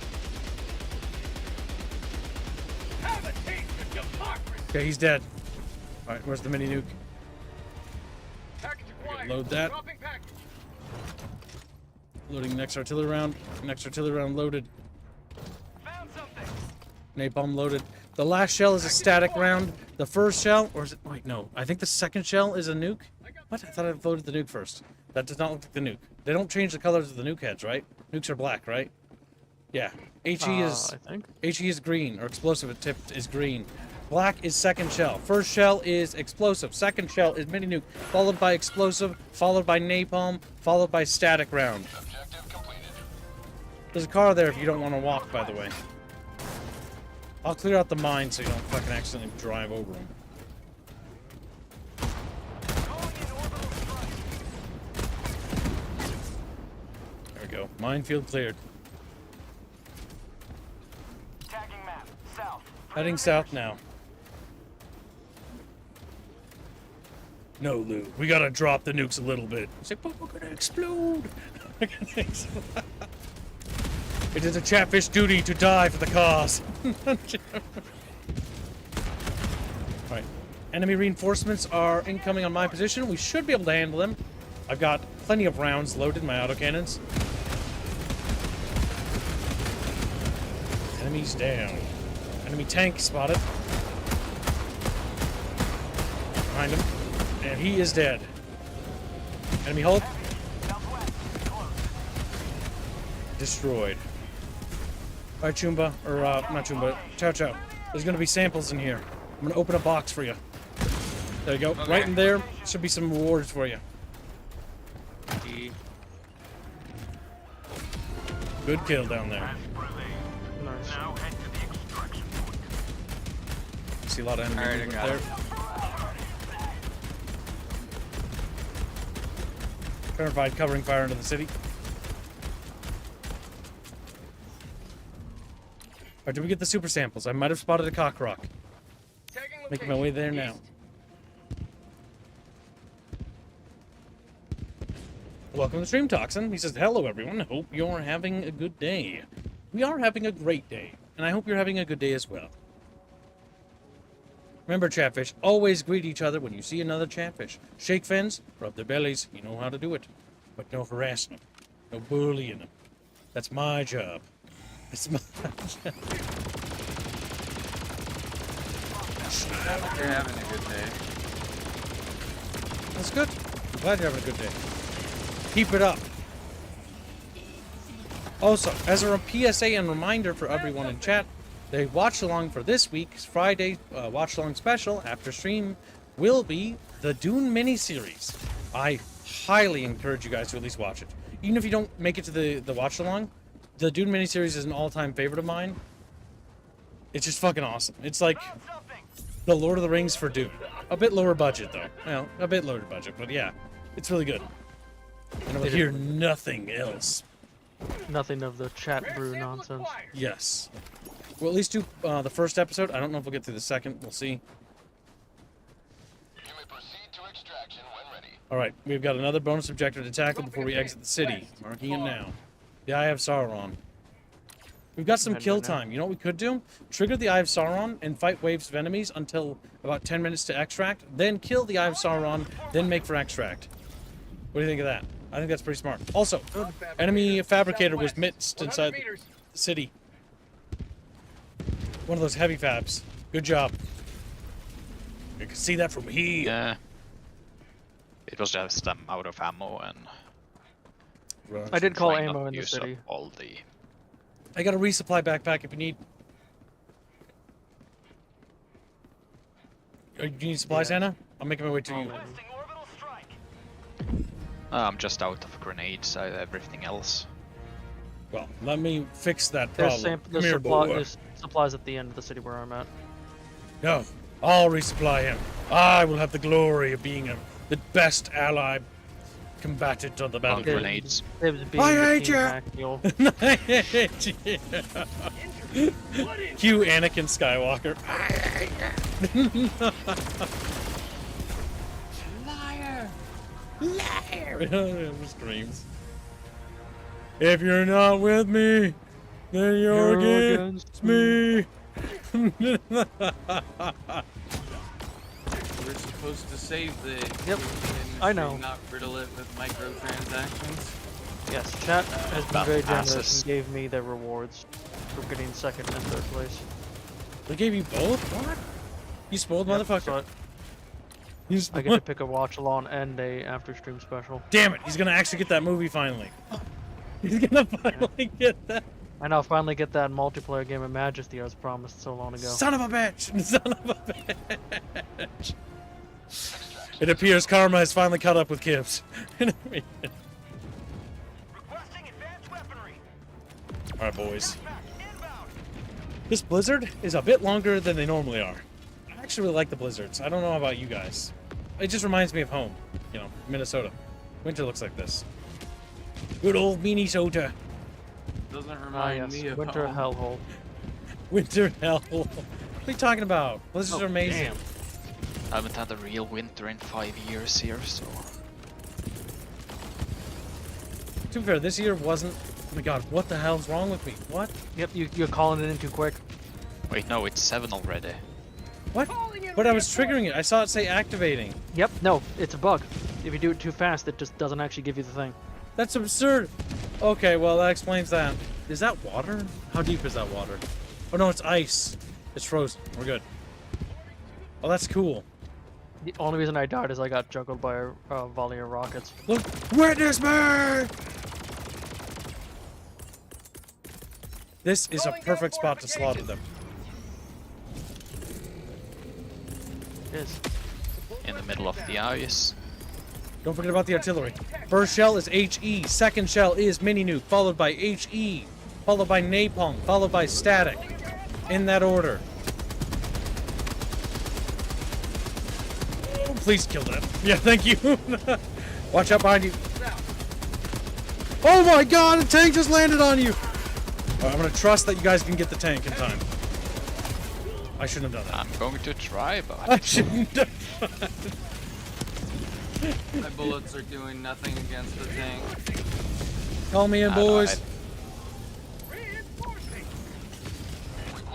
Speaker 4: Have a taste of democracy.
Speaker 1: Okay, he's dead. Alright, where's the mini nuke?
Speaker 4: Package acquired.
Speaker 1: Load that.
Speaker 4: Dropping package.
Speaker 1: Loading next artillery round. Next artillery round loaded.
Speaker 4: Found something.
Speaker 1: Napalm loaded. The last shell is a static round. The first shell, or is it? Wait, no. I think the second shell is a nuke. What? I thought I loaded the nuke first. That does not look like the nuke. They don't change the colors of the nuke heads, right? Nukes are black, right? Yeah. HE is
Speaker 3: I think.
Speaker 1: HE is green, or explosive at tip is green. Black is second shell. First shell is explosive. Second shell is mini nuke, followed by explosive, followed by napalm, followed by static round.
Speaker 7: Objective completed.
Speaker 1: There's a car there if you don't want to walk, by the way. I'll clear out the mine so you don't fucking accidentally drive over them. There we go. Minefield cleared.
Speaker 4: Tagging map. South.
Speaker 1: Heading south now. No, Lou. We gotta drop the nukes a little bit. It's like, but we're gonna explode. It is a Chatfish duty to die for the cause. Alright. Enemy reinforcements are incoming on my position. We should be able to handle them. I've got plenty of rounds loaded in my autocannons. Enemies down. Enemy tank spotted. Behind him. And he is dead. Enemy Hulk. Destroyed. Alright, Chumba. Or, not Chumba. Chow Chow. There's gonna be samples in here. I'm gonna open a box for you. There you go.
Speaker 8: Okay.
Speaker 1: Right in there. Should be some rewards for you. Good kill down there.
Speaker 3: Nice.
Speaker 4: Now head to the extraction point.
Speaker 1: See a lot of enemy
Speaker 8: Alright, I
Speaker 1: movement
Speaker 8: got
Speaker 1: there.
Speaker 8: it.
Speaker 1: Verified covering fire into the city. Alright, did we get the super samples? I might have spotted a cock rock.
Speaker 4: Tagging
Speaker 1: Making my way there
Speaker 4: location.
Speaker 1: now. Welcome to Stream Toxin. He says, hello everyone. Hope you're having a good day. We are having a great day. And I hope you're having a good day as well. Remember, Chatfish, always greet each other when you see another Chatfish. Shake fins, rub their bellies. You know how to do it. But no harassing them. No bullying them. That's my job. It's my job.
Speaker 8: You're having a good day.
Speaker 1: That's good. I'm glad you're having a good day. Keep it up. Also, as a PSA and reminder for everyone in chat, the watch along for this week's Friday watch along special after stream will be the Dune miniseries. I highly encourage you guys to at least watch it. Even if you don't make it to the watch along, the Dune miniseries is an all-time favorite of mine. It's just fucking awesome. It's like the Lord of the Rings for Dune. A bit lower budget though. Well, a bit lower budget, but yeah, it's really good. And I will hear nothing else.
Speaker 3: Nothing of the chat brew nonsense.
Speaker 1: Yes. We'll at least do the first episode. I don't know if we'll get through the second. We'll see.
Speaker 7: You may proceed to extraction when ready.
Speaker 1: Alright, we've got another bonus objective to tackle before we exit the city. Marking it now. The Eye of Sauron. We've got some
Speaker 3: Head
Speaker 1: kill
Speaker 3: right now.
Speaker 1: time. You know what we could do? Trigger the Eye of Sauron and fight waves of enemies until about 10 minutes to extract. Then kill the Eye of Sauron, then make for extract. What do you think of that? I think that's pretty smart. Also, enemy fabricator was mixed inside the city. One of those heavy fabs. Good job. You can see that from here.
Speaker 10: Yeah. It was just out of ammo and
Speaker 3: I did call
Speaker 10: trying
Speaker 3: ammo
Speaker 10: not
Speaker 3: in
Speaker 10: to
Speaker 3: the
Speaker 10: use up
Speaker 3: city.
Speaker 10: all the.
Speaker 1: I got a resupply backpack if you need. Do you need supplies,
Speaker 3: Yeah.
Speaker 1: Anna? I'm making my way to you.
Speaker 4: Requesting orbital strike.
Speaker 10: I'm just out of grenades. I have everything else.
Speaker 1: Well, let me fix that
Speaker 3: There's
Speaker 1: problem.
Speaker 3: there's
Speaker 1: Come here, boy.
Speaker 3: there's supplies at the end of the city where I'm at.
Speaker 1: No, I'll resupply him. I will have the glory of being the best ally combatant on the
Speaker 10: On
Speaker 1: battlefield.
Speaker 10: grenades.
Speaker 3: It was being
Speaker 1: I
Speaker 3: the
Speaker 1: hate
Speaker 3: team
Speaker 1: ya!
Speaker 3: hack mule.
Speaker 1: I hate you. Cue Anakin Skywalker. Liar! Liar! Screams. If you're not with me, then you're against me.
Speaker 8: We're supposed to save the
Speaker 3: Yep,
Speaker 8: industry,
Speaker 3: I know.
Speaker 8: not riddle it with microtransactions.
Speaker 3: Yes, chat has been
Speaker 10: Battle
Speaker 3: very generous
Speaker 10: passes.
Speaker 3: and gave me the rewards for getting second and third place.
Speaker 1: They gave you both? What? You spoiled motherfucker.
Speaker 3: So
Speaker 1: You
Speaker 3: I get to pick a watch along and a after stream special.
Speaker 1: Damn it, he's gonna actually get that movie finally. He's gonna finally get that.
Speaker 3: And I'll finally get that multiplayer game of Majesty I was promised so long ago.
Speaker 1: Son of a bitch! Son of a bitch! It appears karma has finally caught up with Gibbs.
Speaker 4: Requesting advanced weaponry.
Speaker 1: Alright, boys.
Speaker 4: Inbound.
Speaker 1: This blizzard is a bit longer than they normally are. I actually really like the blizzards. I don't know about you guys. It just reminds me of home. You know, Minnesota. Winter looks like this. Good old Minnesota.
Speaker 8: Doesn't
Speaker 3: Ah
Speaker 8: remind
Speaker 3: yes,
Speaker 8: me of
Speaker 3: winter
Speaker 8: home.
Speaker 3: hellhole.
Speaker 1: Winter hell. What are you talking about? Blizzards are amazing.
Speaker 3: Damn.
Speaker 10: I haven't had a real winter in 5 years here, so...
Speaker 1: To be fair, this year wasn't... Oh my god, what the hell's wrong with me? What?
Speaker 3: Yep, you're calling it in too quick.
Speaker 10: Wait, no, it's 7 already.
Speaker 1: What? But I was triggering it. I saw it say activating.
Speaker 3: Yep, no, it's a bug. If you do it too fast, it just doesn't actually give you the thing.
Speaker 1: That's absurd. Okay, well, that explains that. Is that water? How deep is that water? Oh no, it's ice. It's frozen. We're good. Oh, that's cool.
Speaker 3: The only reason I died is I got juggled by a volley of rockets.
Speaker 1: Look, witness me! This is a perfect spot to slaughter them.
Speaker 3: It is.
Speaker 10: In the middle of the ice.
Speaker 1: Don't forget about the artillery. First shell is HE, second shell is mini nuke, followed by HE, followed by napalm, followed by static. In that order. Oh, please kill that. Yeah, thank you. Watch out behind you. Oh my god, a tank just landed on you! Alright, I'm gonna trust that you guys can get the tank in time. I shouldn't have done that.
Speaker 10: I'm going to try, but...
Speaker 1: I shouldn't have.
Speaker 8: My bullets are doing nothing against the tank.
Speaker 1: Call me in, boys.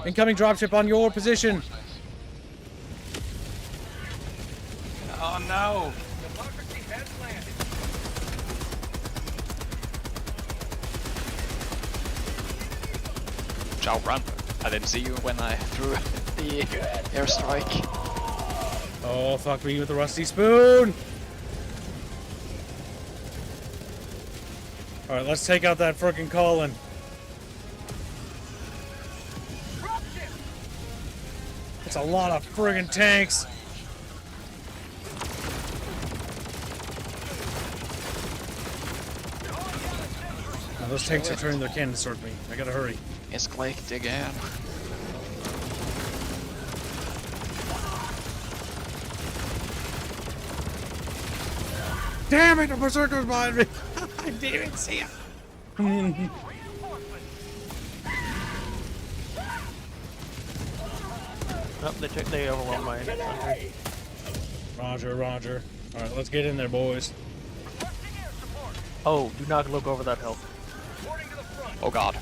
Speaker 1: Incoming dropship on your position.
Speaker 8: Oh no!
Speaker 4: Democracy has landed.
Speaker 10: Ciao, run. I didn't see you when I threw the airstrike.
Speaker 1: Oh, fuck me with the rusty spoon. Alright, let's take out that frickin' Colin. That's a lot of friggin' tanks. Now, those tanks are turning their cannons toward me. I gotta hurry.
Speaker 10: It's clicked again.
Speaker 1: Damn it, the berserker's behind me. I didn't even see him.
Speaker 3: Oh, they overwhelmed my sentry.
Speaker 1: Roger, roger. Alright, let's get in there, boys.
Speaker 3: Oh, do not look over that hill.
Speaker 10: Oh god.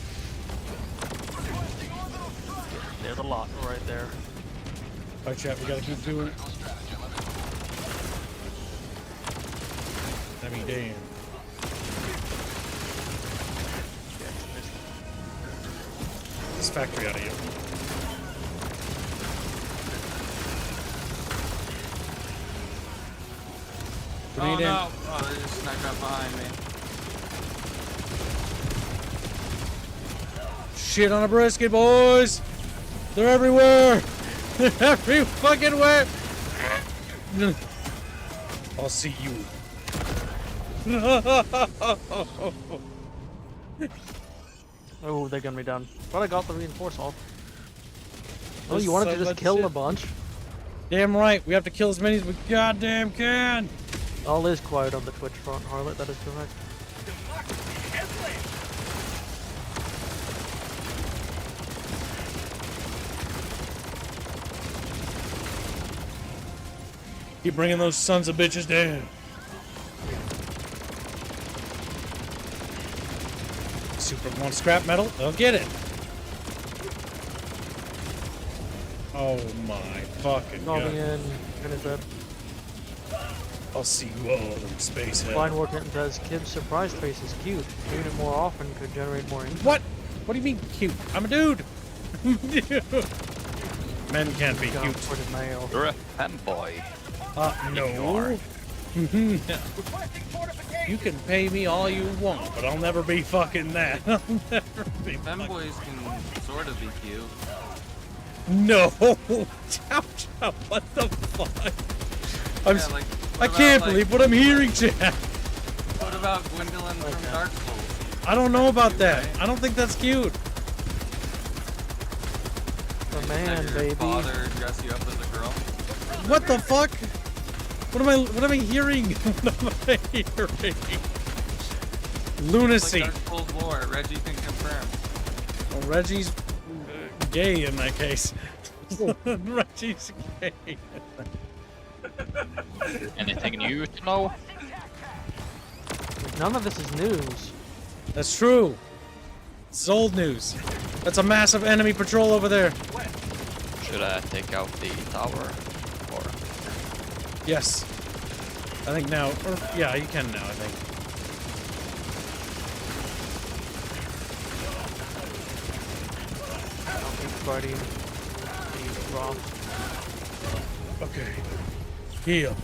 Speaker 3: There's a lot right there.
Speaker 1: Alright, chat, we gotta keep doing it. I mean, damn. This factory out of here.
Speaker 8: Oh
Speaker 1: Grenade in.
Speaker 8: no! Oh, they just snuck up behind me.
Speaker 1: Shit on a brisket, boys! They're everywhere! They're every fucking where! I'll see you.
Speaker 3: Oh, they're gonna be done. But I got the reinforce all. Oh,
Speaker 1: This
Speaker 3: you wanted to
Speaker 1: son of
Speaker 3: just
Speaker 1: a
Speaker 3: kill
Speaker 1: shit.
Speaker 3: a bunch?
Speaker 1: Damn right, we have to kill as many as we goddamn can!
Speaker 3: All is quiet on the Twitch front, Harlot, that is correct.
Speaker 1: Keep bringing those sons of bitches down. Super wants scrap metal. They'll get it. Oh my fucking
Speaker 3: Moving
Speaker 1: god.
Speaker 3: in, finish that.
Speaker 1: I'll see you all in space hell.
Speaker 3: Blind War Kitten says, Kib's surprise face is cute. Doing it more often could generate more income.
Speaker 1: What? What do you mean cute? I'm a dude. Men can't be cute.
Speaker 3: For the male.
Speaker 10: You're a fanboy.
Speaker 1: No. You can pay me all you want, but I'll never be fucking that. I'll never be.
Speaker 12: Femboys can sort of be cute.
Speaker 1: No. Chow chow. What the fuck? I can't believe what I'm hearing, Chad.
Speaker 12: What about Gwendolyn from Dark Souls?
Speaker 1: I don't know about that. I don't think that's cute.
Speaker 3: The man,
Speaker 12: Your
Speaker 3: baby.
Speaker 12: father dress you up as a girl?
Speaker 1: What the fuck? What am I hearing? What am I hearing? Lunacy.
Speaker 12: Like Dark Souls lore, Reggie can confirm.
Speaker 1: Well, Reggie's gay in that case. Reggie's gay.
Speaker 10: Anything new to know?
Speaker 3: None of this is news.
Speaker 1: That's true. It's old news. That's a massive enemy patrol over there.
Speaker 10: Should I take out the tower? Or
Speaker 1: Yes. I think now. Or, yeah, you can now, I think.
Speaker 3: Buddy. Raw.
Speaker 1: Okay. Heal.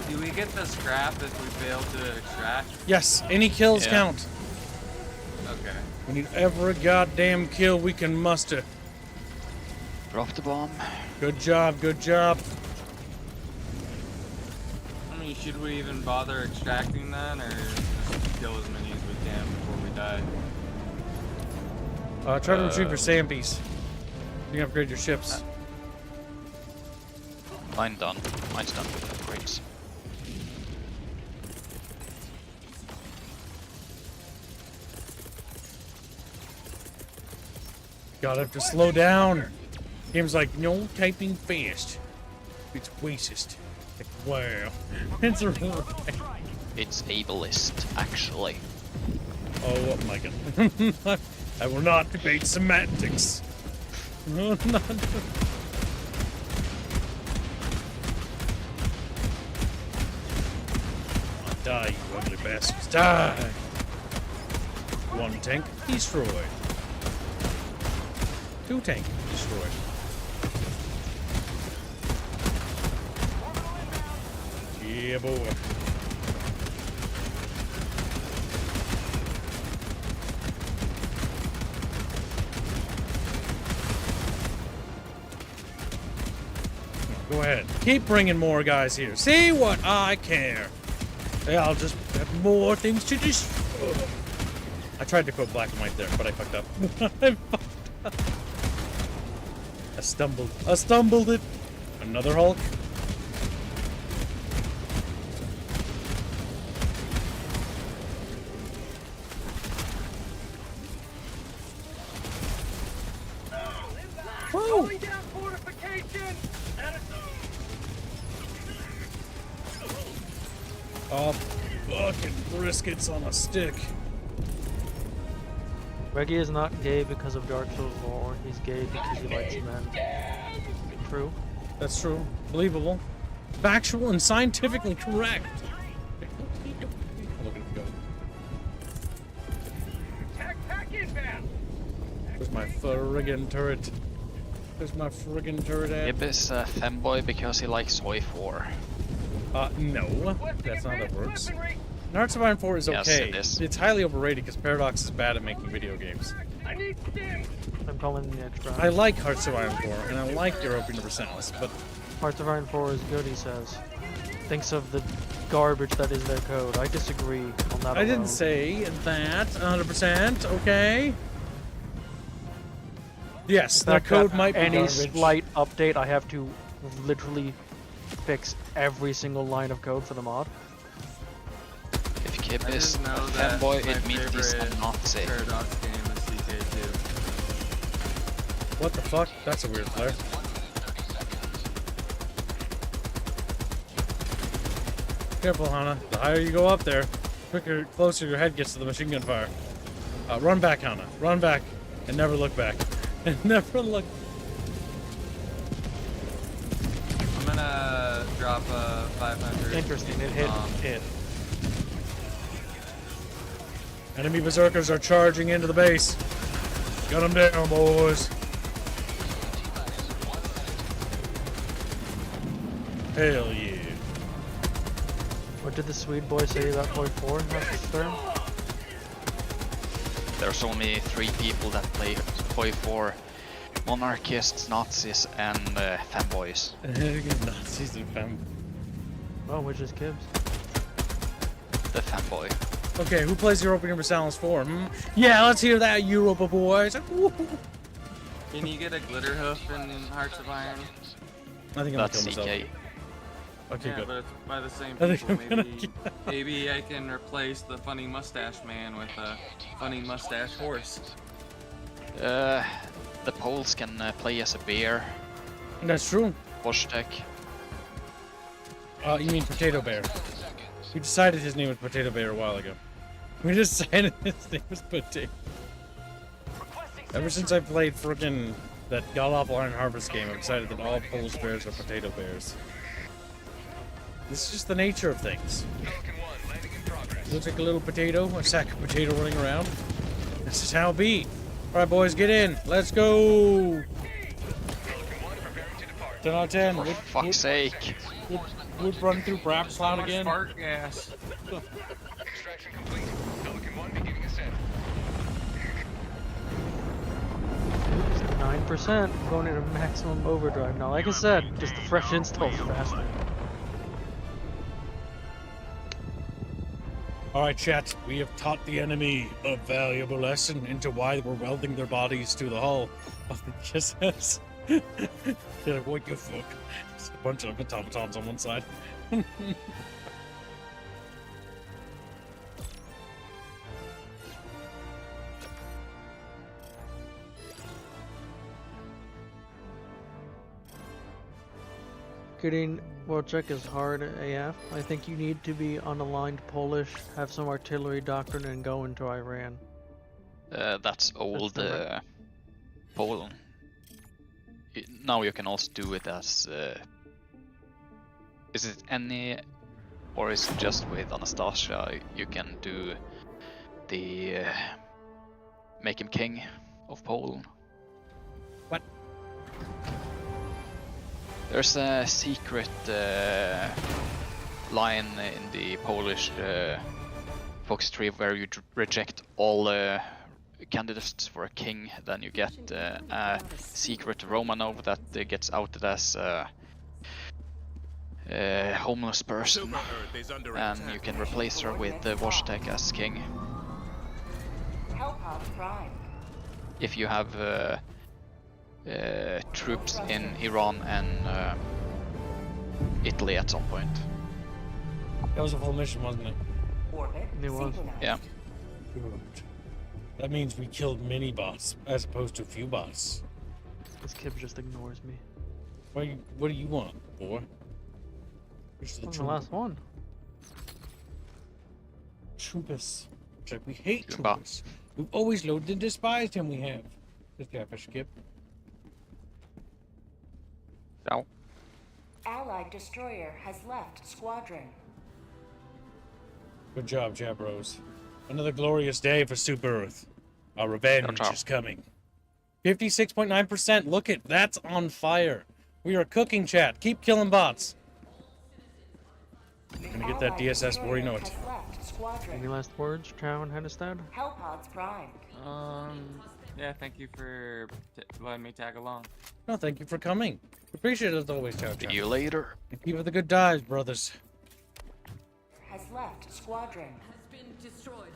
Speaker 12: Do we get the scrap if we fail to extract?
Speaker 1: Yes, any kills count.
Speaker 12: Okay.
Speaker 1: We need every goddamn kill we can muster.
Speaker 10: drop the bomb.
Speaker 1: Good job, good job.
Speaker 12: I mean, should we even bother extracting then, or just kill as many as we can before we die?
Speaker 1: Try to retrieve your Sampies. You can upgrade your ships.
Speaker 10: Mine done. Mine's done with upgrades.
Speaker 1: Gotta have to slow down. Game's like, no typing fast. It's racist. Like, wow. It's right.
Speaker 10: It's ableist, actually.
Speaker 1: Oh my god. I will not debate semantics. No, not. Die, you ugly bastards. Die! One tank destroyed. Two tank destroyed. Yeah, boy. Go ahead. Keep bringing more guys here. See what I care. Yeah, I'll just have more things to destroy. I tried to quote black and white there, but I fucked up. I fucked up. I stumbled. I stumbled it. Another Hulk. Woo! Oh, fucking briskets on a stick.
Speaker 3: Reggie is not gay because of Dark Souls lore. He's gay because he likes men. True.
Speaker 1: That's true. Believable. Factual and scientifically correct. Look at him go. Where's my friggin' turret? Where's my friggin' turret at?
Speaker 10: Gib is a femboy because he likes Soy 4.
Speaker 1: No. That's not how that works. Hearts of Iron 4 is
Speaker 10: Yes,
Speaker 1: okay.
Speaker 10: it is.
Speaker 1: It's highly overrated because Paradox is bad at making video games.
Speaker 3: I'm calling the extra.
Speaker 1: I like Hearts of Iron 4, and I like Europa Universalis, but...
Speaker 3: Hearts of Iron 4 is good, he says. Thinks of the garbage that is their code. I disagree on that.
Speaker 1: I didn't say that 100%, okay? Yes, their code might be
Speaker 3: any
Speaker 1: garbage.
Speaker 3: slight update, I have to literally fix every single line of code for the mod.
Speaker 10: If Kib
Speaker 12: I
Speaker 10: is
Speaker 12: just
Speaker 10: a
Speaker 12: know that
Speaker 10: fanboy,
Speaker 12: my
Speaker 10: it means he's a
Speaker 12: favorite
Speaker 10: Nazi.
Speaker 12: Paradox game is CK2.
Speaker 1: What the fuck? That's a weird flare. Careful, Hana. The higher you go up there, quicker, closer your head gets to the machine gun fire. Run back, Hana. Run back. And never look back. And never look.
Speaker 12: I'm gonna drop a 500.
Speaker 3: Interesting, it hit it.
Speaker 1: Enemy berserkers are charging into the base. Gun them down, boys. Hell yeah.
Speaker 3: What did the Swede boy say about Poi 4 last turn?
Speaker 10: There's only 3 people that play Poi 4. Monarchists, Nazis, and fanboys.
Speaker 1: Nazis and fanboys.
Speaker 3: Oh, which is Kibbs?
Speaker 10: The fanboy.
Speaker 1: Okay, who plays Europa Universalis 4? Yeah, let's hear that, Europa boys.
Speaker 12: Can you get a glitter hoof in Hearts of Iron?
Speaker 1: I think I'm
Speaker 10: That's
Speaker 1: gonna kill myself.
Speaker 10: CK.
Speaker 1: Okay,
Speaker 12: Yeah,
Speaker 1: good.
Speaker 12: but it's by the same
Speaker 1: I think
Speaker 12: people.
Speaker 1: I'm gonna
Speaker 12: Maybe I can replace the funny mustache man with a funny mustache horse.
Speaker 10: The Poles can play as a bear.
Speaker 1: That's true.
Speaker 10: Washtek.
Speaker 1: You mean Potato Bear. We decided his name was Potato Bear a while ago. We decided his name was Potato. Ever since I played frickin' that god-awful Iron Harvest game, I've decided that all Polish bears are potato bears. This is just the nature of things. Looks like a little potato, a sack of potato running around. This is how it be. Alright boys, get in. Let's go! 10 out of 10.
Speaker 10: For fuck's sake.
Speaker 1: Would run through Brasch Cloud again.
Speaker 12: Fart gas.
Speaker 7: Extraction complete. Pelican 1 beginning ascent.
Speaker 3: 9% going into maximum overdrive now. Like I said, just the fresh installs faster.
Speaker 1: Alright chat, we have taught the enemy a valuable lesson into why we're welding their bodies to the hull of the GSS. They're like, what the fuck? Just a bunch of automatons on one side.
Speaker 3: Getting world check is hard AF. I think you need to be unaligned Polish, have some artillery doctrine, and go into Iran.
Speaker 10: That's old Poland. Now you can also do it as... is it any... or is it just with Anastasia you can do the... make him king of Poland?
Speaker 1: What?
Speaker 10: There's a secret line in the Polish Fox tree where you reject all candidates for a king, then you get a secret Romanov that gets outed as a homeless person, and you can replace her with Washtek as king. If you have troops in Iran and Italy at some point.
Speaker 1: That was a full mission, wasn't it?
Speaker 3: It was.
Speaker 10: Yeah.
Speaker 1: Good. That means we killed many bots as opposed to a few bots.
Speaker 3: This kid just ignores me.
Speaker 1: What do you want, boy? Where's
Speaker 3: That's the last one.
Speaker 1: Troopus. It's like we hate
Speaker 10: Good
Speaker 1: Troopus. We've always loathed and despised him, we have. This guy for skip.
Speaker 10: No.
Speaker 11: Allied destroyer has left squadron.
Speaker 1: Good job, Jabros. Another glorious day for Super Earth. Our revenge
Speaker 10: Ciao.
Speaker 1: is coming. 56.9%. Look it, that's on fire. We are cooking, chat. Keep killing bots. Gonna get that DSS before you know it.
Speaker 3: Any last words, Chow and Hennestad?
Speaker 11: Hellpods primed.
Speaker 12: Yeah, thank you for letting me tag along.
Speaker 1: No, thank you for coming. Appreciate it as always, Chow.
Speaker 10: See you later.
Speaker 1: And keep up the good dives, brothers.
Speaker 11: Has left squadron.
Speaker 6: Has been destroyed.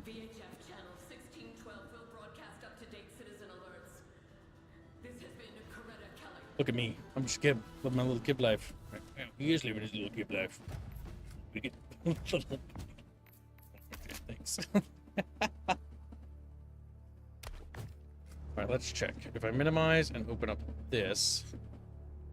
Speaker 6: VHF channel 1612 will broadcast up-to-date citizen alerts. This has been Coretta Kelly.
Speaker 1: Look at me. I'm just kid. Living my little kid life. He is living his little kid life. Thanks. Alright, let's check. If I minimize and open up this...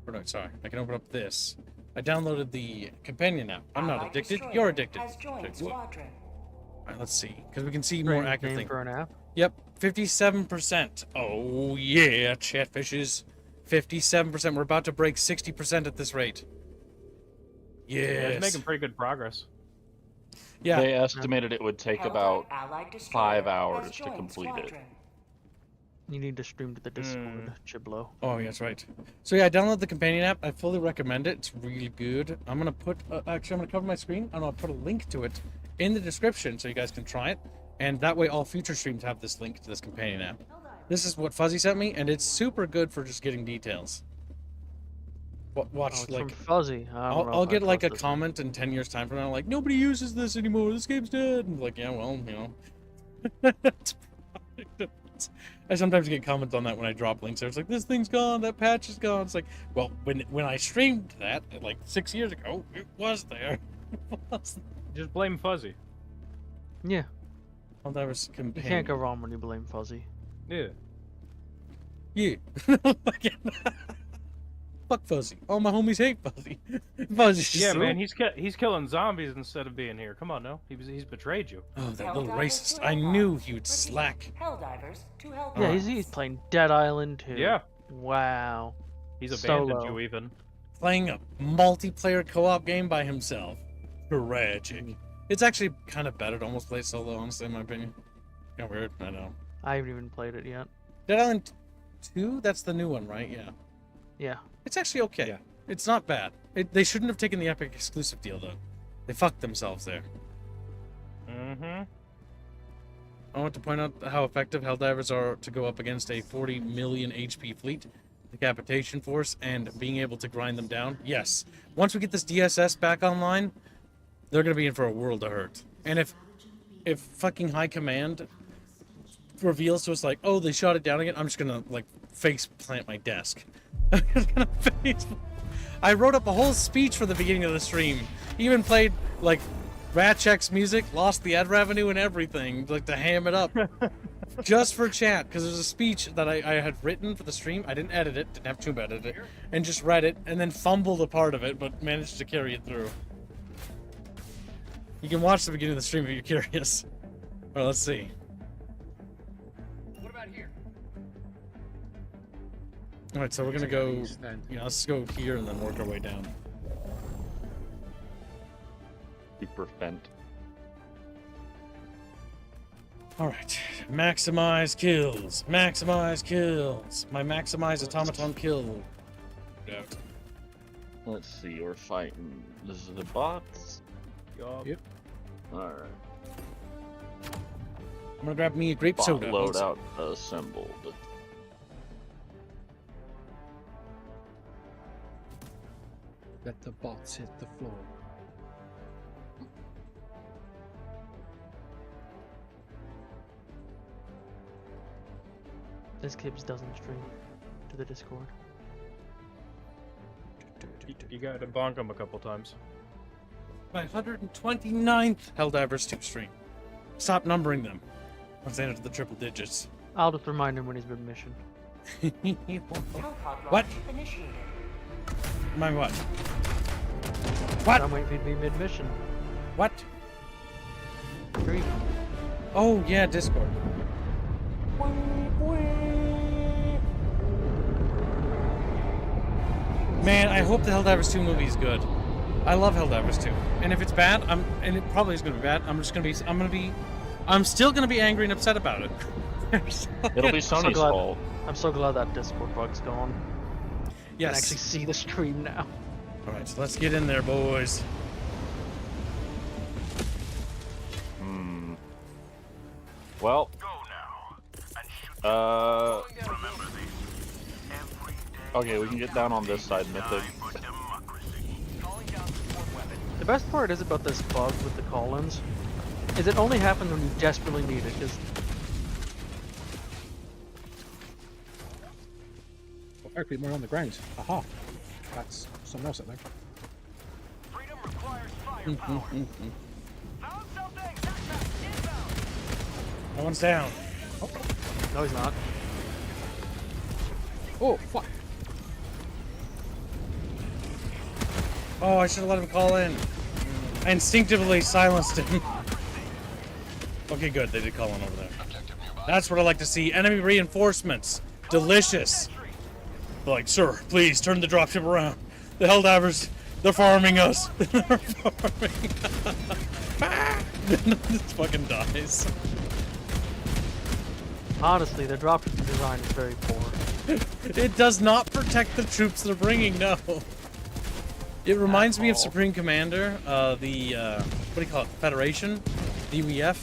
Speaker 1: Or no, sorry. I can open up this. I downloaded the companion app. I'm not addicted. You're addicted. Alright, let's see. Because we can see more accurate things.
Speaker 3: For an app?
Speaker 1: Yep, 57%. Oh, yeah, chatfishes. 57%. We're about to break 60% at this rate.
Speaker 8: Yeah,
Speaker 1: Yes.
Speaker 8: it's making pretty good progress.
Speaker 1: Yeah.
Speaker 13: They estimated it would take about 5 hours to complete it.
Speaker 3: You need to stream to the Discord, Chiblo.
Speaker 1: Oh, yeah, that's right. So yeah, I downloaded the companion app. I fully recommend it. It's really good. I'm gonna put actually I'm gonna cover my screen and I'll put a link to it in the description so you guys can try it. And that way all future streams have this link to this companion app. This is what Fuzzy sent me, and it's super good for just getting details. Watch like
Speaker 3: Fuzzy.
Speaker 1: I'll get like a comment in 10 years time from now, like nobody uses this anymore. This game's dead. And like, yeah, well, you know. I sometimes get comments on that when I drop links there. It's like, this thing's gone, that patch is gone. It's like, well, when I streamed that like 6 years ago, it was there.
Speaker 8: Just blame Fuzzy.
Speaker 3: Yeah.
Speaker 1: Helldivers
Speaker 3: You can't go wrong when you blame Fuzzy.
Speaker 8: Yeah.
Speaker 1: Yeah. Fuck Fuzzy. All my homies hate Fuzzy. Fuzzy's just
Speaker 8: Yeah, man, he's killing zombies instead of being here. Come on, no, he's betrayed you.
Speaker 1: Oh, that little racist! I knew he would slack.
Speaker 3: Yeah, he's playing Dead Island too.
Speaker 8: Yeah.
Speaker 3: Wow.
Speaker 8: He's abandoned you even.
Speaker 1: Playing a multiplayer co-op game by himself. Tragic. It's actually kind of better to almost play solo, honestly, in my opinion. Kind of weird, I know.
Speaker 3: I haven't even played it yet.
Speaker 1: Dead Island 2? That's the new one, right? Yeah.
Speaker 3: Yeah.
Speaker 1: It's actually okay. Yeah. It's not bad. They shouldn't have taken the Epic exclusive deal, though. They fucked themselves there.
Speaker 8: Mm-hmm.
Speaker 1: I want to point out how effective Helldivers are to go up against a 40 million HP fleet, decapitation force, and being able to grind them down. Yes. Once we get this DSS back online, they're going to be in for a world of hurt. And if fucking High Command reveals to us, like, oh, they shot it down again, I'm just going to, like, face plant my desk. I'm just going to face... I wrote up a whole speech for the beginning of the stream. Even played, like, Ratchek's music, lost the ad revenue and everything, like, to ham it up. Just for chat, because there's a speech that I had written for the stream. I didn't edit it, didn't have to edit it, and just read it, and then fumbled a part of it, but managed to carry it through. You can watch the beginning of the stream if you're curious. Well, let's see.
Speaker 7: What about here?
Speaker 1: Alright, so we're gonna go, let's go here and then work our way down.
Speaker 13: Super bent.
Speaker 1: Alright, maximize kills. Maximize kills. My maximize automaton kill. Out.
Speaker 13: Let's see, we're fighting. This is the bots.
Speaker 1: Yep.
Speaker 13: Alright.
Speaker 1: I'm gonna grab me a grape soda.
Speaker 13: Loadout assembled.
Speaker 2: Let the bots hit the floor.
Speaker 3: This Kibbs doesn't stream to the Discord.
Speaker 8: You gotta bonk him a couple times.
Speaker 1: My 129th Helldivers 2 stream. Stop numbering them. Once they enter the triple digits.
Speaker 3: I'll just remind him when he's mid-mission.
Speaker 1: What? My what? What?
Speaker 3: I'm waiting for you to be mid-mission.
Speaker 1: What?
Speaker 3: Stream.
Speaker 1: Oh, yeah, Discord. Man, I hope the Helldivers 2 movie is good. I love Helldivers 2. And if it's bad, and it probably is gonna be bad, I'm still gonna be angry and upset about it.
Speaker 13: It'll be Sony's fault.
Speaker 3: I'm so glad that Discord bug's gone.
Speaker 1: Yes.
Speaker 3: I can actually see the stream now.
Speaker 1: Alright, so let's get in there, boys.
Speaker 13: Well, okay, we can get down on this side, Mythic.
Speaker 3: The best part is about this bug with the call-ins is it only happens when you desperately need it. Because
Speaker 2: Actually, more on the ground. Aha. That's something else, I think.
Speaker 4: Freedom requires firepower. Found something. Backpack inbound.
Speaker 1: No one's down.
Speaker 3: No, he's not.
Speaker 2: Oh, fuck.
Speaker 1: Oh, I should have let him call in. I instinctively silenced him. Okay, good. They did call in over there. That's what I like to see. Enemy reinforcements. Delicious. They're like, sir, please turn the dropship around. The Helldivers, they're farming us. They're farming us. This fucking dies.
Speaker 3: Honestly, the dropship design is very poor.
Speaker 1: It does not protect the troops they're bringing, no. It reminds me of Supreme Commander, what do you call it, Federation? The UEF?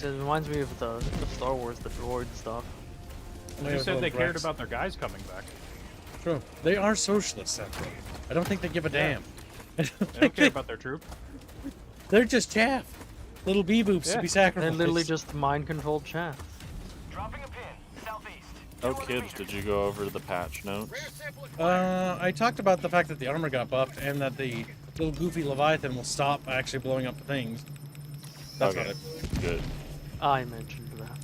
Speaker 3: It reminds me of the Star Wars, the droid stuff.
Speaker 8: They said they cared about their guys coming back.
Speaker 1: True. They are socialists, after all. I don't think they give a damn.
Speaker 8: They don't care about their troop.
Speaker 1: They're just chaff. Little bee-boops to be sacrificed.
Speaker 3: They're literally just mind-controlled chaff.
Speaker 4: Dropping a pin. Southeast.
Speaker 13: Oh, kids, did you go over the patch notes?
Speaker 1: I talked about the fact that the armor got buffed and that the little goofy Leviathan will stop actually blowing up the things. That's
Speaker 13: okay.
Speaker 1: about it.
Speaker 13: Good.
Speaker 3: I mentioned that.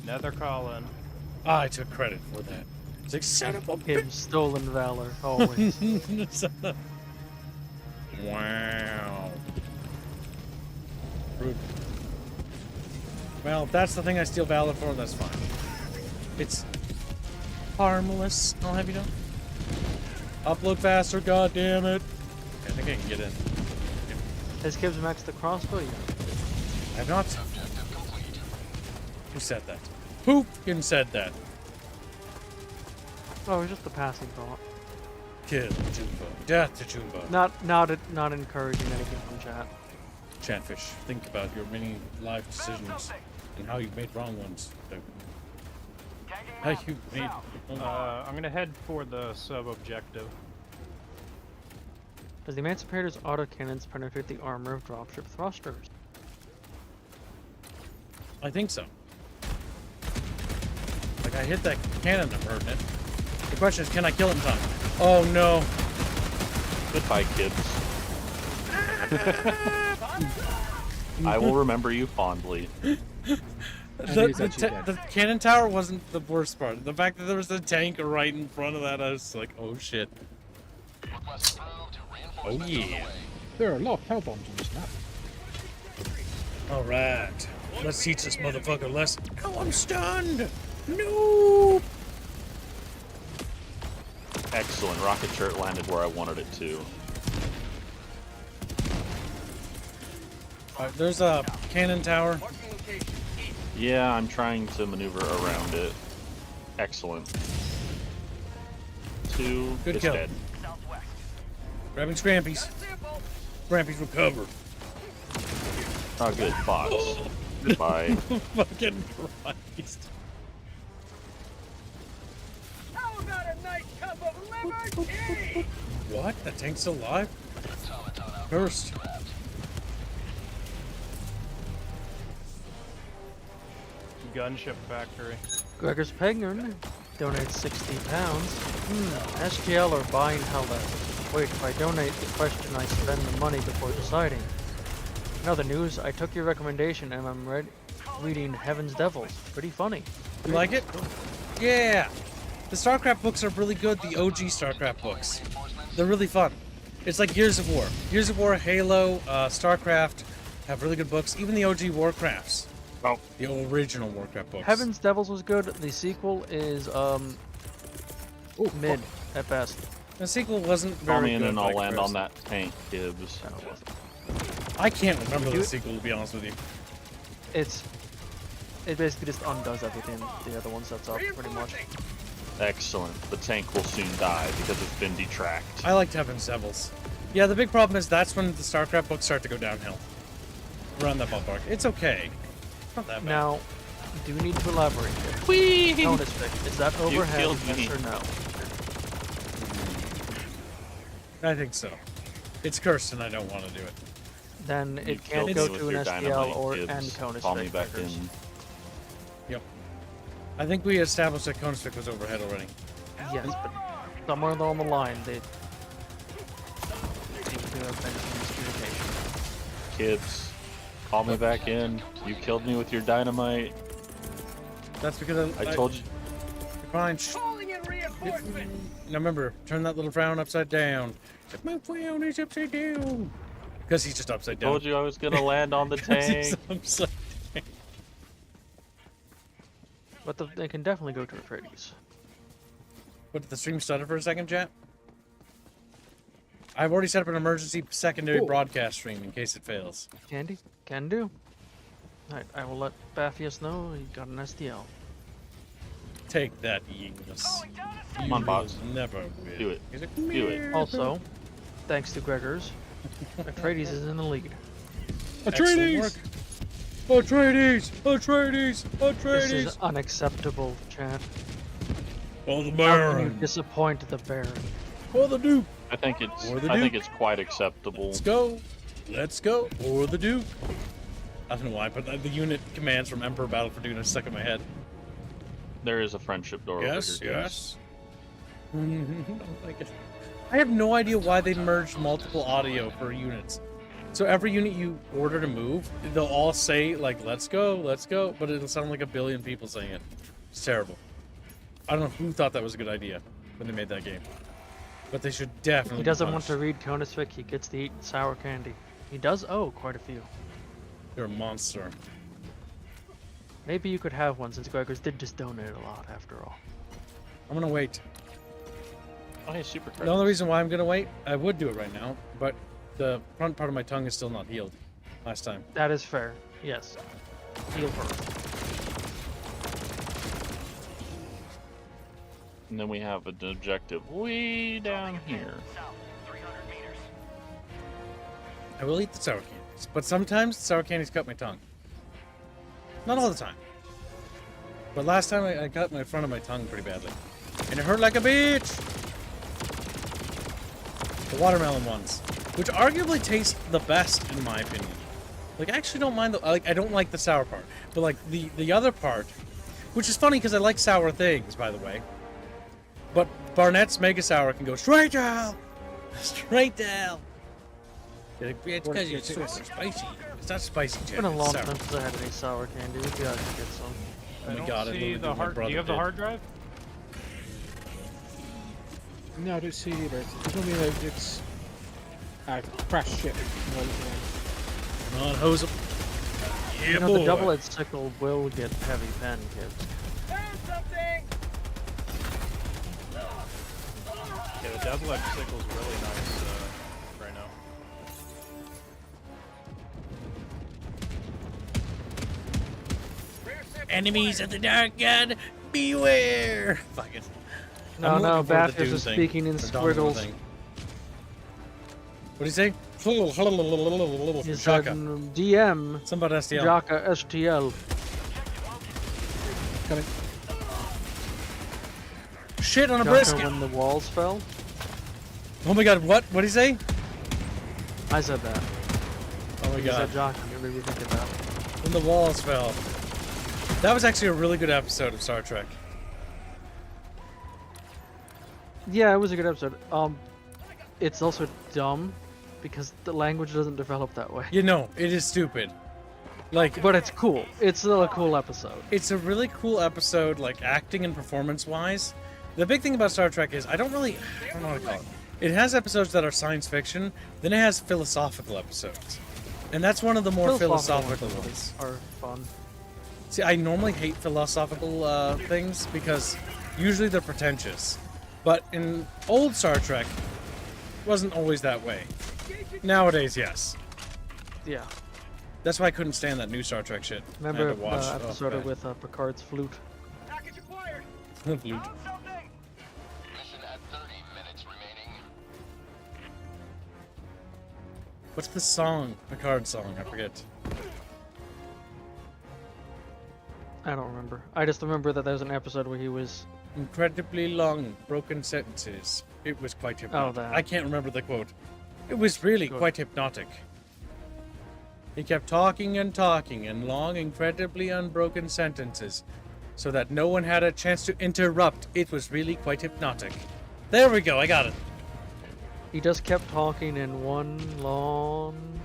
Speaker 8: Nether Colin.
Speaker 1: I took credit for that. It's like, son of a
Speaker 3: Him stolen valor, always.
Speaker 1: Wow. Rude. Well, if that's the thing I steal valor for, that's fine. It's harmless, I'll have you know. Upload faster, goddammit. I think I can get in.
Speaker 3: Has Gibbs maxed the crossbow yet?
Speaker 1: I have not. Who said that? Who fucking said that?
Speaker 3: Oh, it was just a passing thought.
Speaker 1: Kill Jumbo. Death to Jumbo.
Speaker 3: Not encouraging anything from chat.
Speaker 1: Chatfish, think about your many life decisions and how you've made wrong ones. How you made.
Speaker 8: I'm gonna head for the sub-objective.
Speaker 3: Does the Emancipator's autocannons penetrate the armor of dropship thrusters?
Speaker 1: I think so. Like, I hit that cannon and hurt it. The question is, can I kill it in time? Oh no.
Speaker 13: Goodbye, kids. I will remember you fondly.
Speaker 1: The cannon tower wasn't the worst part. The fact that there was a tank right in front of that, I was like, oh shit. Oh yeah.
Speaker 2: There are a lot of hell bombs on this map.
Speaker 1: Alright. Let's teach this motherfucker a lesson. Oh, I'm stunned! No!
Speaker 13: Excellent. Rocket shirt landed where I wanted it to.
Speaker 1: Alright, there's a cannon tower.
Speaker 13: Yeah, I'm trying to maneuver around it. Excellent. Two.
Speaker 1: Good
Speaker 13: it's
Speaker 1: kill.
Speaker 13: dead.
Speaker 1: Grabbing Scrampies. Scrampies recovered.
Speaker 13: Oh, good. Box. Goodbye.
Speaker 1: Fucking Christ.
Speaker 4: How about a nice cup of liver tea?
Speaker 1: What? That tank's still alive? Cursed.
Speaker 8: Gunship factory.
Speaker 3: Gregor's Pegner donates 60 pounds. STL or buying Helldivers? Wait, if I donate the question, I spend the money before deciding. In other news, I took your recommendation and I'm reading Heaven's Devils. Pretty funny.
Speaker 1: You like it? Yeah! The StarCraft books are really good, the OG StarCraft books. They're really fun. It's like Gears of War. Gears of War, Halo, StarCraft have really good books. Even the OG Warcrafts.
Speaker 13: Oh.
Speaker 1: The original Warcraft books.
Speaker 3: Heaven's Devils was good. The sequel is mid at best.
Speaker 1: The sequel wasn't very
Speaker 13: Call me in
Speaker 1: good.
Speaker 13: and I'll
Speaker 1: like
Speaker 13: land
Speaker 1: first.
Speaker 13: on that tank, Gibbs.
Speaker 1: I can't remember the sequel, to be honest with you.
Speaker 3: It basically just undoes everything the other one sets up, pretty much.
Speaker 13: Excellent. The tank will soon die because it's been detracked.
Speaker 1: I liked Heaven's Devils. Yeah, the big problem is that's when the StarCraft books start to go downhill. Around that ballpark. It's okay. Not that bad.
Speaker 3: Now, do we need to elaborate?
Speaker 1: Whee!
Speaker 3: Bonus pick. Is that overhead, yes or no?
Speaker 1: I think so. It's cursed and I don't want to do it.
Speaker 3: Then
Speaker 13: You
Speaker 3: it can't
Speaker 13: killed
Speaker 3: go
Speaker 13: me with
Speaker 3: to an
Speaker 13: your
Speaker 3: STL
Speaker 13: dynamite,
Speaker 3: or
Speaker 13: Gibbs.
Speaker 3: and bonus
Speaker 13: Call me
Speaker 3: pick
Speaker 13: back
Speaker 3: pickers.
Speaker 13: in.
Speaker 1: Yep. I think we established that Conestrick was overhead already.
Speaker 3: Yes, but somewhere along the line, they seem to have been some miscommunication.
Speaker 13: Kids, call me back in. You killed me with your dynamite.
Speaker 1: That's because
Speaker 13: I told you.
Speaker 1: Fine. Now remember, turn that little frown upside down. My frown is upside down. Because he's just upside down.
Speaker 13: I told you I was gonna land on the tank.
Speaker 1: Upside down.
Speaker 3: But they can definitely go to Atreides.
Speaker 1: What, did the stream stutter for a second, chat? I've already set up an emergency secondary broadcast stream in case it fails.
Speaker 3: Candy? Can do. Alright, I will let Bathius know he got an STL.
Speaker 1: Take that, Eagles.
Speaker 13: Come on, boss.
Speaker 1: Never will.
Speaker 13: Do it.
Speaker 1: He's like,
Speaker 13: Do it.
Speaker 3: Also, thanks to Gregors, Atreides is in the lead.
Speaker 1: Atreides! Atreides! Atreides! Atreides!
Speaker 3: This is unacceptable, Chad.
Speaker 1: Oh, the
Speaker 3: How can you
Speaker 1: Baron!
Speaker 3: disappoint the Baron?
Speaker 1: For the Duke!
Speaker 13: I think it's.
Speaker 1: Or the
Speaker 13: I think
Speaker 1: Duke.
Speaker 13: it's quite acceptable.
Speaker 1: Let's go! Let's go! For the Duke! I don't know why, but the unit commands from Emperor Battle for Dune are stuck in my head.
Speaker 13: There is a friendship door
Speaker 1: Yes,
Speaker 13: over here.
Speaker 1: yes. Don't like it. I have no idea why they merged multiple audio for units. So every unit you order to move, they'll all say, like, let's go, but it'll sound like a billion people saying it. It's terrible. I don't know who thought that was a good idea when they made that game. But they should definitely
Speaker 3: He doesn't
Speaker 1: be
Speaker 3: want
Speaker 1: punished.
Speaker 3: to read Conisvic, he gets to eat sour candy. He does owe quite a few.
Speaker 1: You're a monster.
Speaker 3: Maybe you could have one since Gregors did just donate a lot after all.
Speaker 1: I'm gonna wait.
Speaker 13: Oh, hey, super
Speaker 1: The only reason why I'm gonna wait, I would do it right now, but the front part of my tongue is still not healed. Last time.
Speaker 3: That is fair, yes. Heal first.
Speaker 13: And then we have an objective way down here.
Speaker 1: I will eat the sour candies, but sometimes the sour candies cut my tongue. Not all the time. But last time I cut my front of my tongue pretty badly. And it hurt like a bitch! The watermelon ones. Which arguably taste the best in my opinion. Like I actually don't mind the I don't like the sour part. But like the other part, which is funny because I like sour things, by the way. But Barnett's Mega Sour can go straight down! Straight down! It's because you're super spicy. It's not spicy,
Speaker 3: It's
Speaker 1: Jack.
Speaker 3: been a
Speaker 1: It's
Speaker 3: long
Speaker 1: sour.
Speaker 3: time since I had any sour candy. We'd be able to get some.
Speaker 1: Oh my god, I literally did
Speaker 8: the
Speaker 1: what my
Speaker 8: hard. Do
Speaker 1: brother
Speaker 8: you have the
Speaker 1: did.
Speaker 8: hard drive?
Speaker 2: No, I don't see it either. It's normally like it's crash ship.
Speaker 1: Come on, hose 'em. Yeah,
Speaker 3: You know,
Speaker 1: boy.
Speaker 3: the double-edged sickle will get heavy pen, kids.
Speaker 8: Yeah, the double-edged sickle's really nice right now.
Speaker 1: Enemies of the Dark God, beware! Fuck it.
Speaker 3: No,
Speaker 1: I'm
Speaker 3: no,
Speaker 1: looking forward to
Speaker 3: Bathius
Speaker 1: Dune
Speaker 3: is
Speaker 1: thing,
Speaker 3: speaking in
Speaker 1: or Donovan
Speaker 3: squiggles.
Speaker 1: thing. What do you say?
Speaker 3: He said,
Speaker 1: Shaka.
Speaker 3: DM,
Speaker 1: Somebody STL.
Speaker 3: Jaka STL.
Speaker 2: Coming.
Speaker 1: Shit on a
Speaker 3: Jaka
Speaker 1: brisket!
Speaker 3: when the walls fell.
Speaker 1: Oh my god, what? What did he say?
Speaker 3: I said that.
Speaker 1: Oh my
Speaker 3: He
Speaker 1: god.
Speaker 3: said Jaka, you really think of that.
Speaker 1: When the walls fell. That was actually a really good episode of Star Trek.
Speaker 3: Yeah, it was a good episode. It's also dumb because the language doesn't develop that way.
Speaker 1: You know, it is stupid. Like,
Speaker 3: But it's cool. It's still a cool episode.
Speaker 1: it's a really cool episode, like acting and performance-wise. The big thing about Star Trek is I don't know how to call it. It has episodes that are science fiction, then it has philosophical episodes. And that's one of the more philosophical ones.
Speaker 3: Are fun.
Speaker 1: See, I normally hate philosophical things because usually they're pretentious. But in old Star Trek, it wasn't always that way. Nowadays, yes.
Speaker 3: Yeah.
Speaker 1: That's why I couldn't stand that new Star Trek shit. I
Speaker 3: Remember
Speaker 1: had to watch.
Speaker 3: the episode
Speaker 1: bad.
Speaker 3: with Picard's flute?
Speaker 4: Package acquired.
Speaker 1: Flute.
Speaker 7: Mission at 30 minutes remaining.
Speaker 1: What's the song? Picard song, I forget.
Speaker 3: I don't remember. I just remember that there was an episode where he was...
Speaker 1: Incredibly long, broken sentences. It was quite hypnotic.
Speaker 3: that.
Speaker 1: I can't remember the quote. It was really quite hypnotic. He kept talking and talking in long, incredibly unbroken sentences. so that no one had a chance to interrupt. It was really quite hypnotic. There we go, I got it.
Speaker 3: He just kept talking in one long,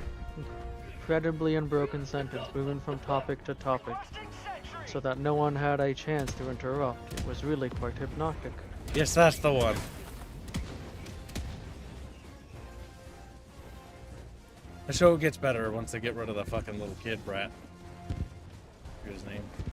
Speaker 3: incredibly unbroken sentence, moving from topic to topic, so that no one had a chance to interrupt. It was really quite hypnotic.
Speaker 1: Yes, that's the one. The show gets better once they get rid of the fucking little kid brat. What's his name?